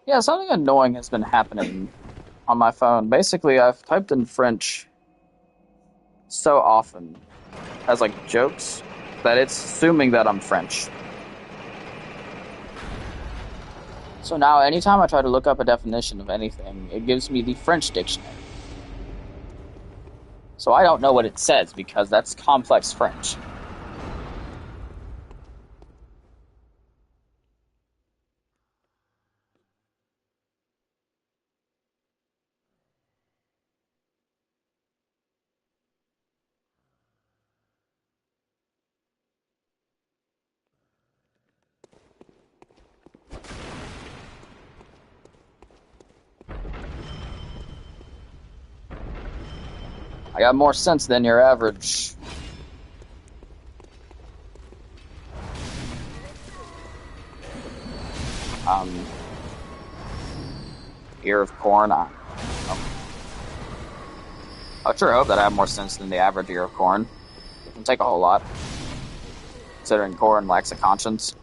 Yeah, something annoying has been happening on my phone. Basically, I've typed in French so often as like jokes that it's assuming that I'm French. So now anytime I try to look up a definition of anything, it gives me the French dictionary. So I don't know what it says because that's complex French. I got more sense than your average. Ear of corn. I sure hope that I have more sense than the average ear of corn. It can take a whole lot, considering corn lacks a conscience.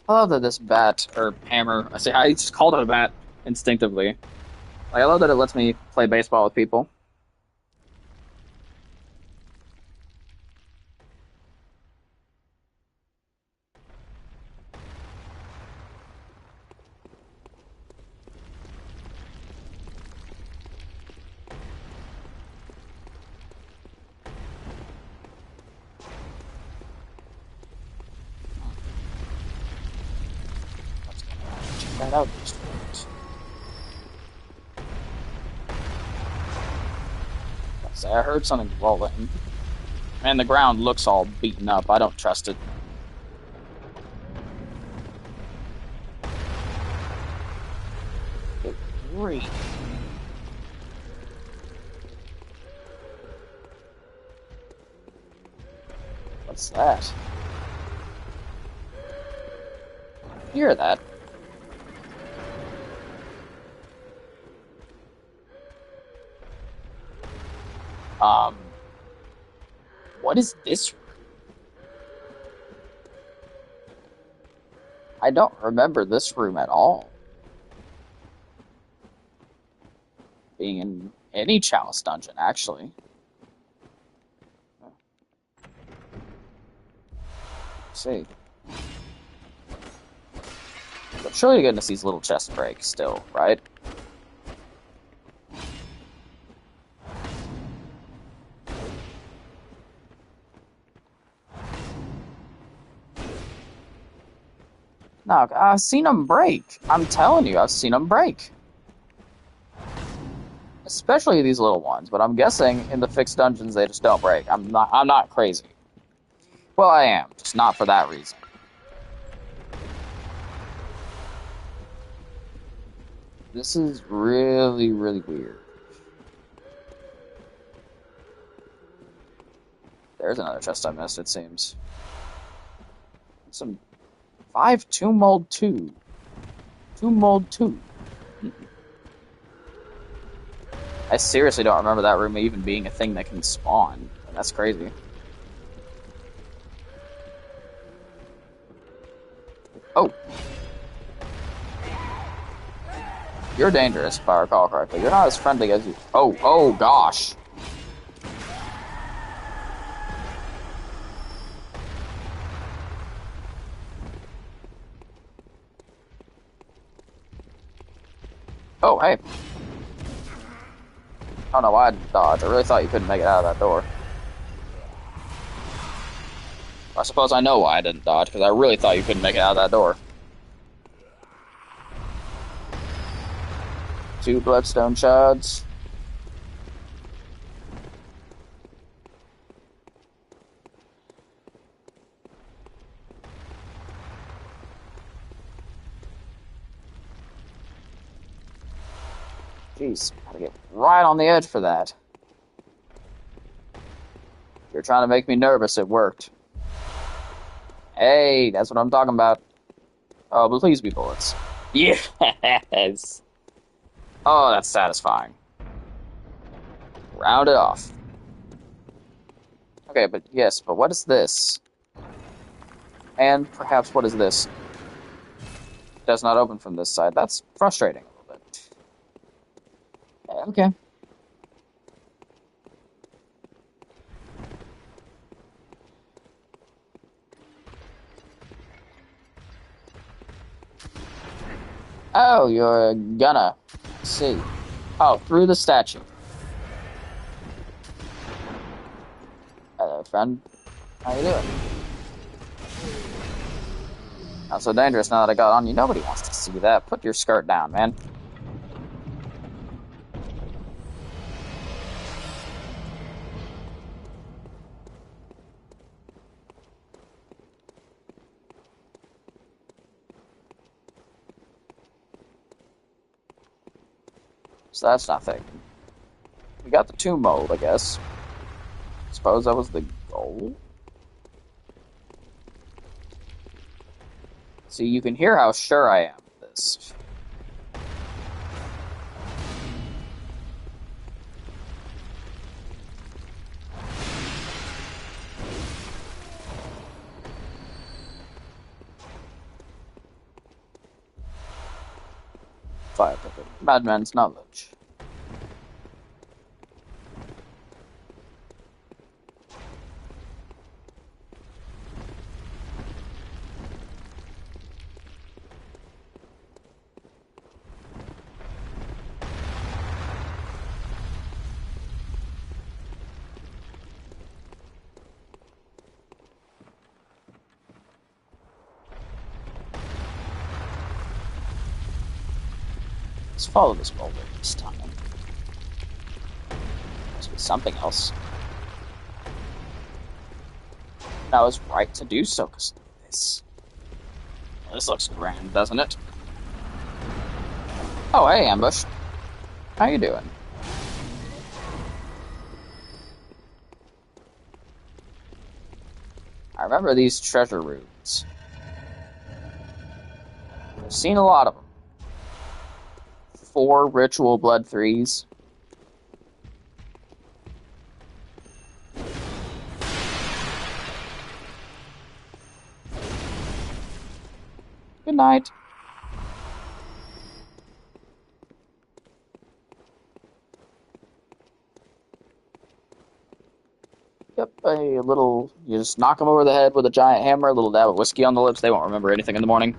I love that this bat, or hammer, I just called it a bat instinctively. Like, I love that it lets me play baseball with people. Check that out. I heard something rolling. Man, the ground looks all beaten up. I don't trust it. Good grief. What's that? Hear that? What is this? I don't remember this room at all. Being in any Chalice dungeon, actually. Let's see. But surely goodness these little chests break still, right? No, I've seen them break. I'm telling you, I've seen them break. Especially these little ones, but I'm guessing in the fixed dungeons they just don't break. I'm not crazy. Well, I am, just not for that reason. This is really, really weird. There's another chest I missed, it seems. Some 5 Tomb Mold 2. Tomb Mold 2. I seriously don't remember that room even being a thing that can spawn. That's crazy. Oh. You're dangerous, if I recall correctly. You're not as friendly as you... Oh gosh. Oh, hey. I don't know why I didn't dodge. I really thought you couldn't make it out of that door. I suppose I know why I didn't dodge, because I really thought you couldn't make it out of that door. 2 bloodstone shards. Jeez, gotta get right on the edge for that. If you're trying to make me nervous, it worked. Hey, that's what I'm talking about. Oh, but please be bullets. Yes! Oh, that's satisfying. Round it off. Okay, but yes, but what is this? And perhaps what is this? Does not open from this side. That's frustrating a little bit. Okay. Oh, you're gonna see. Oh, through the statue. Hello, friend. How you doing? Not so dangerous now that I got on you. Nobody wants to see that. Put your skirt down, man. So that's nothing. We got the tomb mold, I guess. Suppose that was the goal? See, you can hear how sure I am of this. Fire puppet. Madman's knowledge. Let's follow this boulder this time. Must be something else. And I was right to do so, because this looks grand, doesn't it? Oh, hey, Ambush. How you doing? I remember these treasure rooms. I've seen a lot of them. 4 ritual blood 3s. Good night. Yep, a little... You just knock them over the head with a giant hammer, a little dab of whiskey on the lips, they won't remember anything in the morning.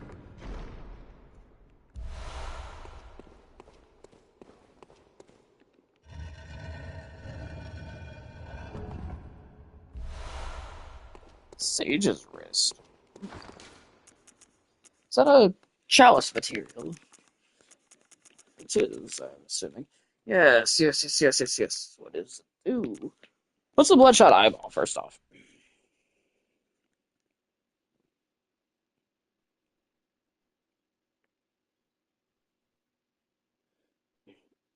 Sage's wrist. Is that a chalice material? Which is, I'm assuming. Yes. What is it? Ooh. What's the bloodshot eyeball, first off?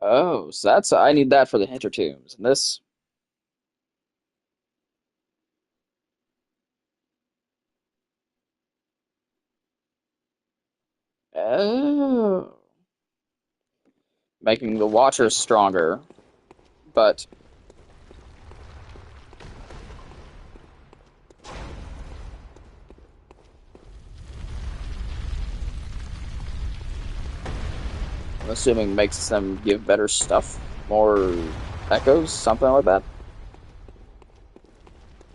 Oh, so that's... I need that for the Hinter Tombs. And this... Oh. Making the Watchers stronger. But... I'm assuming makes them give better stuff. More echoes, something like that.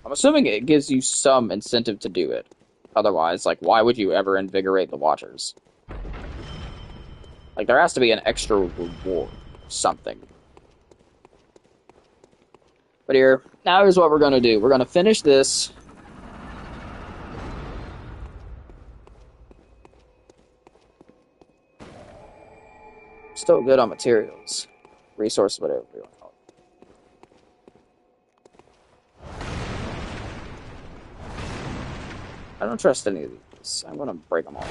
I'm assuming it gives you some incentive to do it. Otherwise, like, why would you ever invigorate the Watchers? Like, there has to be an extra reward. Something. But here, now here's what we're gonna do. We're gonna finish this. Still good on materials. Resources, whatever you want to call it. I don't trust any of these. I'm gonna break them all.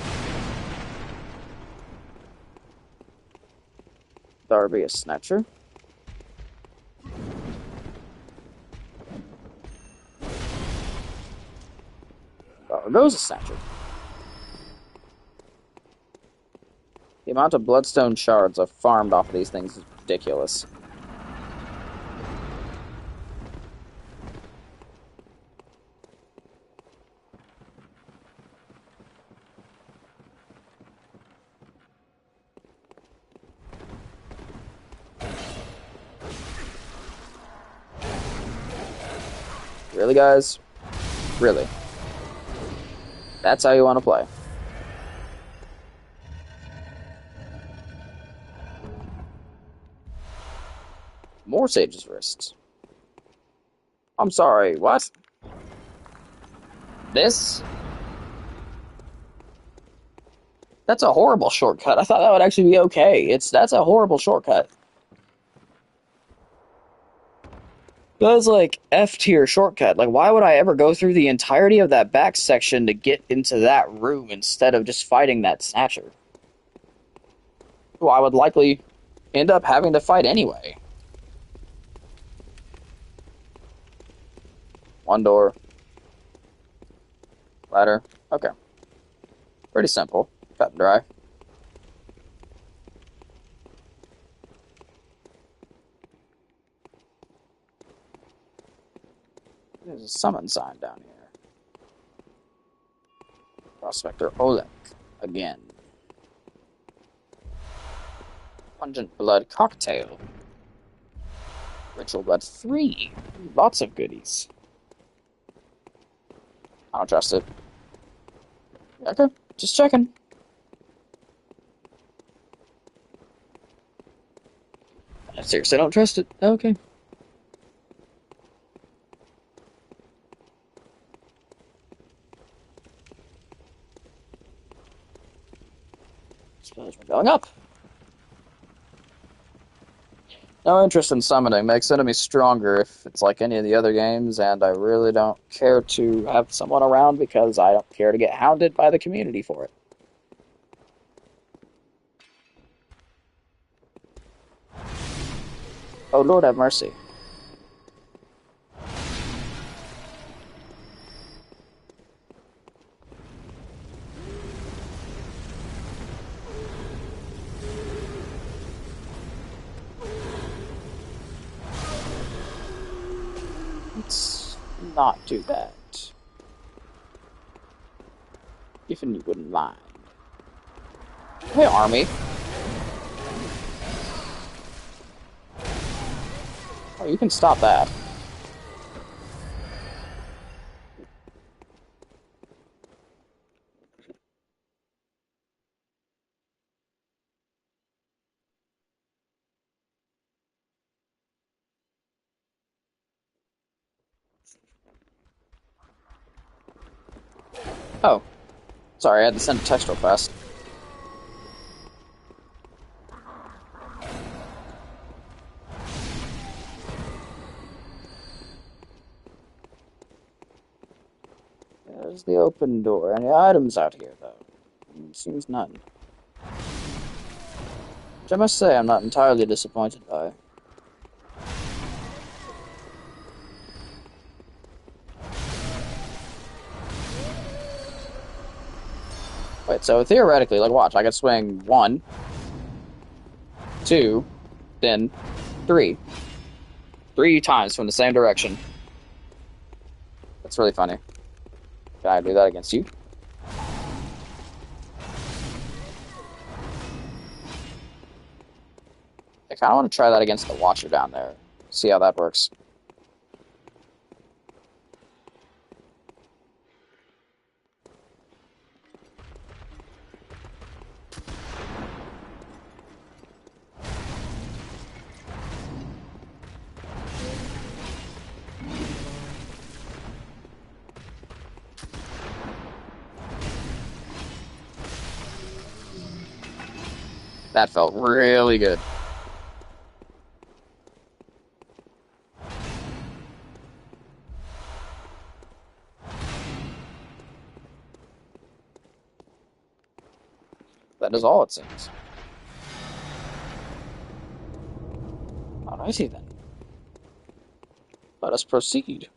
Darby a snatcher. There goes a snatcher. The amount of bloodstone shards I've farmed off of these things is ridiculous. Really, guys? Really? That's how you want to play? More Sage's Wrists. I'm sorry, what? This? That's a horrible shortcut. I thought that would actually be okay. That's a horrible shortcut. That's like F tier shortcut. Like, why would I ever go through the entirety of that back section to get into that room instead of just fighting that snatcher? Who I would likely end up having to fight anyway. One door. Ladder. Okay. Pretty simple. Cut and dry. There's a summon sign down here. Prospector Oleg. Again. Pungent Blood Cocktail. Ritual Blood 3. Lots of goodies. I don't trust it. Okay, just checking. I seriously don't trust it. Okay. Suppose we're going up. No interest in summoning. Makes enemies stronger if it's like any of the other games, and I really don't care to have someone around because I don't care to get hounded by the community for it. Oh, Lord have mercy. Let's not do that. Even you wouldn't mind. Hey, army. Oh, you can stop that. Oh. Sorry, I had to send a text real fast. There's the open door. Any items out here, though? Seems none. Which I must say I'm not entirely disappointed by. Wait, so theoretically, like, watch, I could swing 1, 2, then 3. 3 times from the same direction. That's really funny. Can I do that against you? I kind of want to try that against the Watcher down there. See how that works. That felt really good. That is all it seems. Alrighty then. Let us proceed.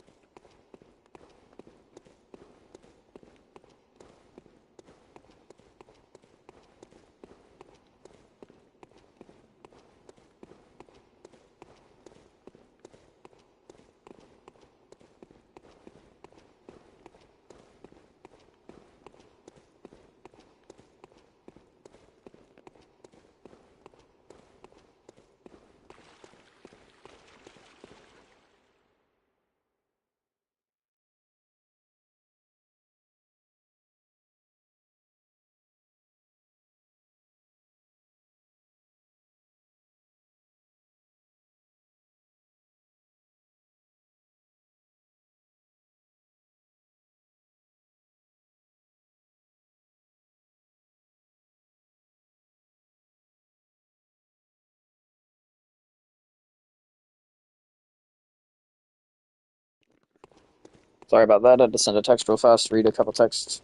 Sorry about that. I had to send a text real fast, read a couple texts.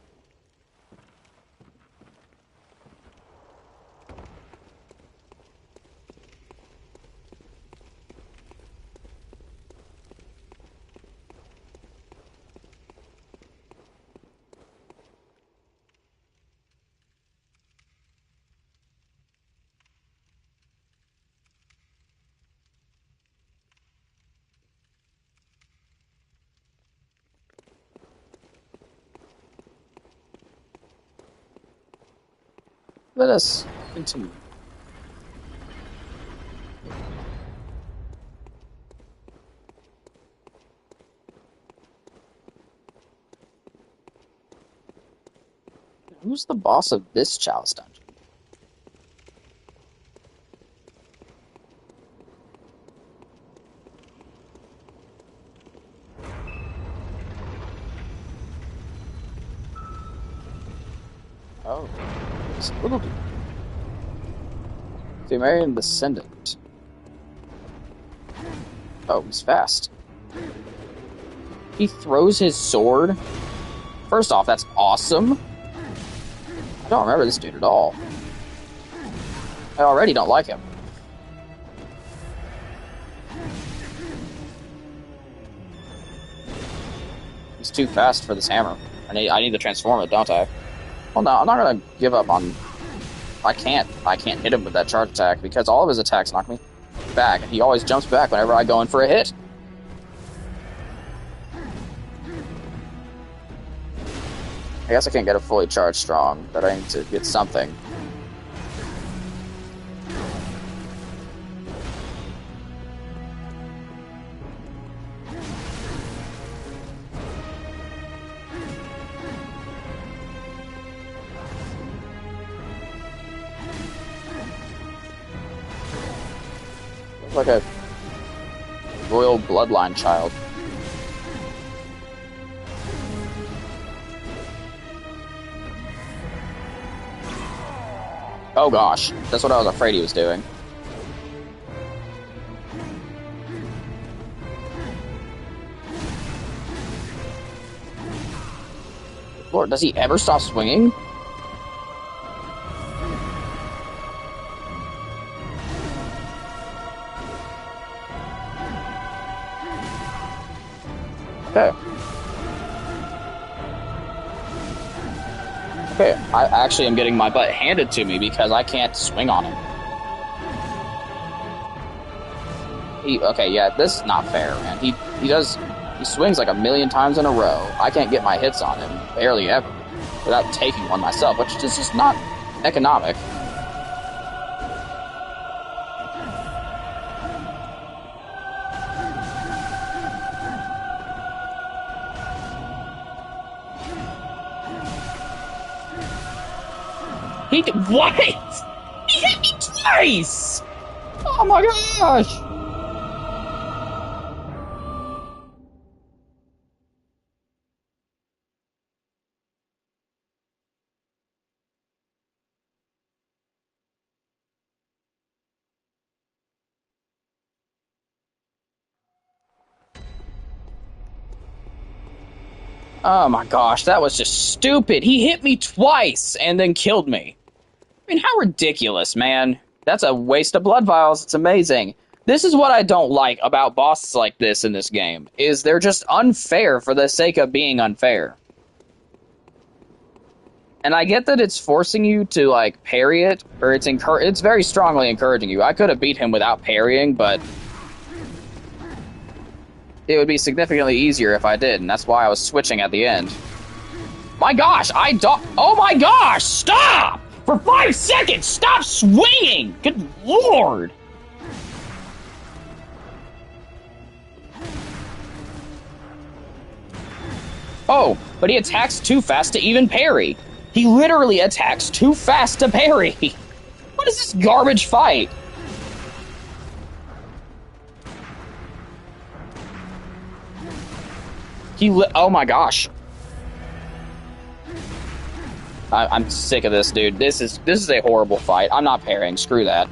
Let us continue. Who's the boss of this Chalice dungeon? Oh, it's a little dude. Pthumerian Descendant. Oh, he's fast. He throws his sword. First off, that's awesome. I don't remember this dude at all. I already don't like him. He's too fast for this hammer. I need to transform it, don't I? Well, no, I'm not gonna give up on... I can't hit him with that charge attack because all of his attacks knock me back, and he always jumps back whenever I go in for a hit. I guess I can't get a fully charged strong, but I need to get something. Like a royal bloodline child. Oh gosh, that's what I was afraid he was doing. Lord, does he ever stop swinging? Okay. Okay, I actually am getting my butt handed to me because I can't swing on him. Okay, yeah, this is not fair, man. He swings like a million times in a row. I can't get my hits on him, barely ever, without taking one myself, which is just not economic. What? He hit me twice! Oh my gosh! Oh my gosh, that was just stupid. He hit me twice and then killed me. I mean, how ridiculous, man. That's a waste of blood vials. It's amazing. This is what I don't like about bosses like this in this game, is they're just unfair for the sake of being unfair. And I get that it's forcing you to, like, parry it, or it's very strongly encouraging you. I could have beat him without parrying, but it would be significantly easier if I did, and that's why I was switching at the end. My gosh, oh my gosh, stop! For 5 seconds, stop swinging! Good lord! Oh, but he attacks too fast to even parry. He literally attacks too fast to parry. What is this garbage fight? Oh my gosh. I'm sick of this, dude. This is a horrible fight. I'm not parrying. Screw that.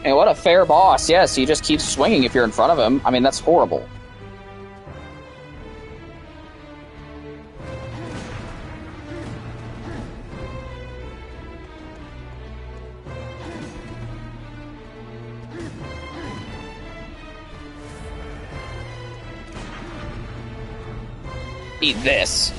And what a fair boss. Yes, he just keeps swinging if you're in front of him. I mean, that's horrible. Eat this.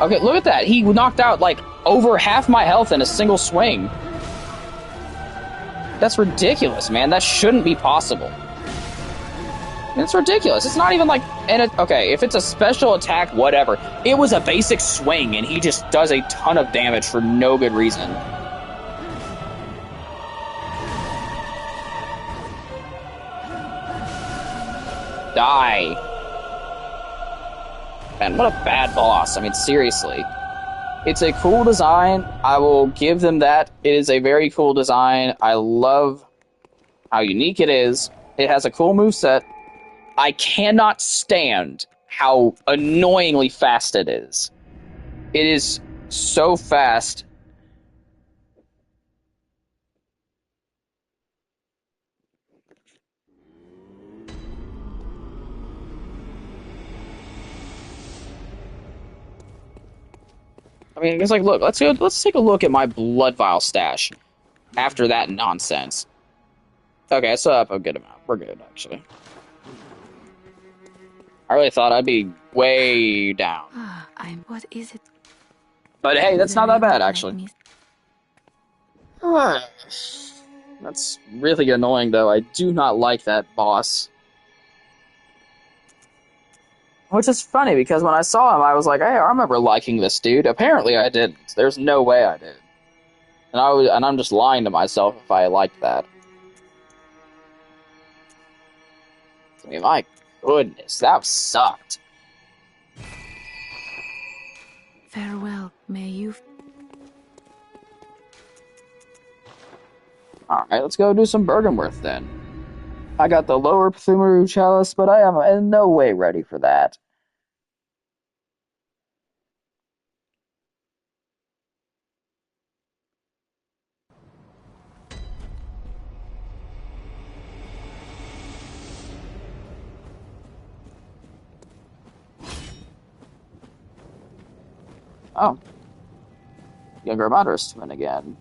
Okay, look at that. He knocked out, like, over half my health in a single swing. That's ridiculous, man. That shouldn't be possible. It's ridiculous. It's not even like... okay, if it's a special attack, whatever. It was a basic swing, and he just does a ton of damage for no good reason. Die. Man, what a bad boss. I mean, seriously. It's a cool design. I will give them that. It is a very cool design. I love how unique it is. It has a cool moveset. I cannot stand how annoyingly fast it is. It is so fast. I mean, it's like, look, let's take a look at my blood vial stash after that nonsense. Okay, so up a good amount. We're good, actually. I really thought I'd be way down. What is it? But hey, that's not that bad, actually. That's really annoying, though. I do not like that boss. Which is funny, because when I saw him, I was like, hey, I remember liking this dude. Apparently I didn't. There's no way I did. And I'm just lying to myself if I liked that. I mean, my goodness, that sucked. Farewell, may you... Alright, let's go do some Bergenworth, then. I got the lower Pthumeru Chalice, but I am in no way ready for that. Oh. Younger Moderistman again.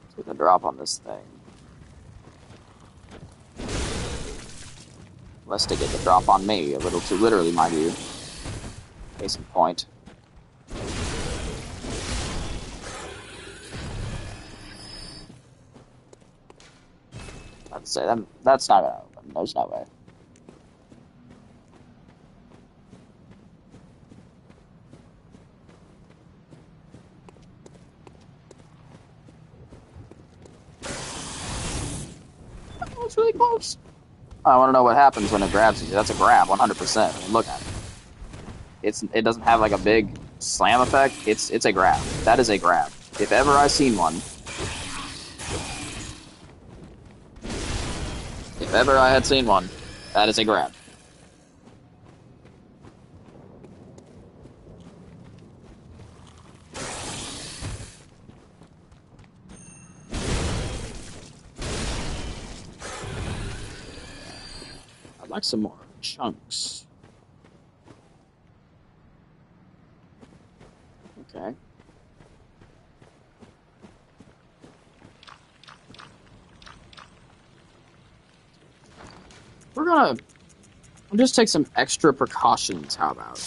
Let's get the drop on this thing. Less to get the drop on me, a little too literally, mind you. Case in point. I'd say that's not gonna open. There's no way. Oh, it's really close. I want to know what happens when it grabs you. That's a grab, 100%. I mean, look at it. It doesn't have like a big slam effect. It's a grab. That is a grab. If ever I've seen one. If ever I had seen one, that is a grab. I'd like some more chunks. Okay. We're gonna just take some extra precautions, how about?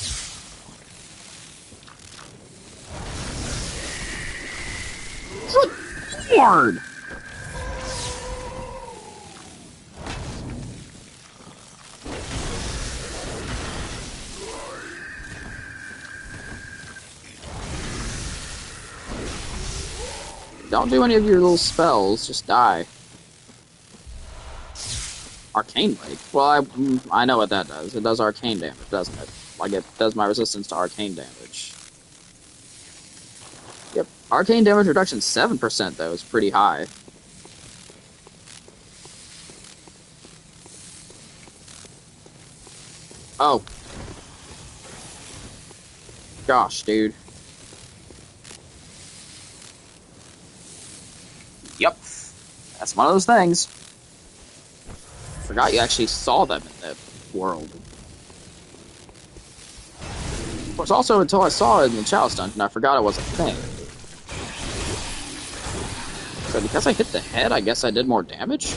Good lord! Don't do any of your little spells, just die. Arcane Lake? Well, I know what that does. It does arcane damage, doesn't it? Like, it does my resistance to arcane damage. Yep. Arcane damage reduction 7%, though, is pretty high. Oh. Gosh, dude. Yep. That's one of those things. Forgot you actually saw them in the world. Of course, also, until I saw it in the Chalice Dungeon, I forgot it was a thing. So because I hit the head, I guess I did more damage?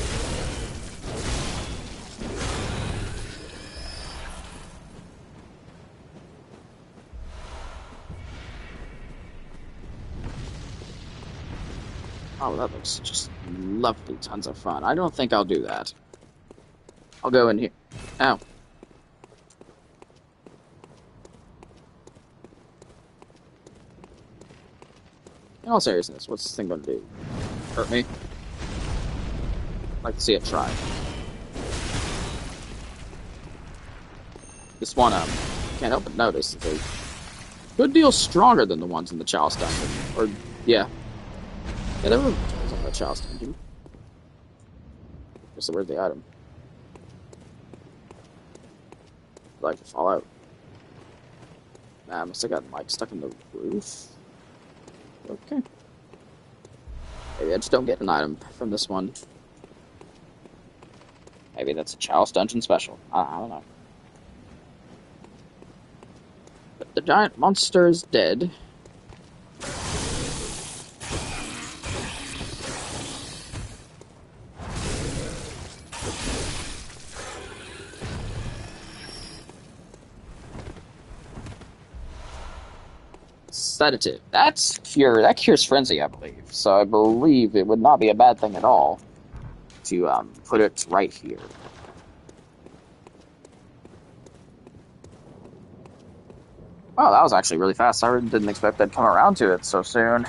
Oh, that looks just lovely. Tons of fun. I don't think I'll do that. I'll go in here. Ow. In all seriousness, what's this thing gonna do? Hurt me? I'd like to see it try. This one, can't help but notice is a good deal stronger than the ones in the Chalice Dungeon. Or, yeah. Yeah, there were tools in the Chalice Dungeon. So where's the item? I'd like to fall out. Nah, I must have gotten, like, stuck in the roof. Okay. Maybe I just don't get an item from this one. Maybe that's a Chalice Dungeon special. I don't know. But the giant monster is dead. Sedative. That cures frenzy, I believe. So I believe it would not be a bad thing at all to put it right here. Oh, that was actually really fast. I really didn't expect they'd come around to it so soon.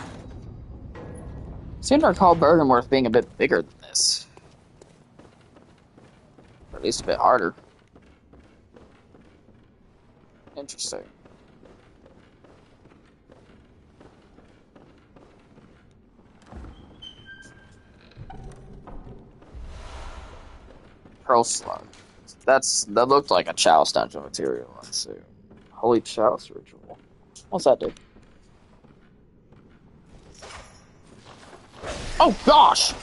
Seemed to recall Bergenworth being a bit bigger than this. Or at least a bit harder. Interesting. Pearl Slug. That looked like a Chalice Dungeon material, let's see. Holy Chalice Ritual. What's that do? Oh gosh!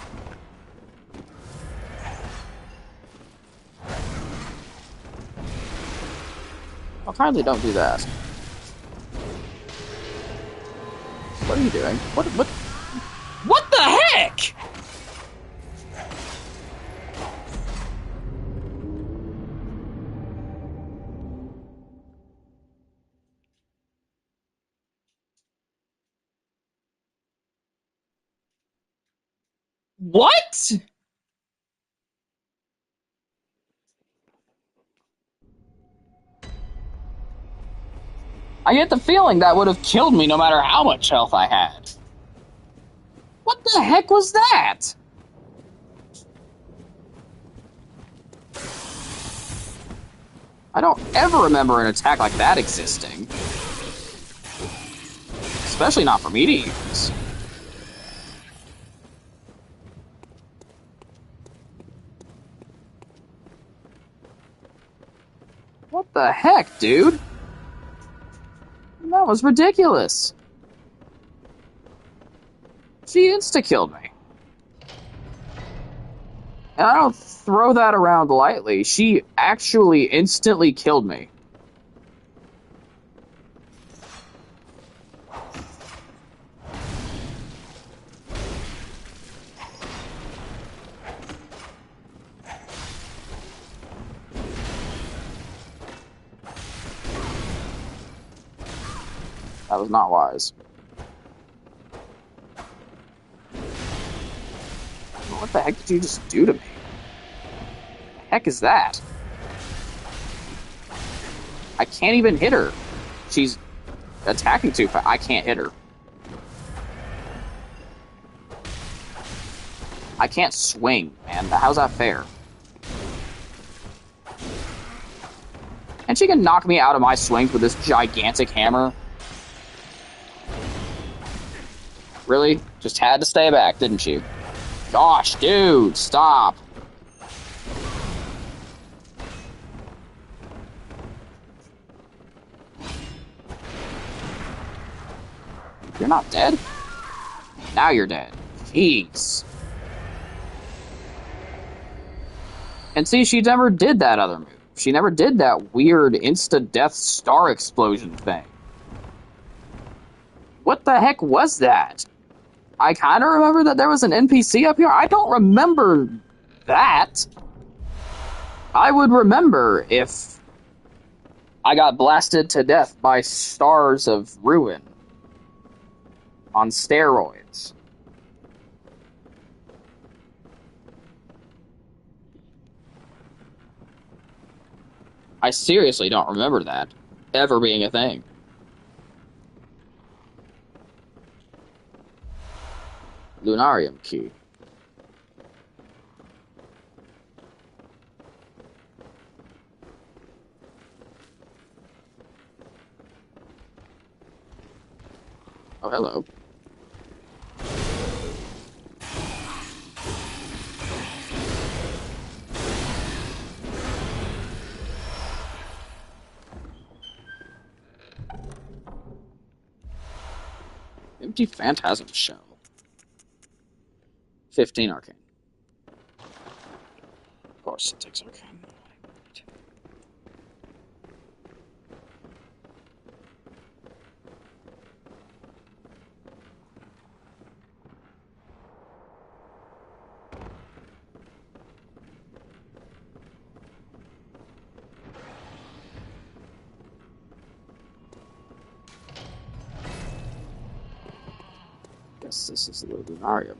Well, kindly don't do that. What are you doing? What the heck?! What?! I get the feeling that would have killed me no matter how much health I had. What the heck was that? I don't ever remember an attack like that existing. Especially not for me to use. What the heck, dude? That was ridiculous. She insta-killed me. And I don't throw that around lightly. She actually instantly killed me. That was not wise. What the heck did you just do to me? What the heck is that? I can't even hit her. She's attacking too fast. I can't hit her. I can't swing, man. How's that fair? And she can knock me out of my swings with this gigantic hammer. Really? Just had to stay back, didn't you? Gosh, dude, stop. You're not dead? Now you're dead. Jeez. And see, she never did that other move. She never did that weird insta-death star explosion thing. What the heck was that? I kind of remember that there was an NPC up here. I don't remember that. I would remember if I got blasted to death by stars of ruin on steroids. I seriously don't remember that ever being a thing. Lunarium key. Oh, hello. Empty Phantasm Shell. 15 arcane. Of course it takes arcane. Guess this is the Lunarium.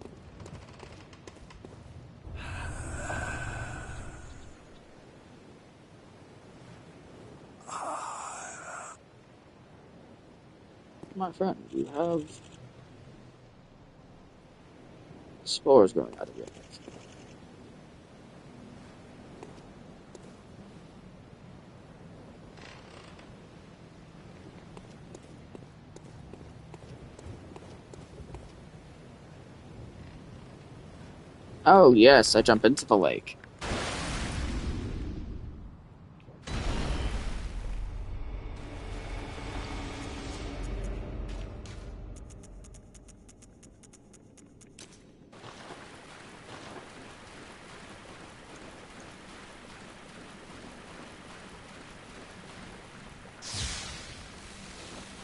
My friend, you have spores growing out of your neck. Oh yes, I jump into the lake.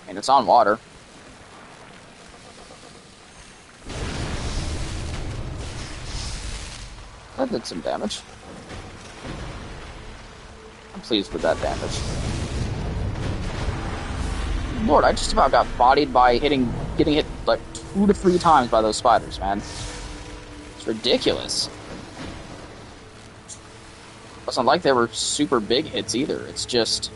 And it's on water. That did some damage. I'm pleased with that damage. Lord, I just about got bodied by getting hit like 2 to 3 times by those spiders, man. It's ridiculous. It wasn't like they were super big hits either. It's just...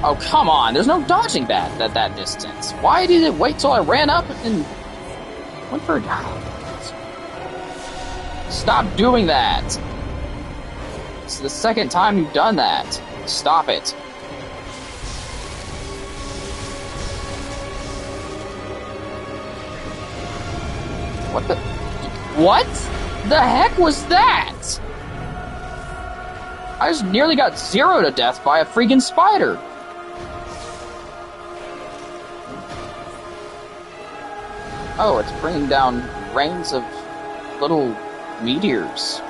Oh, come on. There's no dodging that at that distance. Why did it wait till I ran up and went for a dive? Stop doing that. It's the second time you've done that. Stop it. What the... What the heck was that? I just nearly got zeroed to death by a freaking spider. Oh, it's bringing down rains of little meteors.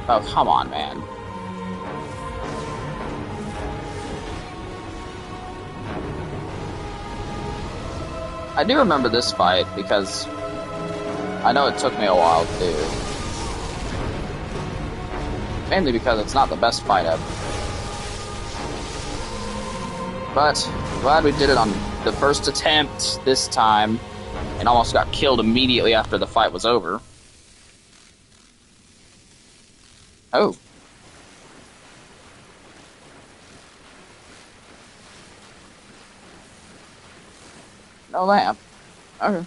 Oh, come on, man. I do remember this fight because I know it took me a while to do. Mainly because it's not the best fight ever. But I'm glad we did it on the first attempt this time and almost got killed immediately after the fight was over. Oh. No lamp. Okay.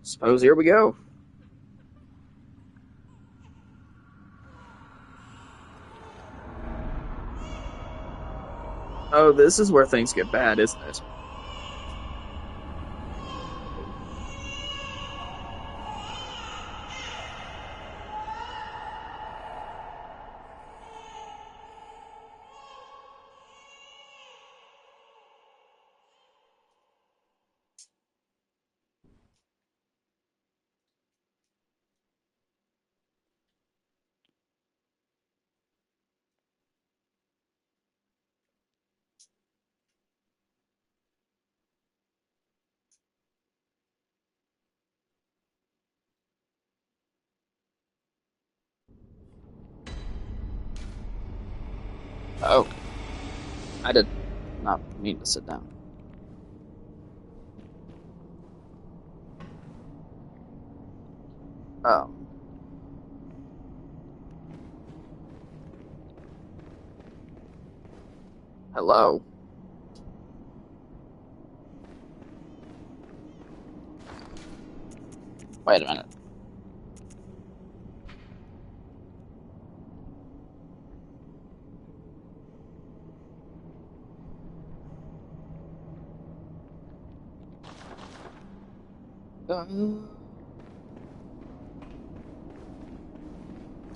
Suppose here we go. Oh, this is where things get bad, isn't it? Oh, I did not mean to sit down. Um, hello. Wait a minute.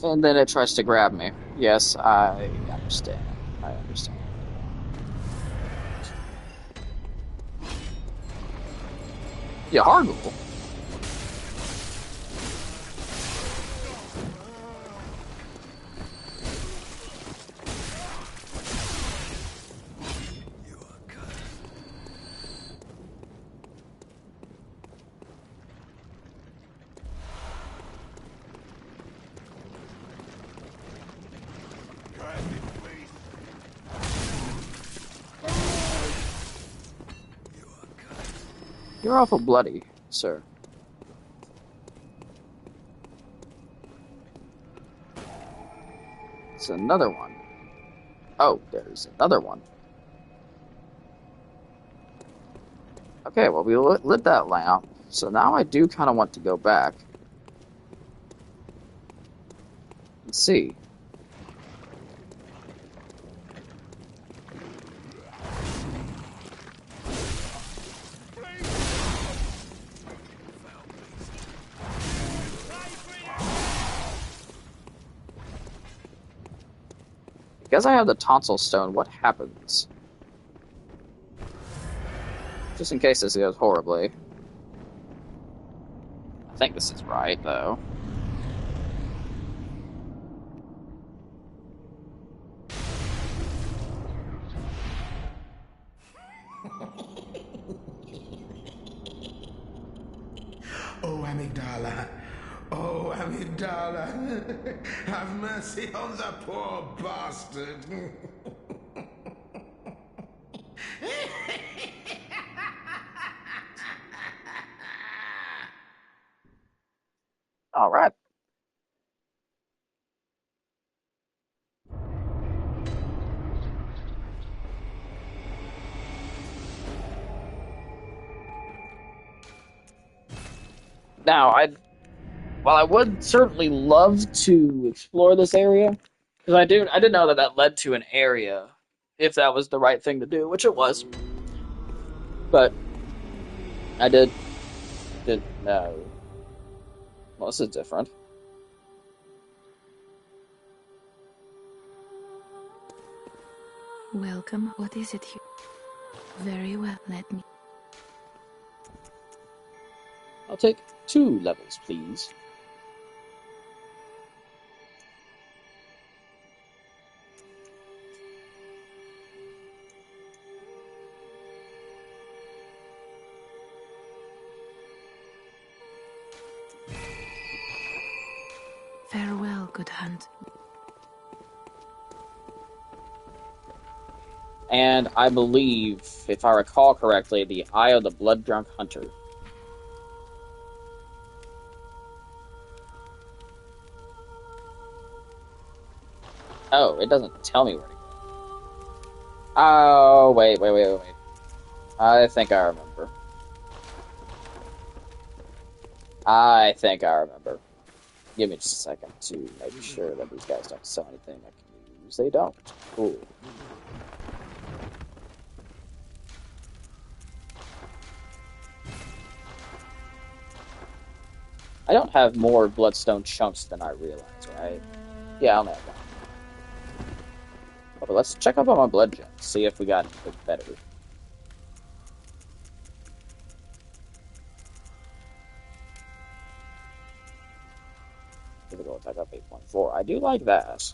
And then it tries to grab me. Yes, I understand. I understand. Yeah, Hargle. You're awful bloody, sir. It's another one. Oh, there's another one. Okay, well, we lit that lamp, so now I do kind of want to go back and see. Because I have the tonsil stone, what happens? Just in case this goes horribly. I think this is right, though. Oh, amygdala. Oh, amygdala. Have mercy on the poor bastard. All right. Now, while I would certainly love to explore this area, because I did know that that led to an area, if that was the right thing to do, which it was. But I didn't know. Well, this is different. Welcome. What is it here? Very well, let me. I'll take 2 levels, please. Farewell, good hunt. And I believe, if I recall correctly, the Eye of the Blood Drunk Hunter. Oh, it doesn't tell me where to go. Oh, wait. I think I remember. Give me just a second to make sure that these guys don't sell anything I can use. They don't. Cool. I don't have more bloodstone chunks than I realize, right? Yeah, I only have one. But let's check up on my blood gems, see if we got anything better. Physical attack up 8.4. I do like that.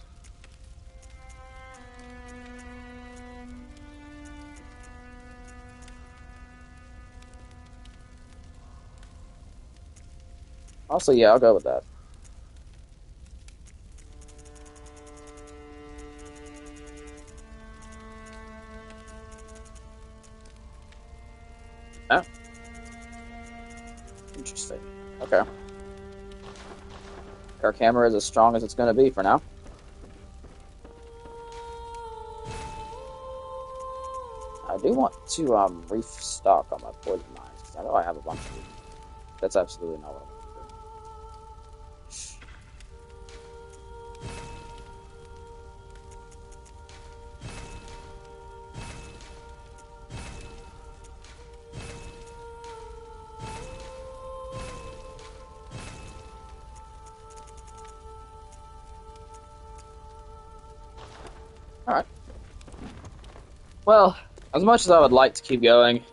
Also, yeah, I'll go with that. Oh. Interesting. Okay. Our camera is as strong as it's going to be for now. I do want to restock on my poison mines, because I know I have a bunch of them. That's absolutely not what I want to do. Alright. Well, as much as I would like to keep going,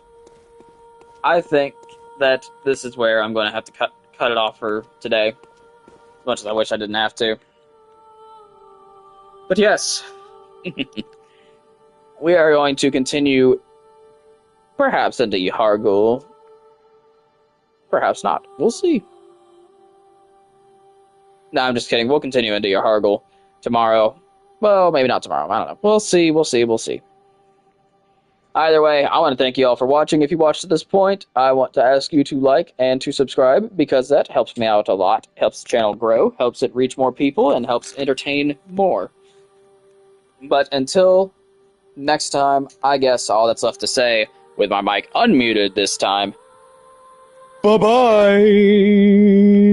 I think that this is where I'm going to have to cut it off for today. As much as I wish I didn't have to. But yes, we are going to continue, perhaps into Yahar'gul. Perhaps not. We'll see. No, I'm just kidding. We'll continue into Yahar'gul tomorrow. Well, maybe not tomorrow. I don't know. We'll see. Either way, I want to thank you all for watching. If you watched to this point, I want to ask you to like and to subscribe, because that helps me out a lot, helps the channel grow, helps it reach more people, and helps entertain more. But until next time, I guess all that's left to say, with my mic unmuted this time, bye-bye!